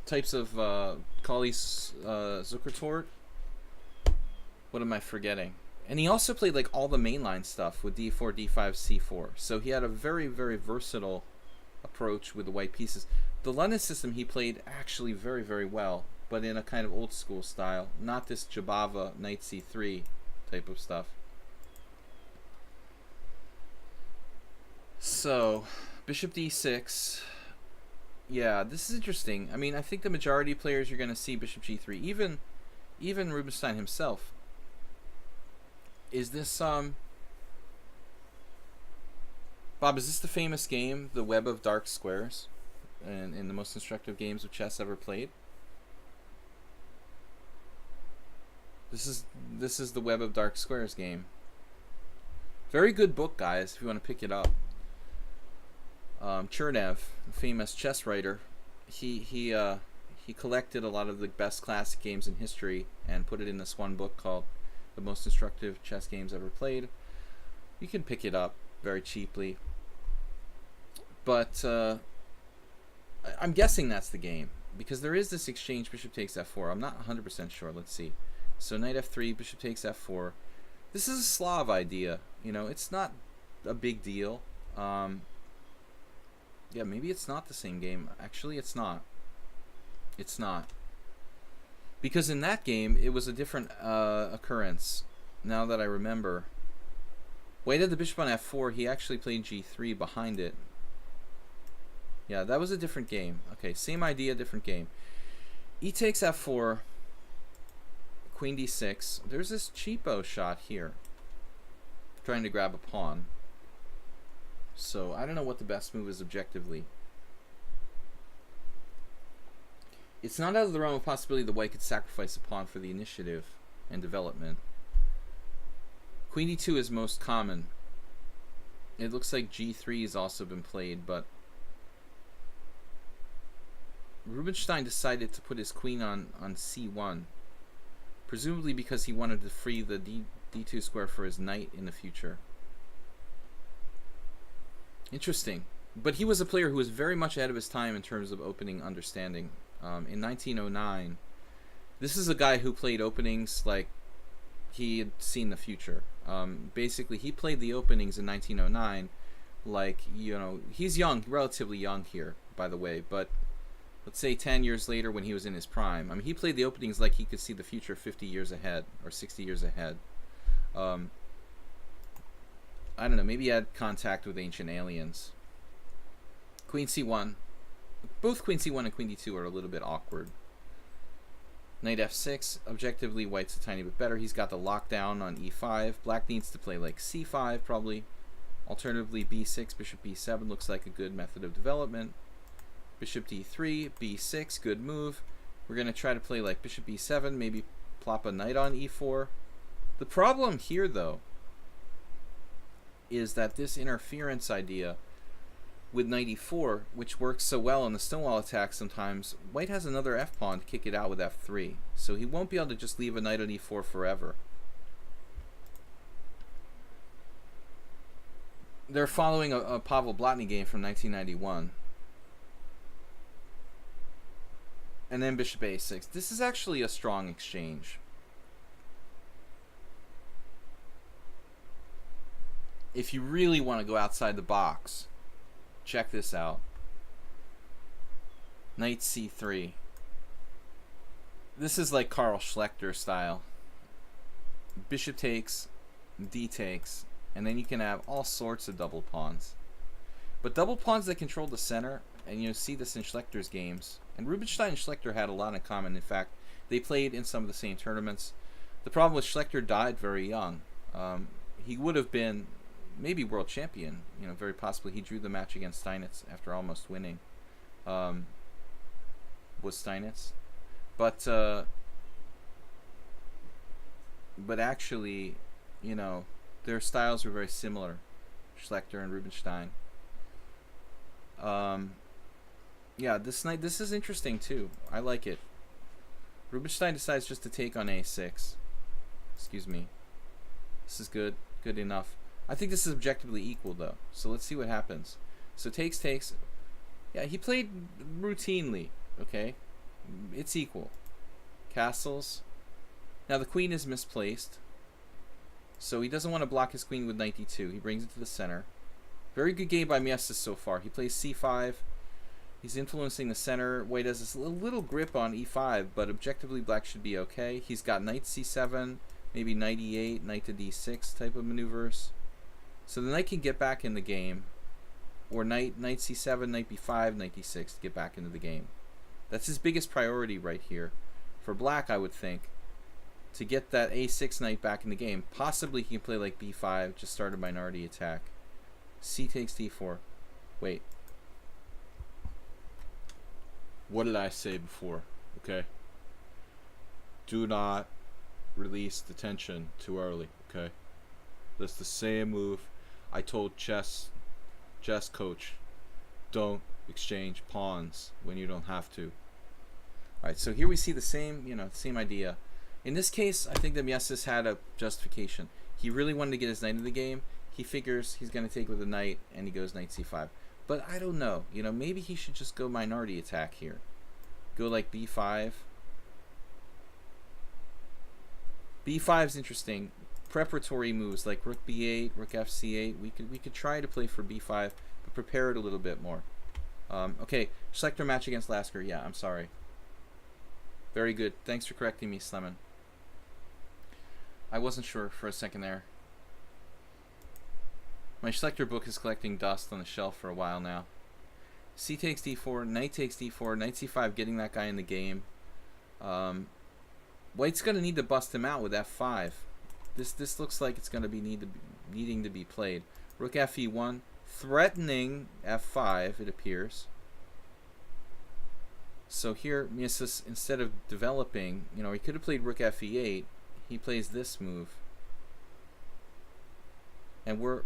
S1: Types of Colley's Zuckertort. What am I forgetting? And he also played like all the mainline stuff with d4, d5, c4. So he had a very, very versatile approach with the white pieces. The London system he played actually very, very well, but in a kind of old school style, not this Jabava knight c3 type of stuff. So, bishop d6. Yeah, this is interesting. I mean, I think the majority of players you're going to see bishop g3. Even Rubinstein himself. Is this Bob, is this the famous game, The Web of Dark Squares, and in the most instructive games of chess ever played? This is the Web of Dark Squares game. Very good book, guys, if you want to pick it up. Chernev, a famous chess writer, he collected a lot of the best classic games in history and put it in this one book called The Most Instructive Chess Games Ever Played. You can pick it up very cheaply. But I'm guessing that's the game, because there is this exchange bishop takes f4. I'm not 100% sure. Let's see. So knight f3, bishop takes f4. This is a Slav idea. It's not a big deal. Yeah, maybe it's not the same game. Actually, it's not. It's not. Because in that game, it was a different occurrence, now that I remember. White had the bishop on f4. He actually played g3 behind it. Yeah, that was a different game. Okay, same idea, different game. E takes f4. Queen d6. There's this cheapo shot here. Trying to grab a pawn. So, I don't know what the best move is objectively. It's not out of the realm of possibility the white could sacrifice a pawn for the initiative and development. Queen d2 is most common. It looks like g3 has also been played, but Rubinstein decided to put his queen on c1, presumably because he wanted to free the d2 square for his knight in the future. Interesting. But he was a player who was very much ahead of his time in terms of opening understanding. In 1909, this is a guy who played openings like he had seen the future. Basically, he played the openings in 1909 like, he's young, relatively young here, by the way, but let's say 10 years later when he was in his prime. I mean, he played the openings like he could see the future 50 years ahead or 60 years ahead. I don't know, maybe he had contact with ancient aliens. Queen c1. Both queen c1 and queen d2 are a little bit awkward. Knight f6. Objectively, white's a tiny bit better. He's got the lockdown on e5. Black needs to play like c5 probably. Alternatively, b6, bishop b7 looks like a good method of development. Bishop d3, b6, good move. We're going to try to play like bishop b7, maybe plop a knight on e4. The problem here, though, is that this interference idea with knight e4, which works so well in the Stonewall attack sometimes, white has another f-pawn to kick it out with f3. So he won't be able to just leave a knight on e4 forever. They're following a Pavel Blatny game from 1991. And then bishop a6. This is actually a strong exchange. If you really want to go outside the box, check this out. Knight c3. This is like Carl Schlechter style. Bishop takes, d takes, and then you can have all sorts of double pawns. But double pawns that control the center, and you see this in Schlechter's games. And Rubinstein and Schlechter had a lot in common. In fact, they played in some of the same tournaments. The problem was Schlechter died very young. He would have been maybe world champion. You know, very possibly he drew the match against Steinitz after almost winning. Was Steinitz, but actually, you know, their styles were very similar, Schlechter and Rubinstein. Yeah, this is interesting too. I like it. Rubinstein decides just to take on a6. Excuse me. This is good. Good enough. I think this is objectively equal though. So let's see what happens. So takes. Yeah, he played routinely. Okay. It's equal. Castles. Now the queen is misplaced. So he doesn't want to block his queen with knight d2. He brings it to the center. Very good game by Miestas so far. He plays c5. He's influencing the center. White has this little grip on e5, but objectively black should be okay. He's got knight c7, maybe knight e8, knight to d6 type of maneuvers. So the knight can get back in the game. Or knight c7, knight b5, knight d6 to get back into the game. That's his biggest priority right here. For black, I would think, to get that a6 knight back in the game. Possibly he can play like b5, just start a minority attack. C takes d4. Wait.
S2: What did I say before? Okay. Do not release the tension too early. Okay. That's the same move I told chess coach. Don't exchange pawns when you don't have to.
S1: Alright, so here we see the same, same idea. In this case, I think that Miestas had a justification. He really wanted to get his knight in the game. He figures he's going to take with a knight, and he goes knight c5. But I don't know. Maybe he should just go minority attack here. Go like b5. b5 is interesting. Preparatory moves like rook b8, rook fc8. We could try to play for b5, but prepare it a little bit more. Okay, Schlechter match against Lasker. Yeah, I'm sorry. Very good. Thanks for correcting me, Sleman. I wasn't sure for a second there. My Schlechter book is collecting dust on the shelf for a while now. C takes d4, knight takes d4, knight c5, getting that guy in the game. White's going to need to bust him out with f5. This looks like it's going to be needing to be played. Rook fe1, threatening f5, it appears. So here, Miestas, instead of developing, he could have played rook fe8. He plays this move. And we're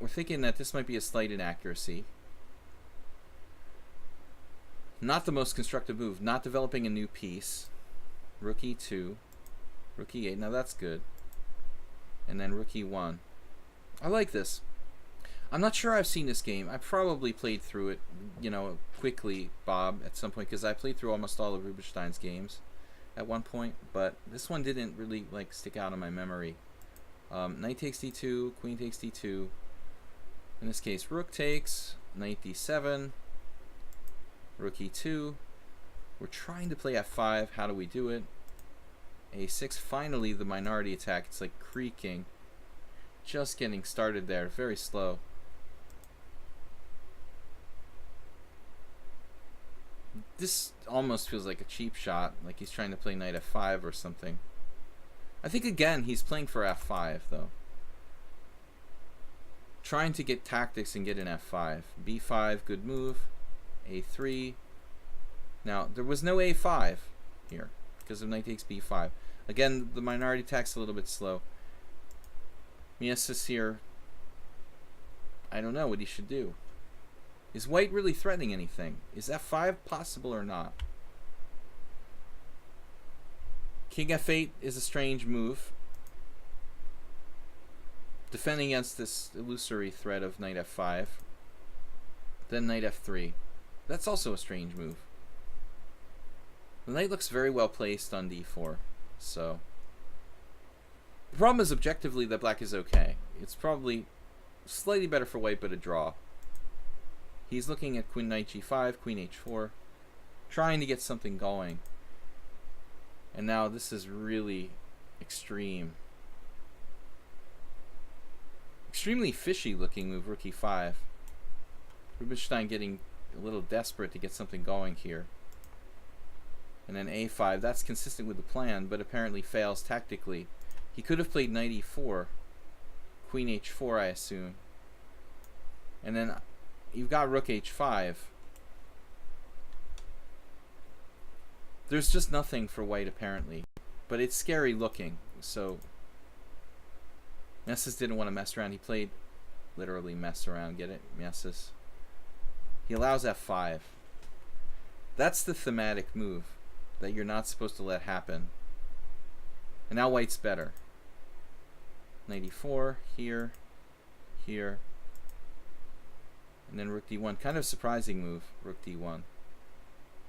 S1: thinking that this might be a slight inaccuracy. Not the most constructive move. Not developing a new piece. Rook e2. Rook e8. Now that's good. And then rook e1. I like this. I'm not sure I've seen this game. I probably played through it, quickly, Bob, at some point, because I played through almost all of Rubinstein's games at one point, but this one didn't really stick out in my memory. Knight takes d2, queen takes d2. In this case, rook takes, knight d7, rook e2. We're trying to play f5. How do we do it? a6. Finally, the minority attack. It's like creaking. Just getting started there. Very slow. This almost feels like a cheap shot, like he's trying to play knight f5 or something. I think, again, he's playing for f5, though. Trying to get tactics and get an f5. b5, good move. a3. Now, there was no a5 here because of knight takes b5. Again, the minority attack's a little bit slow. Miestas here, I don't know what he should do. Is white really threatening anything? Is f5 possible or not? King f8 is a strange move. Defending against this illusory threat of knight f5. Then knight f3. That's also a strange move. The knight looks very well placed on d4. So the problem is objectively that black is okay. It's probably slightly better for white, but a draw. He's looking at queen knight g5, queen h4, trying to get something going. And now this is really extreme. Extremely fishy looking move, rook e5. Rubinstein getting a little desperate to get something going here. And then a5, that's consistent with the plan, but apparently fails tactically. He could have played knight e4, queen h4, I assume. And then you've got rook h5. There's just nothing for white, apparently. But it's scary looking, so Messis didn't want to mess around. He played, literally mess around, get it? Messis. He allows f5. That's the thematic move that you're not supposed to let happen. And now white's better. Knight e4, here, here. And then rook d1. Kind of surprising move, rook d1.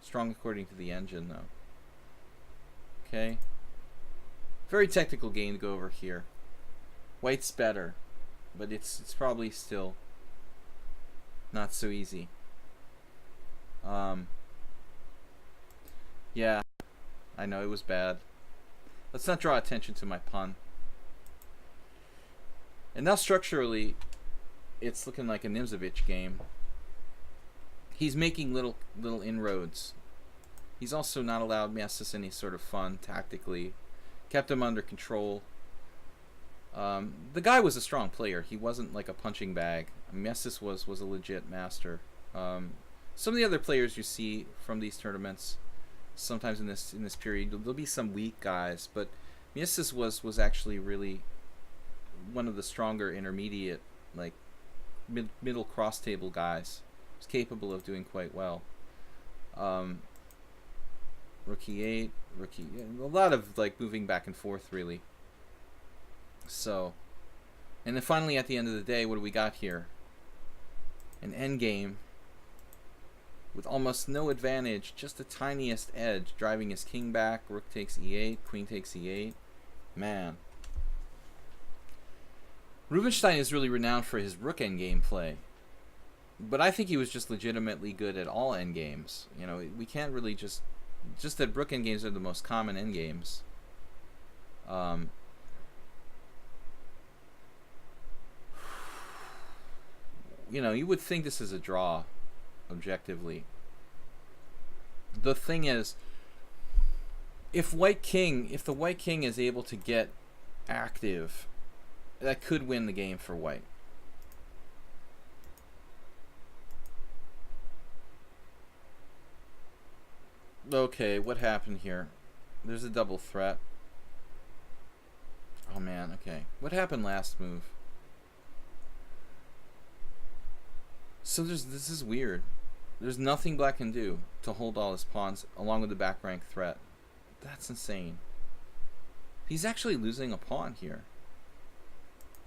S1: Strong according to the engine, though. Okay. Very technical game to go over here. White's better, but it's probably still not so easy. Yeah, I know it was bad. Let's not draw attention to my pun. And now structurally, it's looking like a Nimzovich game. He's making little inroads. He's also not allowed Messis any sort of fun tactically. Kept him under control. The guy was a strong player. He wasn't like a punching bag. Messis was a legit master. Some of the other players you see from these tournaments, sometimes in this period, there'll be some weak guys, but Messis was actually really one of the stronger intermediate, like middle cross table guys. He was capable of doing quite well. Rook e8, a lot of like moving back and forth, really. So, and then finally at the end of the day, what do we got here? An endgame with almost no advantage, just the tiniest edge, driving his king back. Rook takes e8, queen takes e8. Man. Rubinstein is really renowned for his rook endgame play. But I think he was just legitimately good at all endgames. You know, we can't really just that rook endgames are the most common endgames. You know, you would think this is a draw, objectively. The thing is, if the white king is able to get active, that could win the game for white. Okay, what happened here? There's a double threat. Oh man, okay. What happened last move? So this is weird. There's nothing black can do to hold all his pawns along with the back rank threat. That's insane. He's actually losing a pawn here.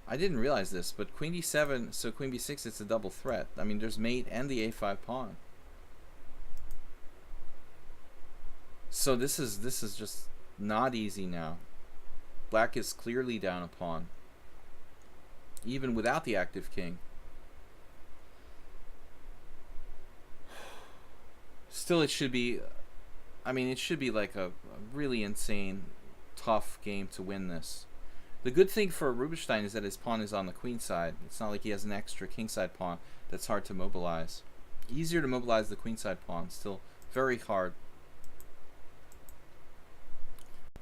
S1: I didn't realize this, but queen d7, so queen b6, it's a double threat. I mean, there's mate and the a5 pawn. So this is just not easy now. Black is clearly down a pawn, even without the active king. Still, it should be, I mean, it should be like a really insane, tough game to win this. The good thing for Rubinstein is that his pawn is on the queen side. It's not like he has an extra kingside pawn that's hard to mobilize. Easier to mobilize the queenside pawn, still very hard.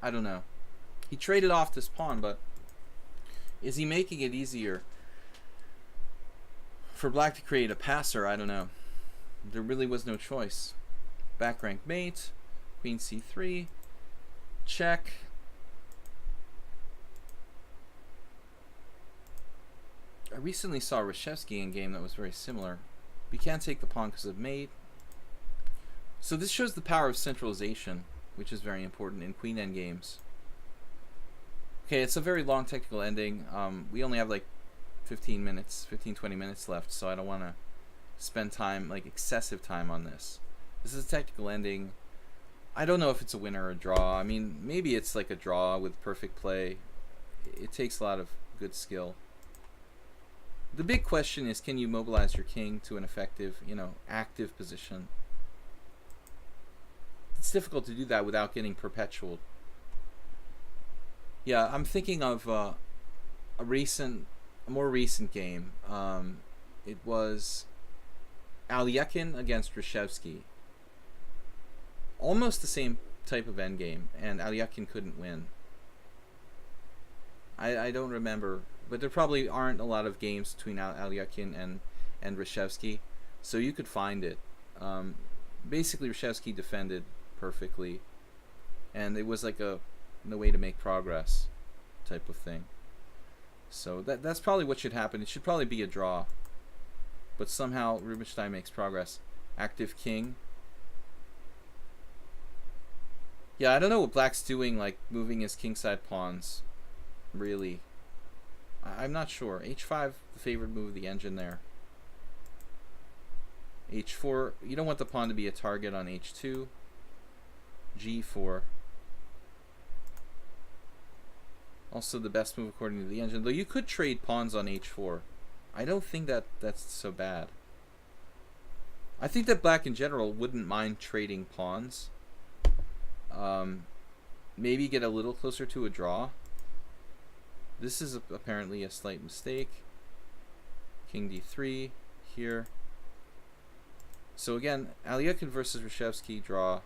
S1: I don't know. He traded off this pawn, but is he making it easier for black to create a passer? I don't know. There really was no choice. Back rank mate, queen c3, check. I recently saw Reshevsky in a game that was very similar. We can't take the pawn because of mate. So this shows the power of centralization, which is very important in queen endgames. Okay, it's a very long technical ending. We only have like 20 minutes left, so I don't want to spend time, like excessive time on this. This is a technical ending. I don't know if it's a winner or a draw. I mean, maybe it's like a draw with perfect play. It takes a lot of good skill. The big question is, can you mobilize your king to an effective, you know, active position? It's difficult to do that without getting perpetual. Yeah, I'm thinking of a more recent game. It was Alekhine against Reshevsky. Almost the same type of endgame, and Alekhine couldn't win. I don't remember but there probably aren't a lot of games between Alyakin and Reshevsky, so you could find it. Basically, Reshevsky defended perfectly, and it was like no way to make progress type of thing. So that's probably what should happen. It should probably be a draw, but somehow Rubinstein makes progress. Active king. Yeah, I don't know what Black's doing, like moving his kingside pawns. Really, I'm not sure. H5, the favorite move of the engine there. H4, you don't want the pawn to be a target on H2. G4. Also the best move according to the engine, though you could trade pawns on H4. I don't think that's so bad. I think that Black in general wouldn't mind trading pawns. Maybe get a little closer to a draw. This is apparently a slight mistake. King D3 here. So again, Alyakin versus Reshevsky draw.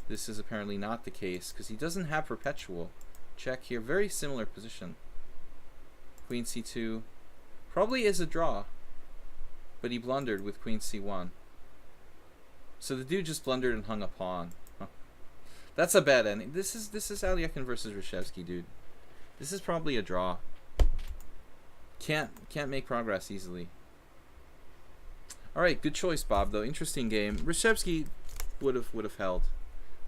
S1: This is apparently not the case because he doesn't have perpetual. Check here. Very similar position. Queen C2 probably is a draw, but he blundered with Queen C1. So the dude just blundered and hung a pawn. Huh. That's a bad ending. This is Alyakin versus Reshevsky, dude. This is probably a draw. Can't make progress easily. All right, good choice, Bob. Though interesting game. Reshevsky would have held.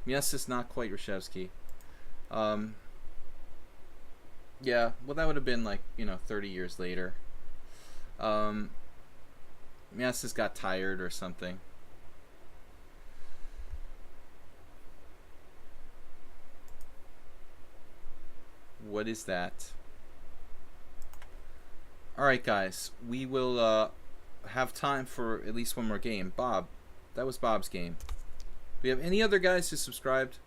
S1: Yes, it's not quite Reshevsky. Yeah, well, that would have been like 30 years later. Miasis got tired or something. What is that? All right, guys, we will have time for at least one more game. Bob, that was Bob's game. Do we have any other guys who subscribed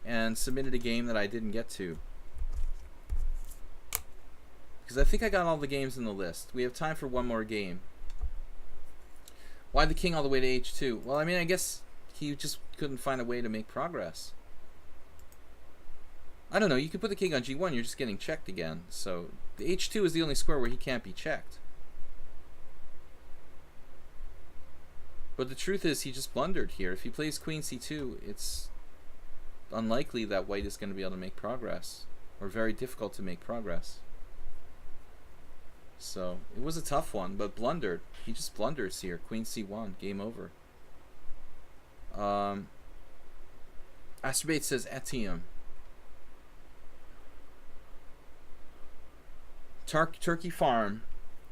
S1: and submitted a game that I didn't get to? Because I think I got all the games in the list. We have time for one more game. Why the king all the way to H2? Well, I mean, I guess he just couldn't find a way to make progress. I don't know. You could put the king on G1. You're just getting checked again. So the H2 is the only square where he can't be checked. But the truth is he just blundered here. If he plays Queen C2, it's unlikely that white is going to be able to make progress. Or very difficult to make progress. So it was a tough one, but blundered. He just blunders here. Queen C1. Game over. Astrobate says Etium. Turkey Farm.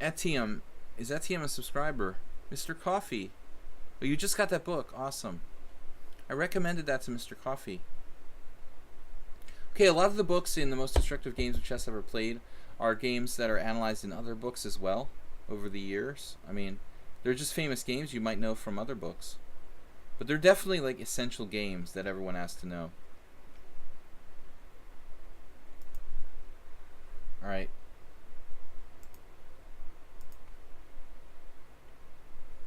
S1: Etium. Is Etium a subscriber? Mr. Coffee. Oh, you just got that book. Awesome. I recommended that to Mr. Coffee. Okay, a lot of the books in the most destructive games of chess ever played are games that are analyzed in other books as well over the years. I mean, they're just famous games you might know from other books. But they're definitely like essential games that everyone has to know. Alright.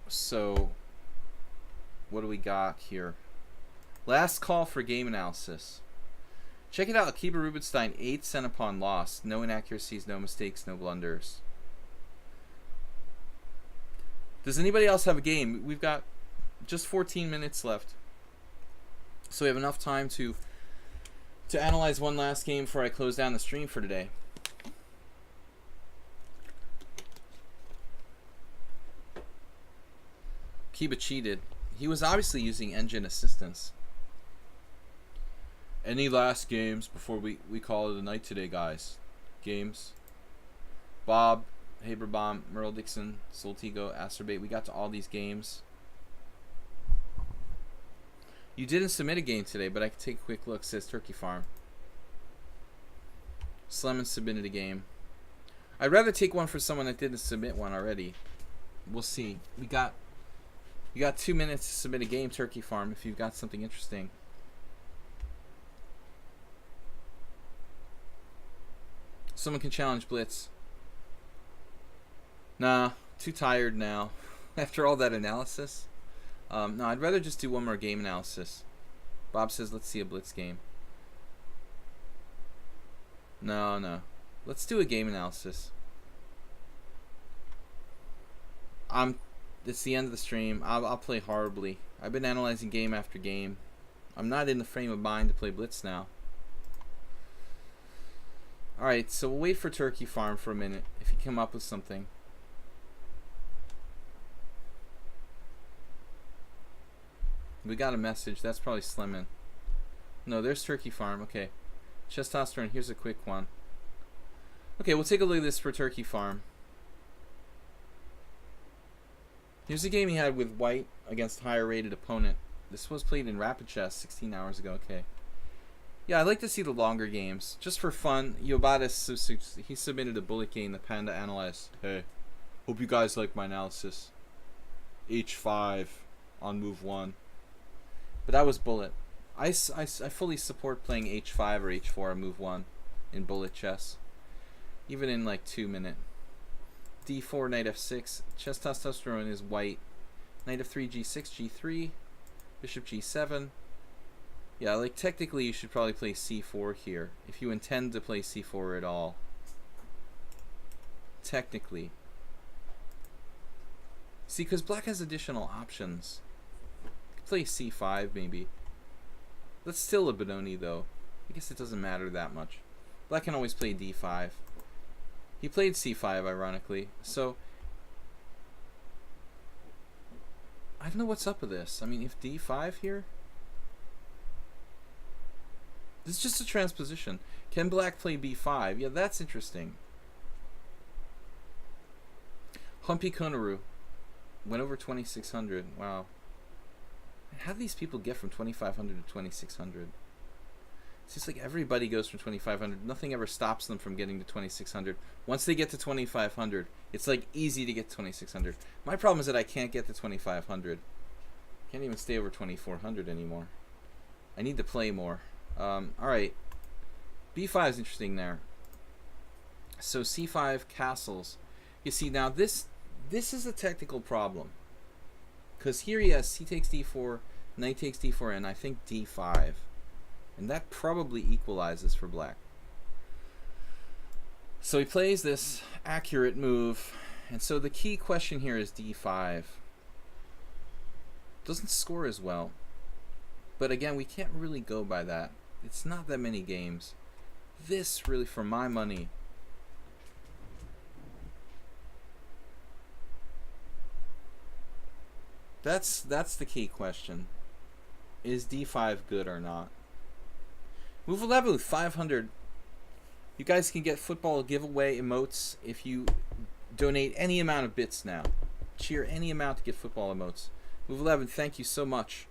S1: So, what do we got here? Last call for game analysis. Check it out. Akiba Rubinstein, 8 cent pawn lost. No inaccuracies, no mistakes, no blunders. Does anybody else have a game? We've got just 14 minutes left. So we have enough time to analyze one last game before I close down the stream for today. Akiba cheated. He was obviously using engine assistance. Any last games before we call it a night today, guys? Games? Bob, Haberbaum, Merle Dixon, Soltigo, Asterbait. We got to all these games. You didn't submit a game today, but I can take a quick look, says Turkey Farm. Slemon submitted a game. I'd rather take one for someone that didn't submit one already. We'll see. You got 2 minutes to submit a game, Turkey Farm, if you've got something interesting. Someone can challenge Blitz. Nah, too tired now. After all that analysis. No, I'd rather just do one more game analysis. Bob says, let's see a Blitz game. No. Let's do a game analysis. It's the end of the stream. I'll play horribly. I've been analyzing game after game. I'm not in the frame of mind to play Blitz now. Alright, so we'll wait for Turkey Farm for a minute if he come up with something. We got a message. That's probably Slemmin. No, there's Turkey Farm. Okay. Testosterone. Here's a quick one. Okay, we'll take a look at this for Turkey Farm. Here's a game he had with White against a higher rated opponent. This was played in Rapid Chess 16 hours ago. Okay. Yeah, I'd like to see the longer games. Just for fun, Yobatis, he submitted a bullet game that Panda analyzed. Hey, hope you guys like my analysis. H5 on move 1. But that was bullet. I fully support playing H5 or H4 on move 1 in bullet chess. Even in like 2 minute. D4, knight f6. Chess testosterone is White. Knight f3, g6, g3. Bishop g7. Yeah, like technically you should probably play c4 here. If you intend to play c4 at all. Technically. See, because black has additional options. Play c5 maybe. That's still a Benoni though. I guess it doesn't matter that much. Black can always play d5. He played c5 ironically. So I don't know what's up with this. I mean, if d5 here, this is just a transposition. Can black play b5? Yeah, that's interesting. Humpy Konaru went over 2600. Wow. How do these people get from 2500 to 2600? It's just like everybody goes from 2500. Nothing ever stops them from getting to 2600. Once they get to 2500, it's like easy to get to 2600. My problem is that I can't get to 2500. Can't even stay over 2400 anymore. I need to play more. Alright. b5 is interesting there. So c5 castles. You see, now this is a technical problem. Because here he has c takes d4, knight takes d4, and I think d5. And that probably equalizes for black. So he plays this accurate move. And so the key question here is d5. Doesn't score as well. But again, we can't really go by that. It's not that many games. This really, for my money, that's the key question. Is d5 good or not? Move 11 with 500. You guys can get football giveaway emotes if you donate any amount of bits now. Cheer any amount to get football emotes. Move 11, thank you so much.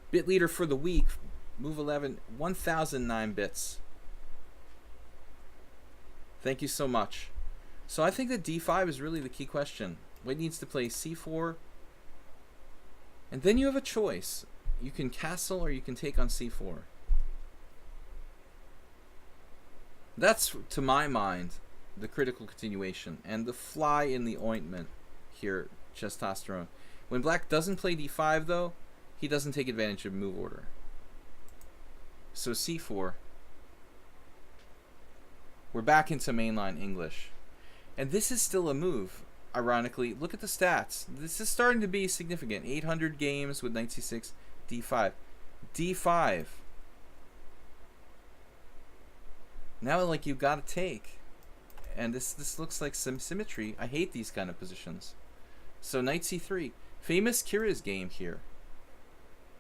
S1: Bit leader for the week. Move 11, 1009 bits. Thank you so much. So I think that d5 is really the key question. White needs to play c4. And then you have a choice. You can castle or you can take on c4. That's, to my mind, the critical continuation. And the fly in the ointment here, testosterone. When black doesn't play d5, though, he doesn't take advantage of move order. So c4. We're back into mainline English. And this is still a move. Ironically, look at the stats. This is starting to be significant. 800 games with knight c6, d5. d5. Now, like, you gotta take. And this looks like some symmetry. I hate these kind of positions. So knight c3. Famous Kira's game here.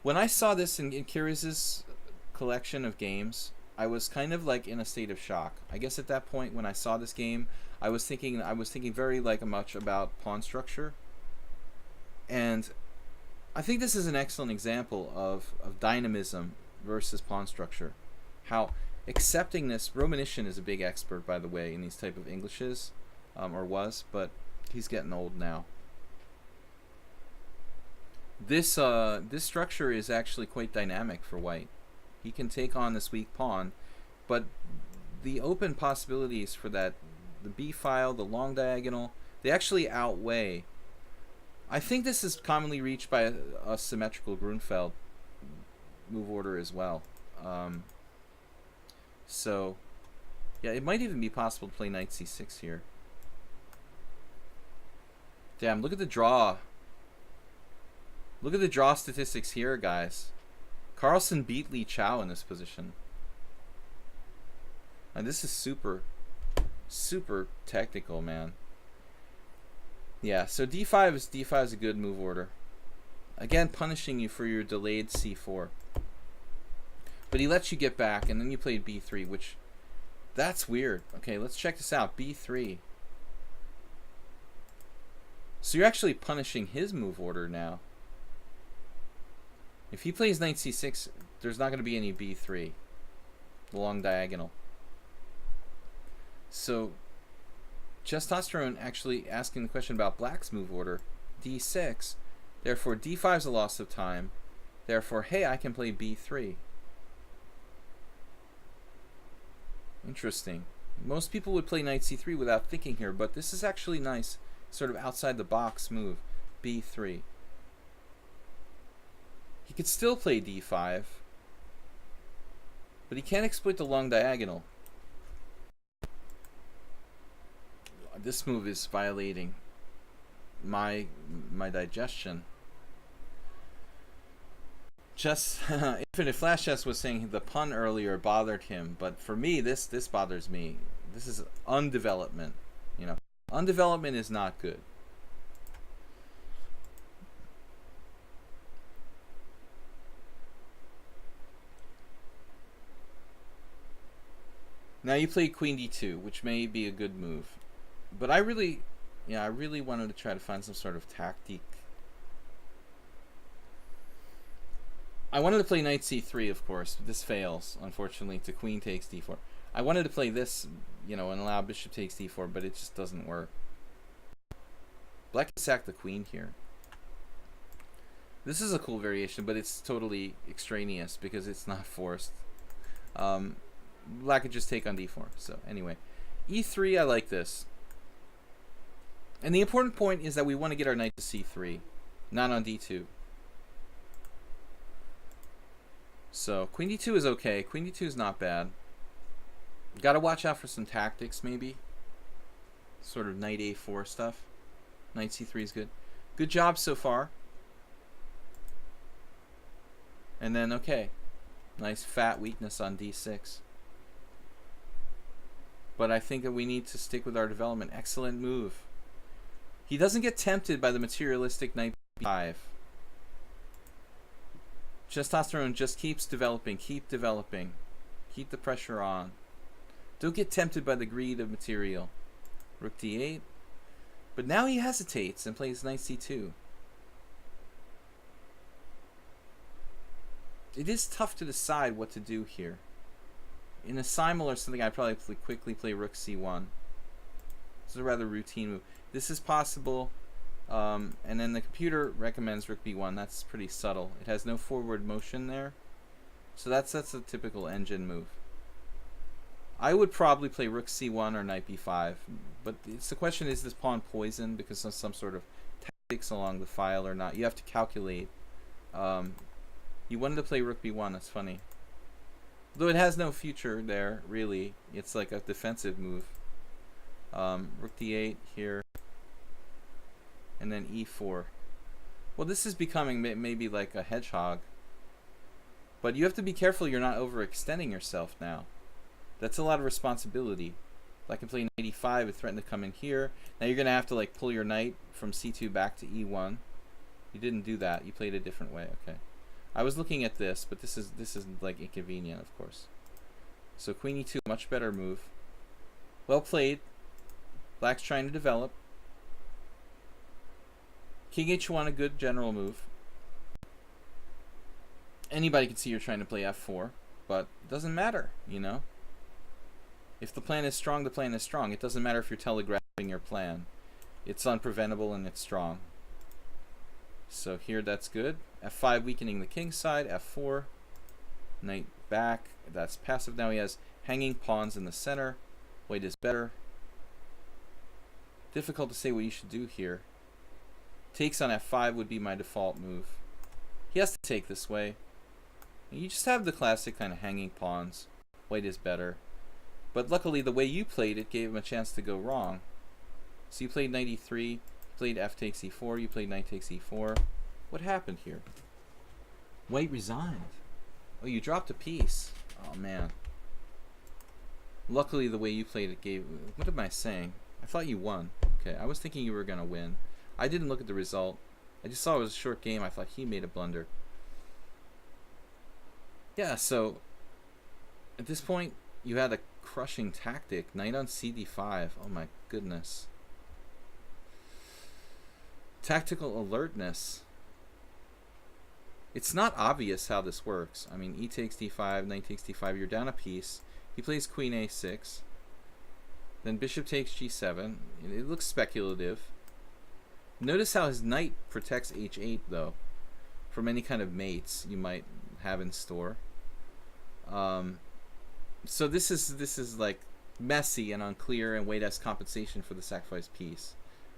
S1: When I saw this in Kira's collection of games, I was kind of like in a state of shock. I guess at that point when I saw this game, I was thinking very much about pawn structure. And I think this is an excellent example of dynamism versus pawn structure. How accepting this, Romanishin is a big expert, by the way, in these type of Englishes, or was, but he's getting old now. This structure is actually quite dynamic for white. He can take on this weak pawn, but the open possibilities for that, the b file, the long diagonal, they actually outweigh. I think this is commonly reached by a symmetrical Grunfeld move order as well. So Yeah, it might even be possible to play knight c6 here. Damn, look at the draw. Look at the draw statistics here, guys. Carlsen beat Li Chao in this position. And this is super, super technical, man. Yeah, so d5 is a good move order. Again, punishing you for your delayed c4. But he lets you get back, and then you played b3, which... That's weird. Okay, let's check this out. b3. So you're actually punishing his move order now. If he plays knight c6, there's not going to be any b3. The long diagonal. So, Testosterone actually asking the question about black's move order. d6. Therefore, d5 is a loss of time. Therefore, hey, I can play b3. Interesting. Most people would play knight c3 without thinking here, but this is actually nice. Sort of outside the box move. b3. He could still play d5, but he can't exploit the long diagonal. This move is violating my digestion. Infinite Flash Chess was saying the pun earlier bothered him, but for me, this bothers me. This is undevelopment. You know, undevelopment is not good. Now you play Queen d2, which may be a good move, but I really wanted to try to find some sort of tactique. I wanted to play knight c3, of course. This fails, unfortunately, to queen takes d4. I wanted to play this, you know, and allow bishop takes d4, but it just doesn't work. Black can sack the queen here. This is a cool variation, but it's totally extraneous because it's not forced. Black could just take on d4. So anyway, e3, I like this. And the important point is that we want to get our knight to c3, not on d2. So queen d2 is okay. Queen d2 is not bad. Got to watch out for some tactics, maybe. Sort of knight a4 stuff. Knight c3 is good. Good job so far. And then, okay. Nice fat weakness on d6. But I think that we need to stick with our development. Excellent move. He doesn't get tempted by the materialistic knight b5. Testosterone just keeps developing. Keep developing. Keep the pressure on. Don't get tempted by the greed of material. Rook d8. But now he hesitates and plays knight c2. It is tough to decide what to do here. In a simul or something, I'd probably quickly play rook c1. This is a rather routine move. This is possible, and then the computer recommends rook b1. That's pretty subtle. It has no forward motion there, so that's a typical engine move. I would probably play rook c1 or knight b5, but it's the question: is this pawn poisoned because of some sort of tactics along the file or not? You have to calculate. You wanted to play rook b1. That's funny. Though it has no future there, really. It's like a defensive move. Rook d8 here. And then e4. Well, this is becoming maybe like a hedgehog. But you have to be careful you're not overextending yourself now. That's a lot of responsibility. I can play knight e5 and threaten to come in here. Now you're going to have to like pull your knight from c2 back to e1. You didn't do that. You played a different way. Okay. I was looking at this, but this is like inconvenient, of course. So queen e2, much better move. Well played. Black's trying to develop. King h1, a good general move. Anybody can see you're trying to play f4, but it doesn't matter, you know. If the plan is strong, the plan is strong. It doesn't matter if you're telegraphing your plan. It's unpreventable and it's strong. So here that's good. f5 weakening the king side. f4. Knight back. That's passive. Now he has hanging pawns in the center. White is better. Difficult to say what you should do here. Takes on f5 would be my default move. He has to take this way. You just have the classic kind of hanging pawns. White is better. But luckily, the way you played it gave him a chance to go wrong. So you played knight e3, you played f takes e4, you played knight takes e4. What happened here? White resigned. Oh, you dropped a piece. Oh, man. Luckily, the way you played it gave... What am I saying? I thought you won. Okay, I was thinking you were going to win. I didn't look at the result. I just saw it was a short game. I thought he made a blunder. Yeah, so... At this point, you had a crushing tactic. Knight on cd5. Oh, my goodness. Tactical alertness. It's not obvious how this works. I mean, e takes d5, knight takes d5. You're down a piece. He plays queen a6. Then bishop takes g7. It looks speculative. Notice how his knight protects h8, though, from any kind of mates you might have in store. So this is like messy and unclear, and White has compensation for the sacrificed piece.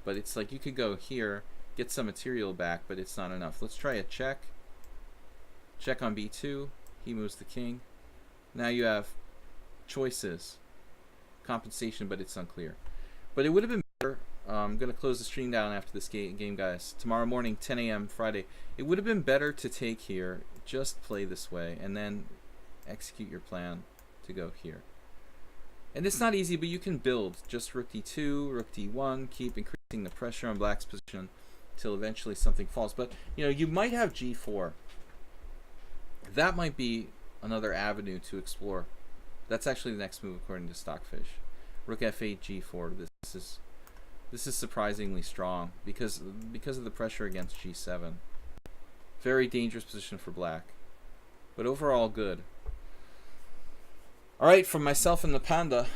S1: But it's like you could go here, get some material back, but it's not enough. Let's try a check. Check on b2. He moves the king. Now you have choices. Compensation, but it's unclear. But it would have been better. I'm going to close the stream down after this game, guys. Tomorrow morning, 10 a.m. Friday. It would have been better to take here, just play this way, and then execute your plan to go here. And it's not easy, but you can build. Just rook d2, rook d1, keep increasing the pressure on black's position until eventually something falls. But, you know, you might have g4. That might be another avenue to explore. That's actually the next move according to Stockfish. Rook f8, g4. This is surprisingly strong because of the pressure against g7. Very dangerous position for black, but overall good. All right, from myself and the Panda.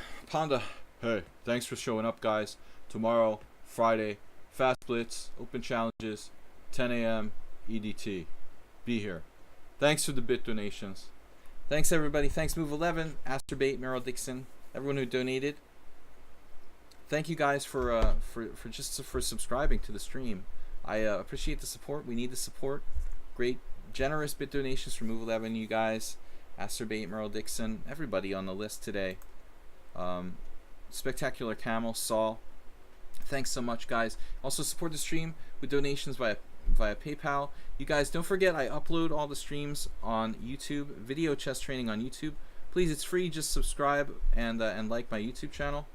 S2: Hey, thanks for showing up, guys. Tomorrow, Friday, Fast Blitz, Open Challenges, 10 a.m. EDT. Be here. Thanks for the bit donations.
S1: Thanks, everybody. Thanks, Move 11, Asterbait, Merrill Dixon, everyone who donated. Thank you guys for subscribing to the stream. I appreciate the support. We need the support. Great, generous bit donations from Move 11, you guys. Asterbait, Merrill Dixon, everybody on the list today. Spectacular Camel, Saul. Thanks so much, guys. Also support the stream with donations via PayPal. You guys, don't forget I upload all the streams on YouTube, Video Chess Training on YouTube. Please, it's free. Just subscribe and like my YouTube channel,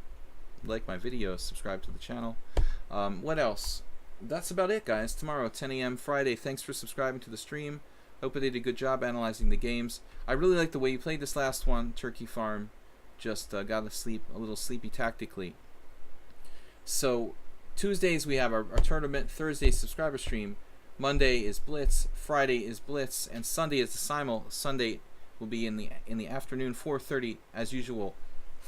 S1: like my videos, subscribe to the channel. What else? That's about it, guys. Tomorrow, 10 a.m. Friday. Thanks for subscribing to the stream. Hope I did a good job analyzing the games. I really like the way you played this last one, Turkey Farm. Just got a little sleepy tactically. So Tuesdays we have our tournament. Thursday subscriber stream. Monday is Blitz. Friday is Blitz, and Sunday is the Simul. Sunday will be in the afternoon, 4:30 as usual.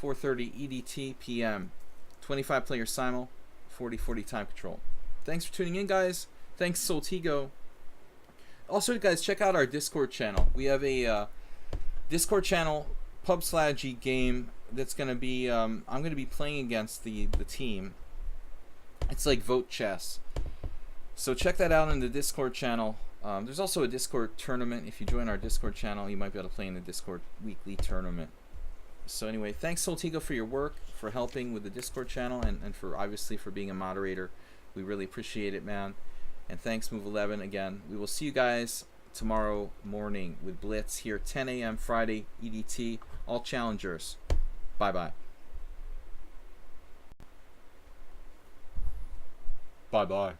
S1: 4:30 EDT PM. 25 player Simul, 40/40 time control. Thanks for tuning in, guys. Thanks, Soltigo. Also, guys, check out our Discord channel. We have a Discord channel, pub/G game that's gonna be I'm gonna be playing against the team. It's like Vote Chess. So check that out in the Discord channel. There's also a Discord tournament. If you join our Discord channel, you might be able to play in the Discord weekly tournament. So anyway, thanks Soltigo for your work, for helping with the Discord channel, and for obviously for being a moderator. We really appreciate it, man. And thanks Move 11 again. We will see you guys tomorrow morning with Blitz here, 10 a.m. Friday, EDT, all challengers. Bye-bye.
S2: Bye-bye.